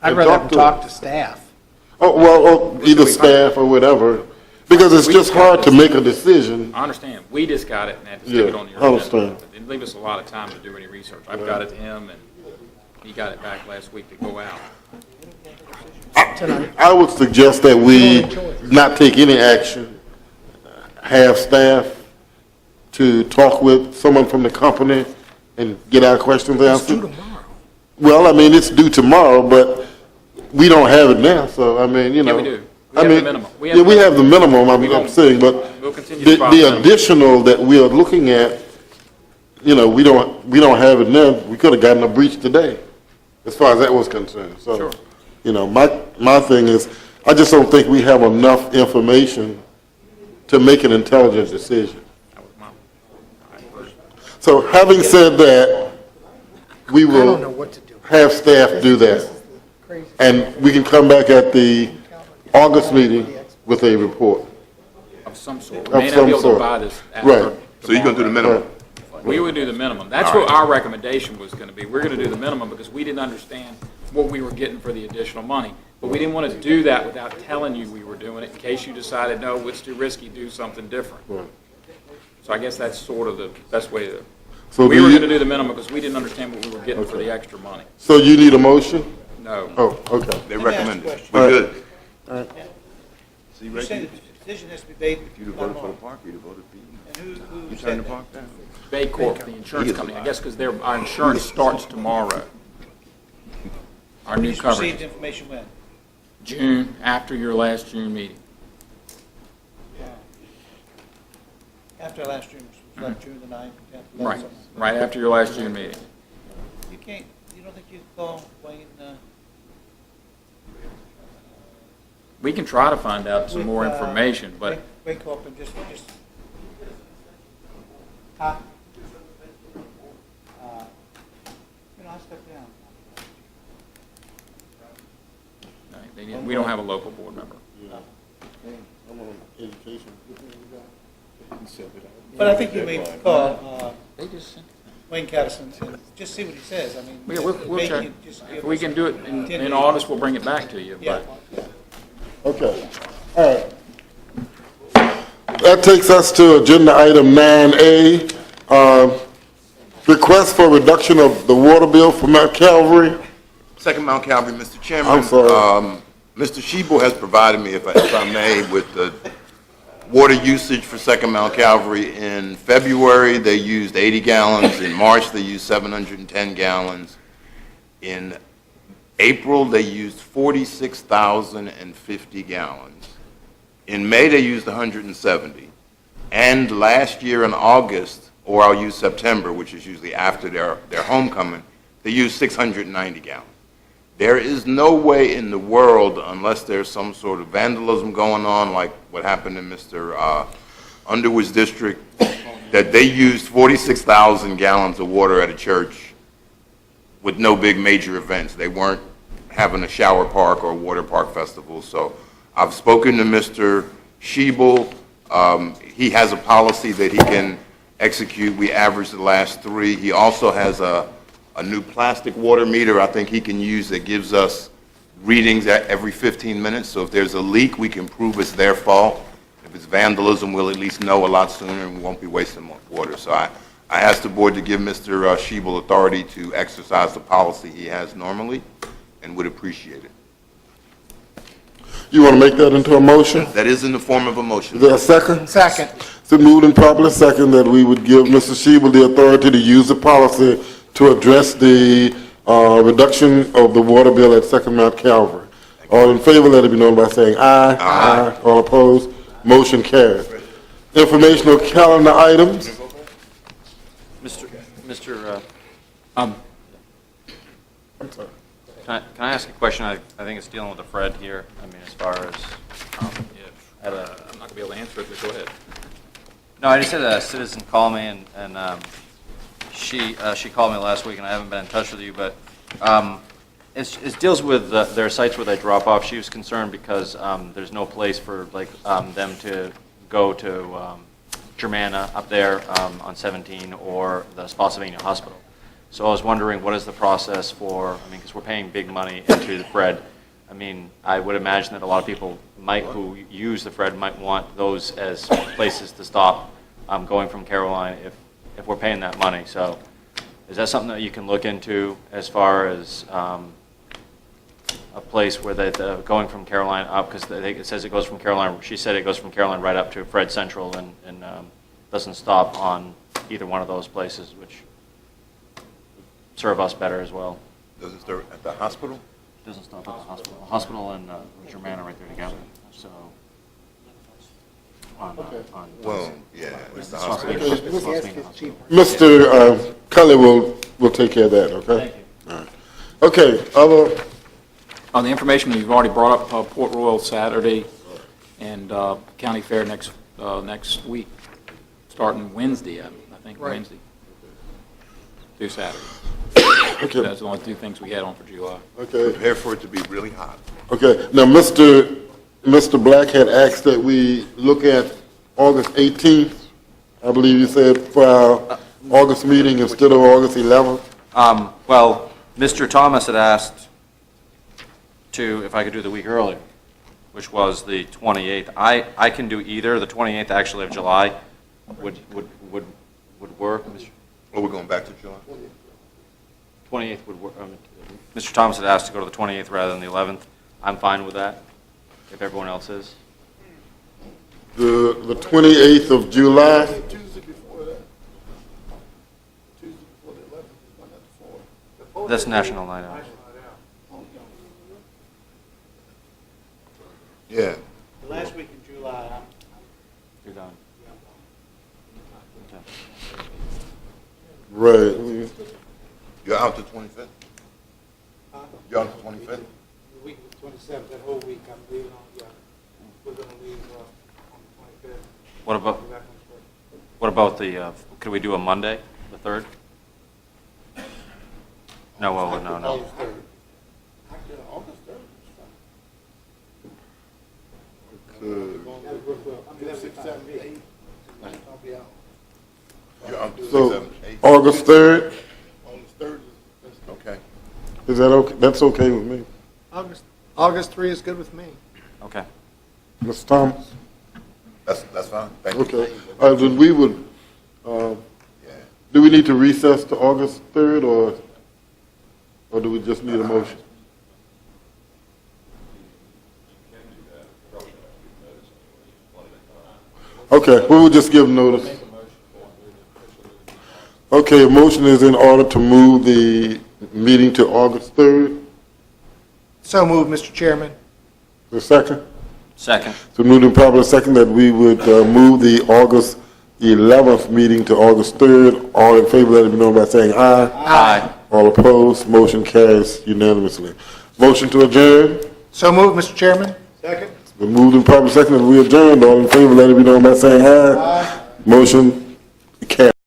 I'd rather have them talk to staff. Oh, well, either staff or whatever, because it's just hard to make a decision. I understand. We just got it and had to stick Yeah, it on your I understand. agenda. It didn't leave us a lot of time to do any research. I've got it to him, and he got it back last week to go out. I would suggest that we not take any action, have staff to talk with someone from the company and get our questions answered. Well, it's due tomorrow, but we don't have it now, so, Yeah, we do. We have the minimum. We have the minimum, I'm saying, but We'll continue to follow the them. additional that we are looking at, we don't have it now. We could have gotten a breach today, as far as that was concerned. So, my thing is, I just don't think we have enough information to make an intelligent decision. So having said that, we will have staff do that. And we can come back at the August meeting with a report. Of some sort. Of We may not some be able to sort. buy this. Right. So you're going to do the minimum? We would do the minimum. That's what our recommendation was going to be. We're going to do the minimum because we didn't understand what we were getting for the additional money. But we didn't want to do that without telling you we were doing it in case you decided, no, it's too risky, do something different. Right. So I guess that's sort of the best way to. So We do were you- going to do the minimum because we didn't understand what we were getting for the extra money. So you need a motion? No. Oh, okay. They Let me recommend ask a it. question. We're good. All right. See, You right say here. the decision has to be made. If you'd have voted for the park, you'd have voted for And who you. You said turned the that? park down. Bay Corp, the insurance company, I guess because our insurance starts tomorrow. Our new You just received coverage. information when? June, after your last June meeting. After last June, was like June the 9th, 10th, 11th, Right, something. right after your last June meeting. You don't think you could call Wayne? We can try to find out some more with, information, but Wayne Corp and just, huh? I'll step down. we don't have a local board member. I'm on education. But I think you may call Wayne Catterson and just see what he says. I mean, We'll maybe check. you just If give we us can do it 10 in days. August, we'll bring it back to you, Yeah. but. Okay, all right. That takes us to agenda item 9A, Request for reduction of the water bill for Mount Calvary. Second Mount Calvary, Mr. Chairman. I'm sorry. Mr. Shebel has provided me, if I may, with the water usage for Second Mount Calvary. In February, they used 80 gallons. In March, they used 710 gallons. In April, they used 46,050 gallons. In May, they used 170. And last year in August, or I'll use September, which is usually after their homecoming, they used 690 gallons. There is no way in the world, unless there's some sort of vandalism going on, like what happened in Mr. Underwood's district, that they used 46,000 gallons of water at a church with no big major events. They weren't having a shower park or a water park festival. So I've spoken to Mr. Shebel. He has a policy that he can execute. We averaged the last 3. He also has a new plastic water meter I think he can use that gives us readings at every 15 minutes. So if there's a leak, we can prove it's their fault. If it's vandalism, we'll at least know a lot sooner and we won't be wasting more water. So I asked the board to give Mr. Shebel authority to exercise the policy he has normally and would appreciate it. You want to make that into a motion? That is in the form of a motion. Is there a second? Second. It's been moved and properly second that we would give Mr. Shebel the authority to use the policy to address the reduction of the water bill at Second Mount Calvary. All in favor, let it be known by saying aye. Aye. All opposed, motion carries. Informational calendar items. Can I ask a question? I think it's dealing with the Fred here. I mean, as far as I'm not going to be able to answer it, but go ahead. No, I just had a citizen call me, and she called me last week, and I haven't been in touch with you, but it deals with their sites where they drop off. She was concerned because there's no place for them to go to Germanna up there on 17 or the Spotsylvania Hospital. So I was wondering, what is the process for, because we're paying big money into the Fred. I would imagine that a lot of people who use the Fred might want those as places to stop going from Caroline if we're paying that money. So is that something that you can look into as far as a place where they're going from Caroline up? Because it says it goes from Caroline, she said it goes from Caroline right up to Fred Central and doesn't stop on either one of those places, which serve us better as well. Doesn't start at the hospital? Doesn't stop at the hospital. The hospital and Germanna right there together. So, well, yeah, it's the hospital. Mr. Cully will take care of that, okay? Thank you. All right. Okay, other... On the information, you've already brought up Port Royal Saturday and County Fair next week, starting Wednesday, I think, Right. Wednesday through Saturday. Okay. That's the only 2 things we had on for July. Okay. Prepare for it to be really hot. Okay, now, Mr. Black had asked that we look at August 18th, I believe you said, for our August meeting instead of August 11th. Well, Mr. Thomas had asked if I could do the week earlier, which was the 28th. I can do either. The 28th actually of July would work. Oh, we're going back to July? 28th would work. Mr. Thomas had asked to go to the 28th rather than the 11th. I'm fine with that, if everyone else is. The 28th of July. Tuesday before that. Tuesday before the 11th, one at the 4. That's National Night Out. Yeah. The last week in July, You're done. Okay. Right. You're out the 25th? You're out the 25th? the week of the 27th, that whole week, I'm leaving on, we're going to leave on the 25th. What about the, could we do a Monday, the 3rd? No, well, no. August 3rd. Actually, August 3rd. Okay. 6, 7, 8. I'll be out. You're out the 6th, So, 7th, 8th? August 3rd, August 3rd is Okay. is that okay? That's okay with me. August 3 is good with me. Okay. Mr. Thomas? That's fine. Thank you. Okay. Then we would, Do we need to recess to August 3rd, or do we just need a motion? Okay, we will just give notice. Okay, a motion is in order to move the meeting to August 3rd. So moved, Mr. Chairman. The second? Second. So moved and properly second that we would move the August 11th meeting to August 3rd. All in favor, let it be known by saying aye. Aye. All opposed, motion carries unanimously. Motion to adjourn. So moved, Mr. Chairman. Second? It's been moved and properly second that we adjourned. All in favor, let it be known by saying aye. Motion carries.